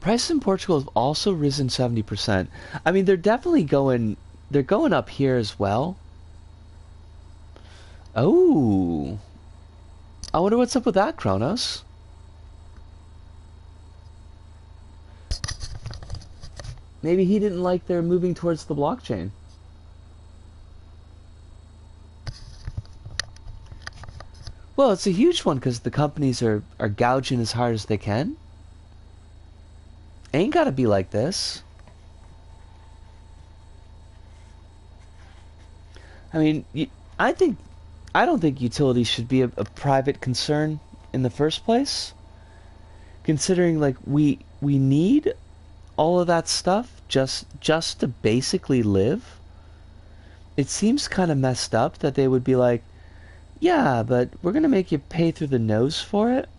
Prices in Portugal have also risen 70%. I mean, they're going up here as well. Oh. I wonder what's up with that, Kronos. Maybe he didn't like their moving towards the blockchain. Well, it's a huge one because the companies are gouging as hard as they can. Ain't gotta be like this. I mean, I don't think utilities should be a private concern in the first place. Considering, like, we need all of that stuff just to basically live. It seems kind of messed up that they would be like, yeah, but we're gonna make you pay through the nose for it.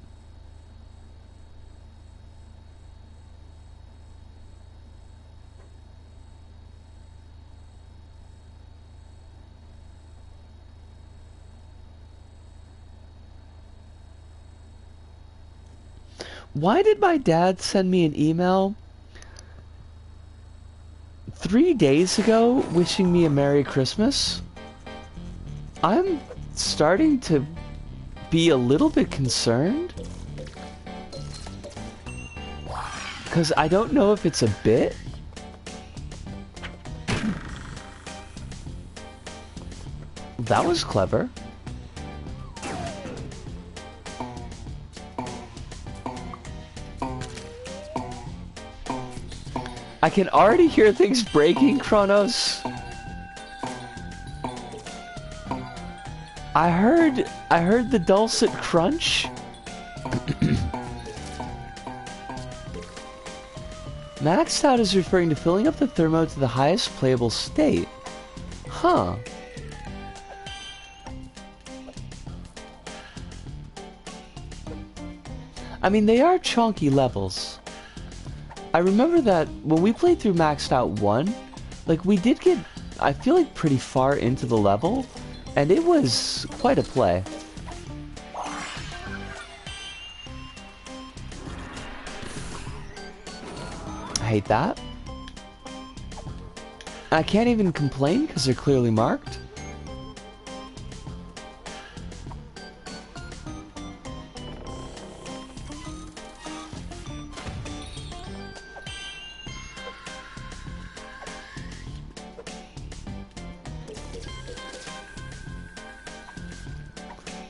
Why did my dad send me an email 3 days ago wishing me a Merry Christmas? I'm starting to be a little bit concerned. Because I don't know if it's a bit. That was clever. I can already hear things breaking, Kronos. I heard the dulcet crunch. Maxed out is referring to filling up the thermo to the highest playable state. Huh. I mean, they are chunky levels. I remember that when we played through Maxed Out 1, like, we did get, I feel like, pretty far into the level, and it was quite a play. I hate that. I can't even complain because they're clearly marked.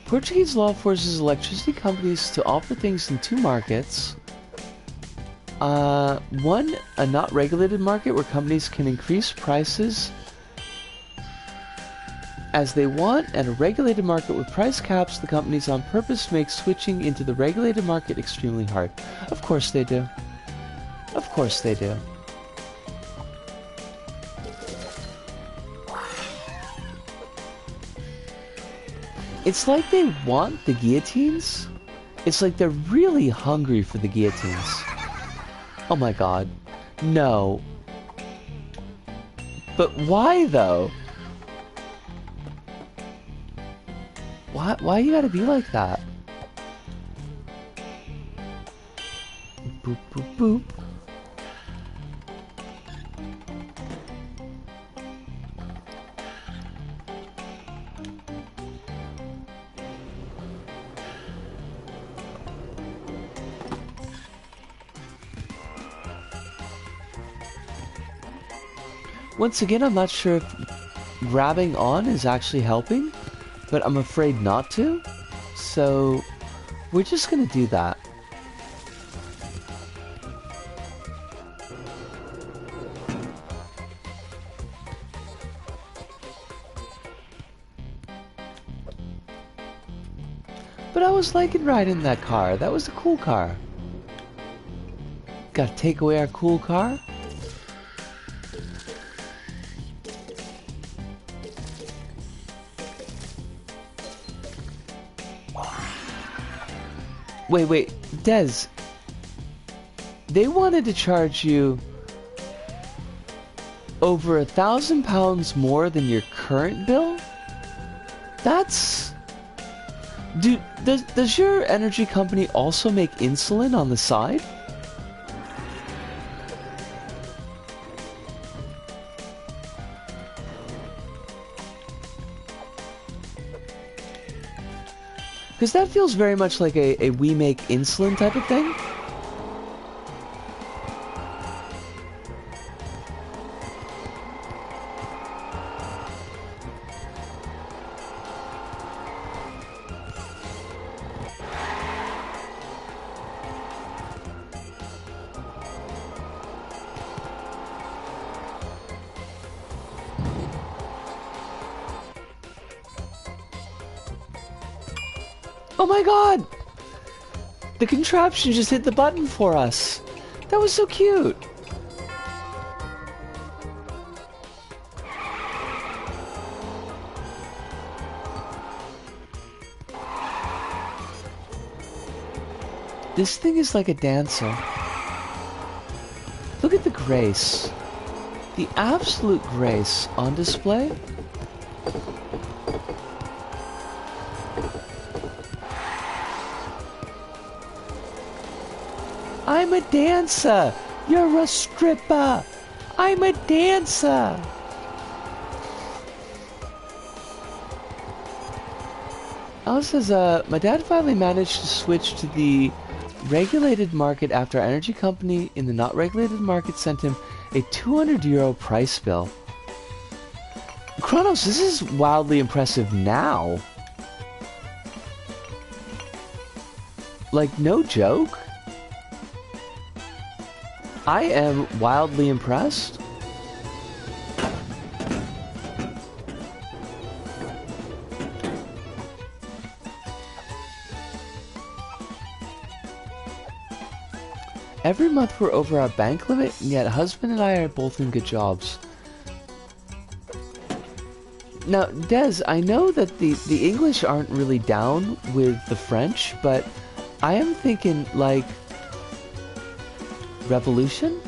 Portuguese law forces electricity companies to offer things in 2 markets. One, a not regulated market where companies can increase prices as they want, and a regulated market with price caps. The companies on purpose make switching into the regulated market extremely hard. Of course they do. Of course they do. It's like they want the guillotines. It's like they're really hungry for the guillotines. Oh my god. No. But why though? Why you gotta be like that? Boop, boop, boop. Once again, I'm not sure if grabbing on is actually helping, but I'm afraid not to, so we're just gonna do that. But I was liking riding that car. That was a cool car. Gotta take away our cool car? Wait, Des. They wanted to charge you over £1,000 more than your current bill? That's... Does your energy company also make insulin on the side? Because that feels very much like a we make insulin type of thing. Oh my god! The contraption just hit the button for us. That was so cute. This thing is like a dancer. Look at the grace. The absolute grace on display. I'm a dancer! You're a stripper! I'm a dancer! Alice says, my dad finally managed to switch to the regulated market after our energy company in the not regulated market sent him a €200 price bill. Kronos, this is wildly impressive now. Like, no joke? I am wildly impressed. Every month we're over our bank limit, and yet husband and I are both in good jobs. Now, Des, I know that the English aren't really down with the French, but I am thinking, like, revolution?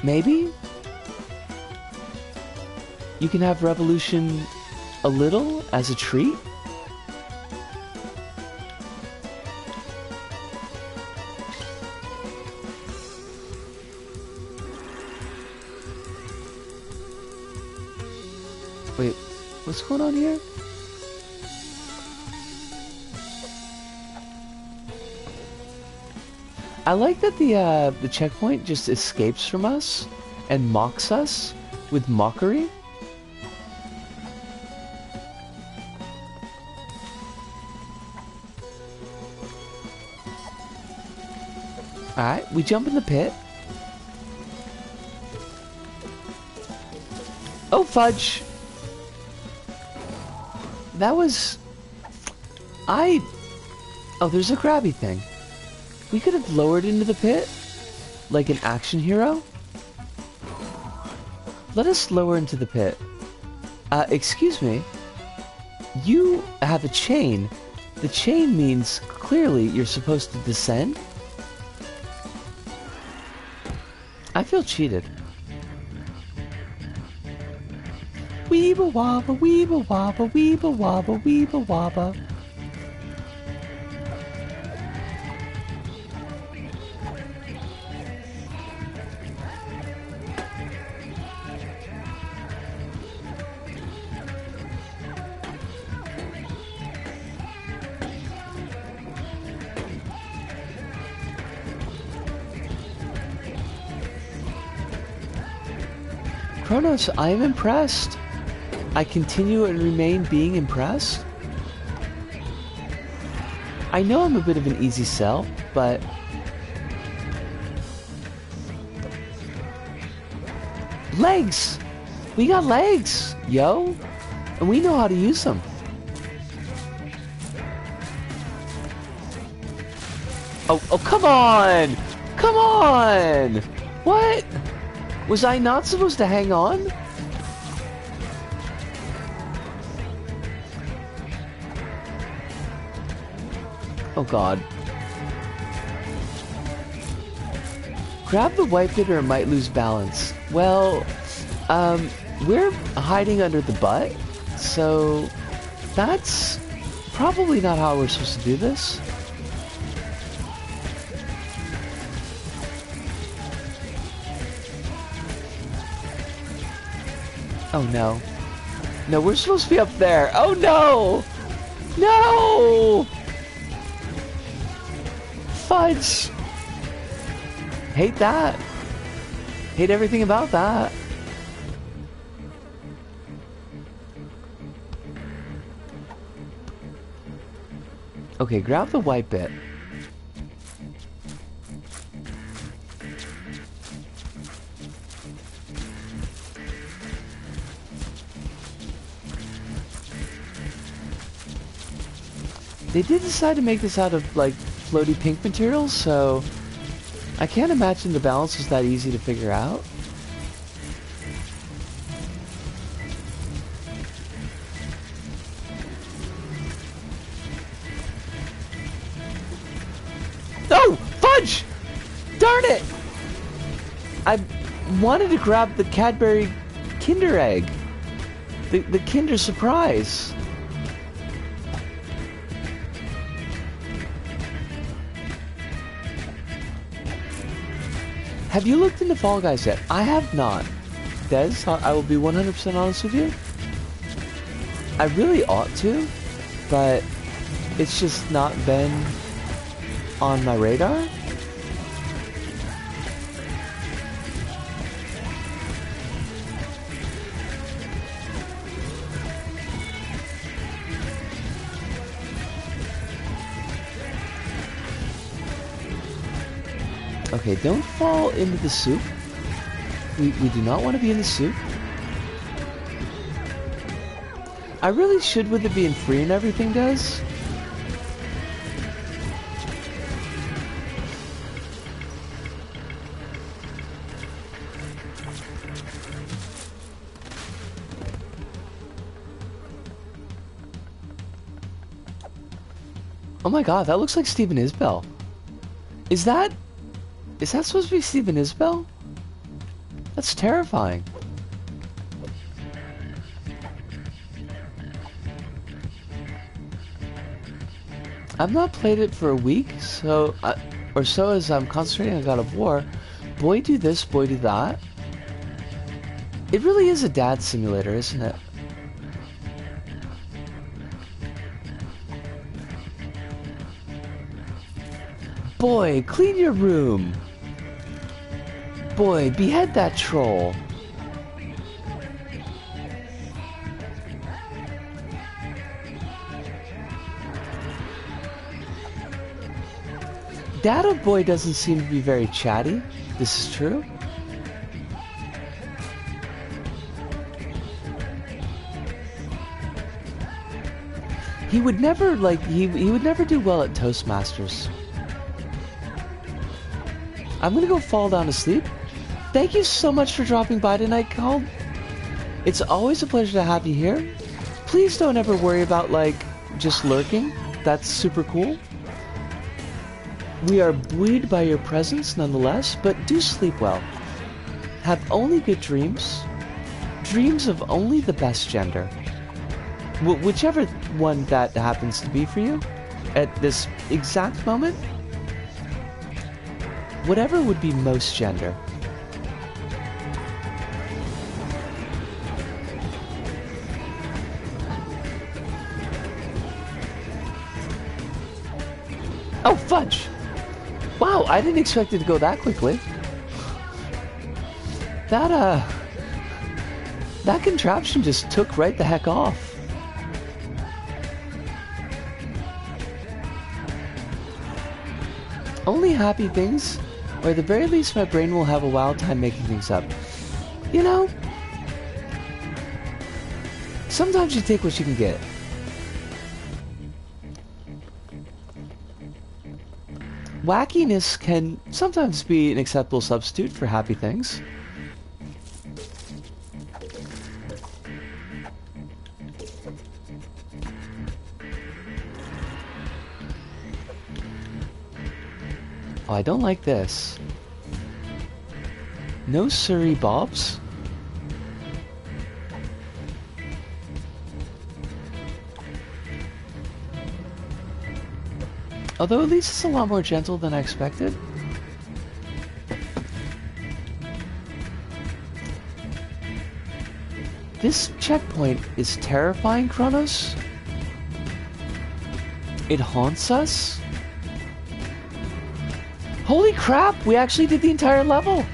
Maybe? You can have revolution a little as a treat? Wait, what's going on here? I like that the checkpoint just escapes from us and mocks us with mockery. Alright, we jump in the pit. Oh, fudge! That was... Oh, there's a grabby thing. We could have lowered into the pit, like an action hero. Let us lower into the pit. Excuse me. You have a chain. The chain means clearly you're supposed to descend. I feel cheated. Weeba waba, weeba waba, weeba waba, weeba waba. Kronos, I am impressed. I continue and remain being impressed. I know I'm a bit of an easy sell, but... Legs! We got legs, yo! And we know how to use them. Oh, come on! Come on! What? Was I not supposed to hang on? Oh god. Grab the white bit or it might lose balance. Well, we're hiding under the butt, so that's probably not how we're supposed to do this. Oh no. No, we're supposed to be up there. Oh no! No! Fudge! Hate that. Hate everything about that. Okay, grab the white bit. They did decide to make this out of, like, floaty pink materials, so I can't imagine the balance was that easy to figure out. Oh! Fudge! Darn it! I wanted to grab the Cadbury Kinder Egg. The Kinder Surprise. Have you looked into Fall Guys yet? I have not. Des, I will be 100% honest with you. I really ought to, but it's just not been on my radar. Okay, don't fall into the soup. We do not want to be in the soup. I really should with it being free and everything does. Oh my god, that looks like Steven Isbell. Is that supposed to be Steven Isbell? That's terrifying. I've not played it for a week, so or so as I'm concentrating on God of War. Boy do this, boy do that. It really is a dad simulator, isn't it? Boy, clean your room. Boy, behead that troll. Data Boy doesn't seem to be very chatty. This is true. He would never, like, he would never do well at Toastmasters. I'm gonna go fall down to sleep. Thank you so much for dropping by tonight, Carl. It's always a pleasure to have you here. Please don't ever worry about, like, just lurking. That's super cool. We are buoyed by your presence nonetheless, but do sleep well. Have only good dreams. Dreams of only the best gender. Whichever one that happens to be for you at this exact moment. Whatever would be most gender. Oh, fudge! Wow, I didn't expect it to go that quickly. That contraption just took right the heck off. Only happy things, or at the very least my brain will have a wild time making things up. You know, sometimes you take what you can get. Wackiness can sometimes be an acceptable substitute for happy things. Oh, I don't like this. No siree bobs? Although at least it's a lot more gentle than I expected. This checkpoint is terrifying, Kronos. It haunts us. Holy crap, we actually did the entire level.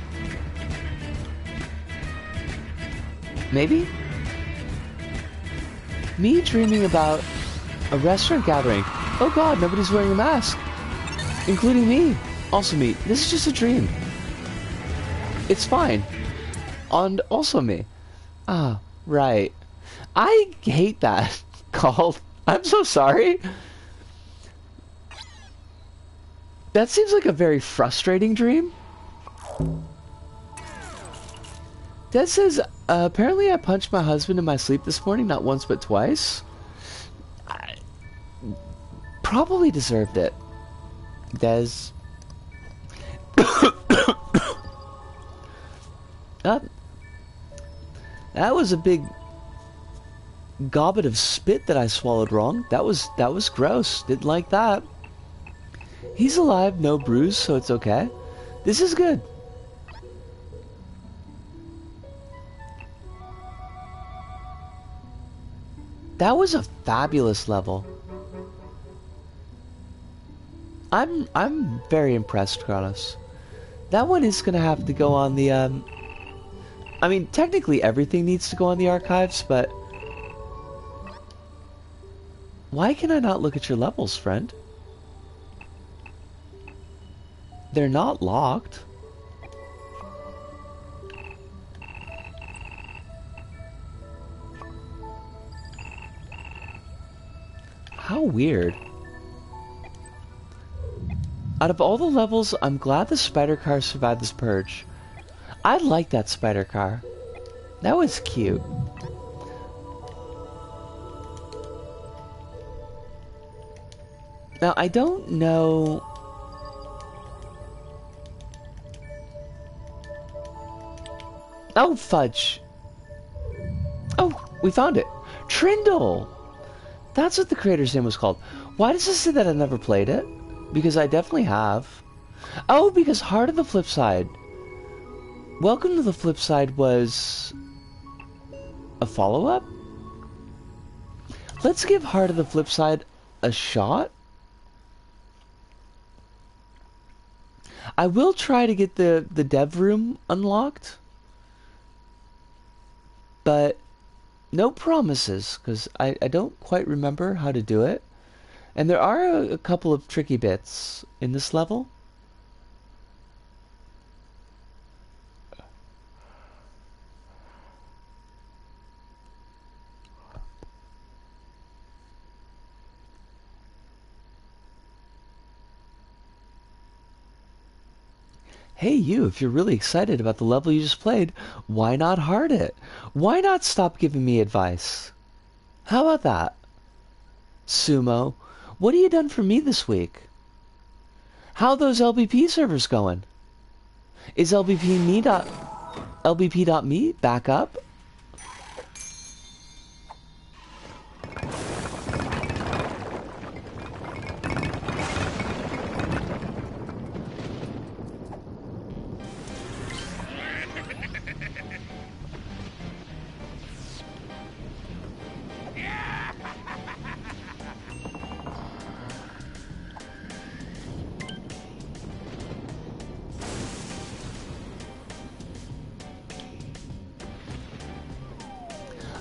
Maybe? Me dreaming about a restaurant gathering. Oh god, nobody's wearing a mask. Including me. Also me. This is just a dream. It's fine. And also me. Ah, right. I hate that call. I'm so sorry. That seems like a very frustrating dream. Dad says, apparently I punched my husband in my sleep this morning, not once but twice. I probably deserved it. Des. That was a big gobbet of spit that I swallowed wrong. That was gross. Didn't like that. He's alive, no bruise, so it's okay. This is good. That was a fabulous level. I'm very impressed, Kronos. That one is gonna have to go on the I mean, technically everything needs to go on the archives, but why can I not look at your levels, friend? They're not locked. How weird. Out of all the levels, I'm glad the spider car survived this purge. I like that spider car. That was cute. Now, I don't know... Oh, fudge. Oh, we found it. Trindle! That's what the creator's name was called. Why does this say that I've never played it? Because I definitely have. Oh, because Heart of the Flip Side. Welcome to the Flip Side was... a follow-up? Let's give Heart of the Flip Side a shot. I will try to get the dev room unlocked. But no promises, because I don't quite remember how to do it. And there are a couple of tricky bits in this level. Hey you, if you're really excited about the level you just played, why not heart it? Why not stop giving me advice? How about that? Sumo, what have you done for me this week? How are those LBP servers going? Is LBP.me back up?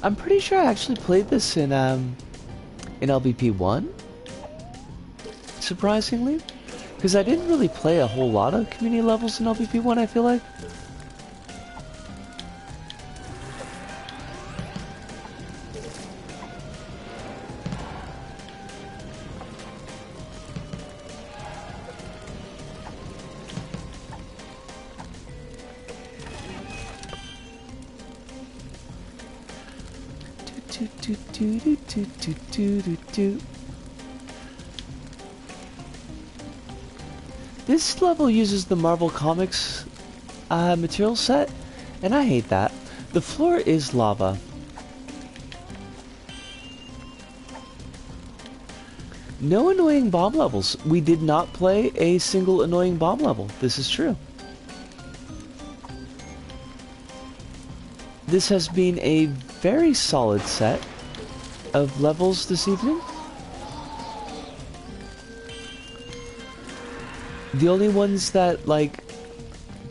I'm pretty sure I actually played this in LBP 1, surprisingly, because I didn't really play a whole lot of community levels in LBP 1, I feel like. This level uses the Marvel Comics material set, and I hate that. The floor is lava. No annoying bomb levels. We did not play a single annoying bomb level. This is true. This has been a very solid set of levels this evening. The only ones that, like,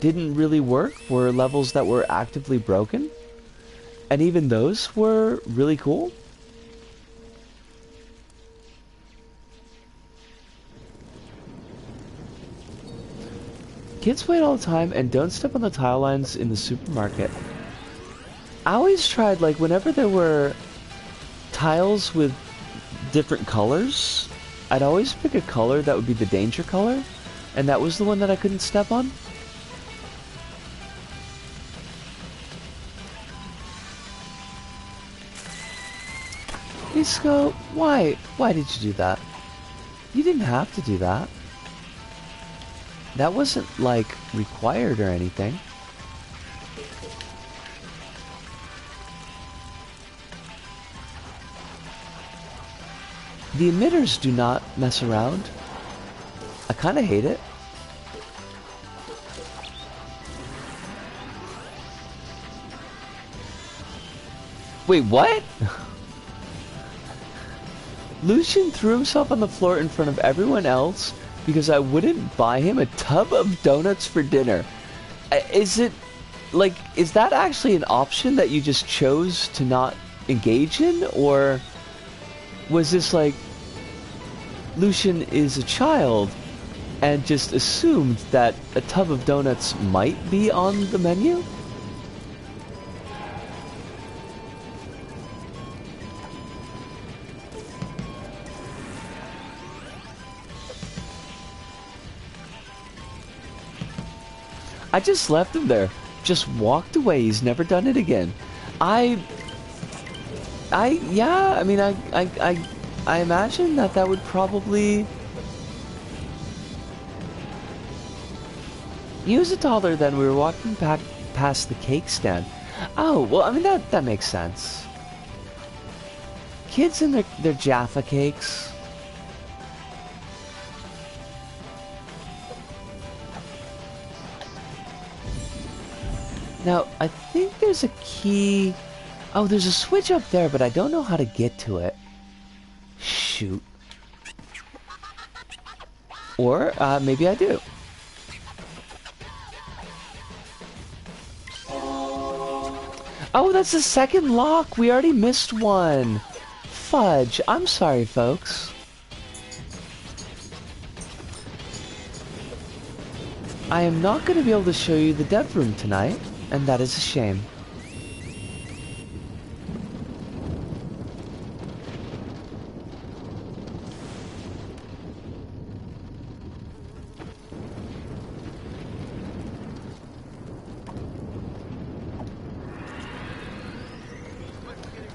didn't really work were levels that were actively broken. And even those were really cool. Kids play it all the time, and don't step on the tile lines in the supermarket. I always tried, like, whenever there were tiles with different colors, I'd always pick a color that would be the danger color, and that was the one that I couldn't step on. Isco, why did you do that? You didn't have to do that. That wasn't, like, required or anything. The emitters do not mess around. I kind of hate it. Wait, what? Lucian threw himself on the floor in front of everyone else because I wouldn't buy him a tub of donuts for dinner. Is it, like, is that actually an option that you just chose to not engage in? Or was this like, Lucian is a child and just assumed that a tub of donuts might be on the menu? I just left him there. Just walked away. He's never done it again. Yeah, I mean, I imagine that would probably... He was a toddler then. We were walking back past the cake stand. Oh, well, I mean, that makes sense. Kids and their Jaffa cakes. Now, I think there's a key... Oh, there's a switch up there, but I don't know how to get to it. Shoot. Or, maybe I do. Oh, that's the second lock! We already missed one! Fudge. I'm sorry, folks. I am not going to be able to show you the dev room tonight, and that is a shame.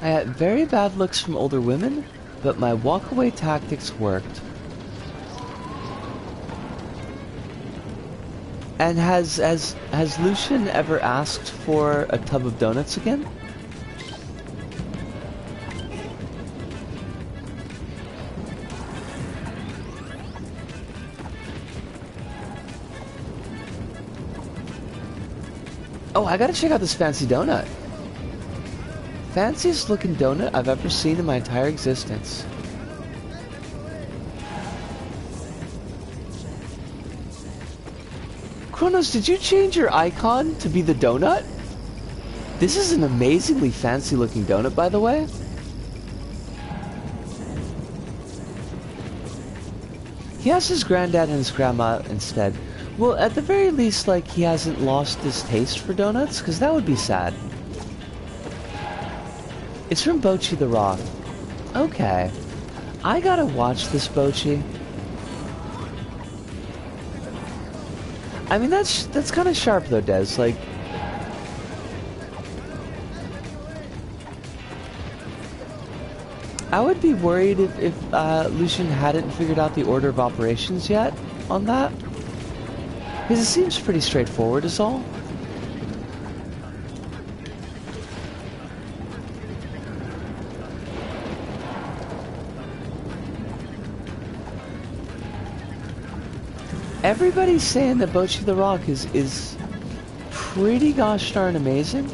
I had very bad looks from older women, but my walkaway tactics worked. And has Lucian ever asked for a tub of donuts again? Oh, I gotta check out this fancy donut. Fanciest looking donut I've ever seen in my entire existence. Kronos, did you change your icon to be the donut? This is an amazingly fancy looking donut, by the way. He has his granddad and his grandma instead. Well, at the very least, like, he hasn't lost his taste for donuts, because that would be sad. It's from Bochi the Rock. Okay. I gotta watch this, Bochi. I mean, that's kind of sharp, though, Des. Like... I would be worried if Lucian hadn't figured out the order of operations yet on that. Because it seems pretty straightforward is all. Everybody's saying that Bochi the Rock is pretty gosh darn amazing.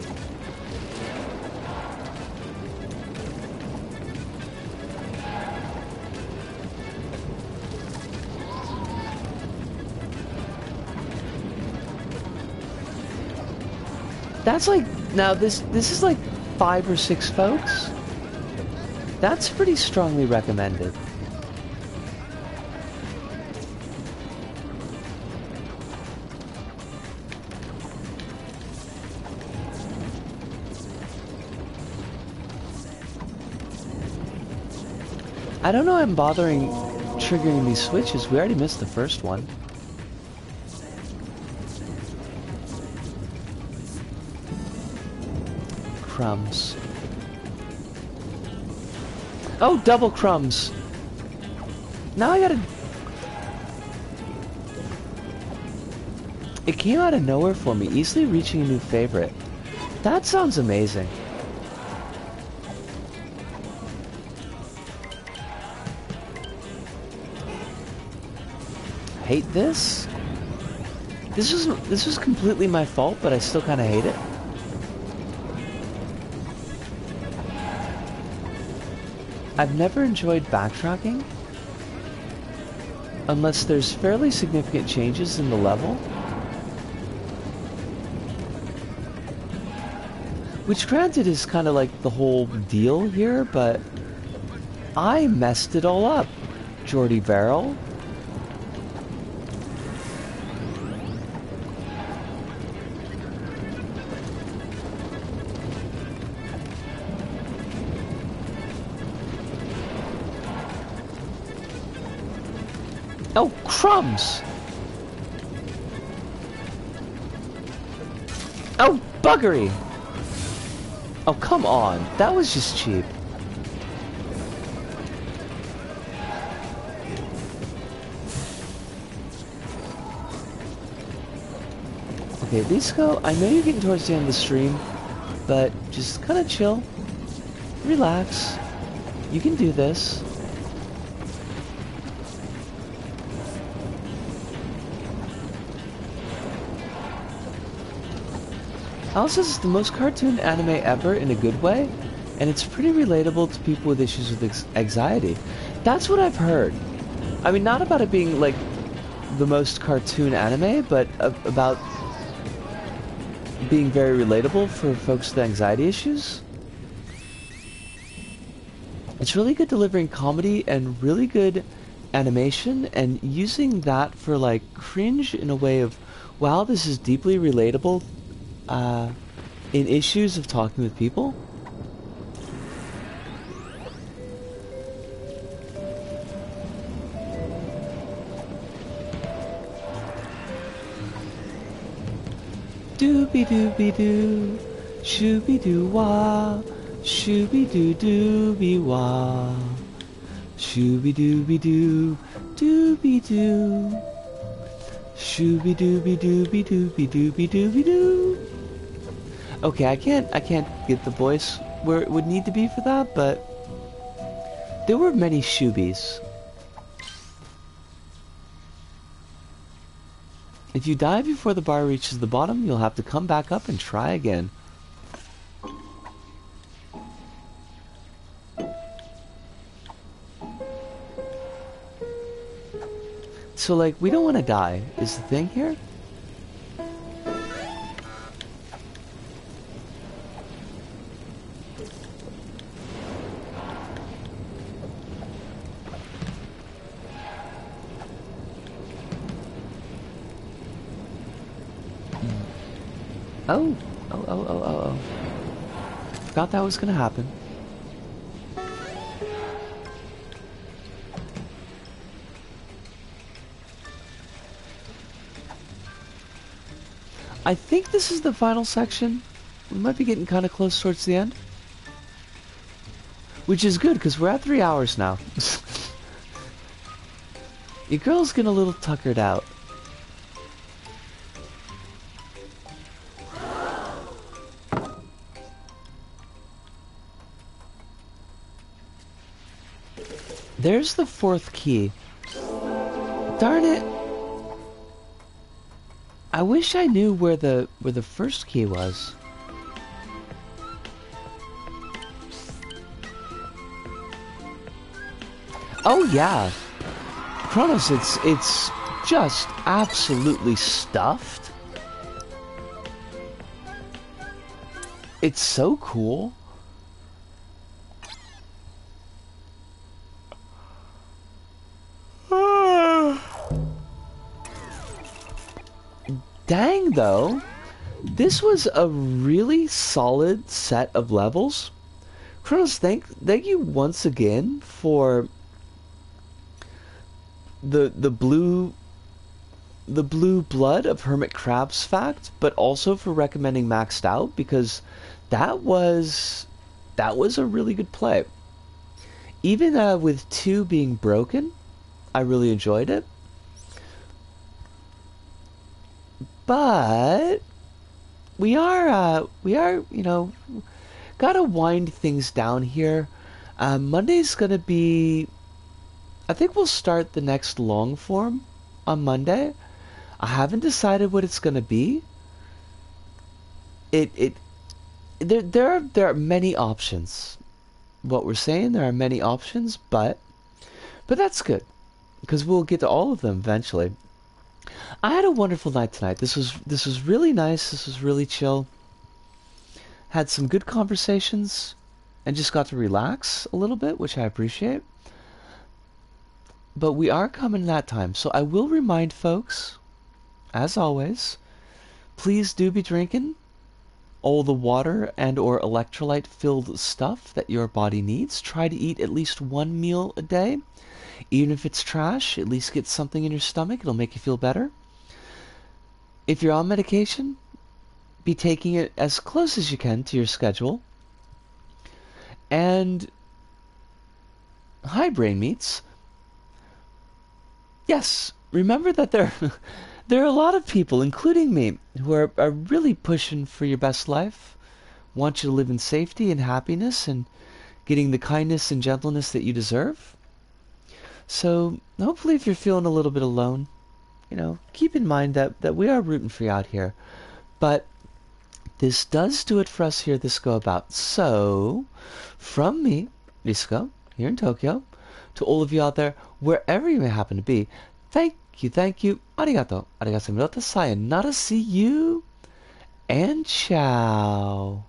That's like, now this is like 5 or 6 folks. That's pretty strongly recommended. I don't know why I'm bothering triggering these switches. We already missed the first one. Crumbs. Oh, double crumbs. Now I gotta... It came out of nowhere for me, easily reaching a new favorite. That sounds amazing. Hate this? This was completely my fault, but I still kind of hate it. I've never enjoyed backtracking unless there's fairly significant changes in the level, which granted is kind of like the whole deal here, but I messed it all up, Jordy Verrill. Oh, crumbs! Oh, buggery! Oh, come on. That was just cheap. Okay, Lisco, I know you're getting towards the end of the stream, but just kind of chill. Relax. You can do this. Alice says it's the most cartoon anime ever in a good way, and it's pretty relatable to people with issues with anxiety. That's what I've heard. I mean, not about it being, like, the most cartoon anime, but about being very relatable for folks with anxiety issues. It's really good delivering comedy and really good animation, and using that for, like, cringe in a way of, wow, this is deeply relatable in issues of talking with people. Doobie doobie doo, shooby doo wah, Shooby doo dooby wah. Shooby dooby doo. Dooby doo. Shooby dooby dooby dooby dooby dooby doo. Okay, I can't get the voice where it would need to be for that, but there were many shoobies. If you die before the bar reaches the bottom, you'll have to come back up and try again. So, like, we don't want to die, is the thing here? Oh. Forgot that was gonna happen. I think this is the final section. We might be getting kind of close towards the end. Which is good, because we're at 3 hours now. Your girl's getting a little tuckered out. There's the 4th key. Darn it! I wish I knew where the first key was. Oh yeah, Kronos, it's just absolutely stuffed. It's so cool. Dang though, this was a really solid set of levels. Kronos, thank you once again for the blue blood of Hermit Crab's fact, but also for recommending Maxed Out, because that was a really good play. Even with 2 being broken, I really enjoyed it. But we are, you know, gotta wind things down here. Monday's gonna be, I think we'll start the next long form on Monday. I haven't decided what it's gonna be. There are many options. What we're saying, there are many options, but that's good, because we'll get to all of them eventually. I had a wonderful night tonight. This was really nice. This was really chill. Had some good conversations and just got to relax a little bit, which I appreciate. But we are coming to that time, so I will remind folks, as always, please do be drinking all the water and or electrolyte filled stuff that your body needs. Try to eat at least 1 meal a day. Even if it's trash, at least get something in your stomach. It'll make you feel better. If you're on medication, be taking it as close as you can to your schedule. And hi, brain meats. Yes, remember that there are a lot of people, including me, who are really pushing for your best life, want you to live in safety and happiness and getting the kindness and gentleness that you deserve. So hopefully if you're feeling a little bit alone, you know, keep in mind that we are rooting for you out here. But this does do it for us here at this Go About. So from me, Risco, here in Tokyo, to all of you out there, wherever you may happen to be, thank you, arigato, sayonara, see you, and ciao.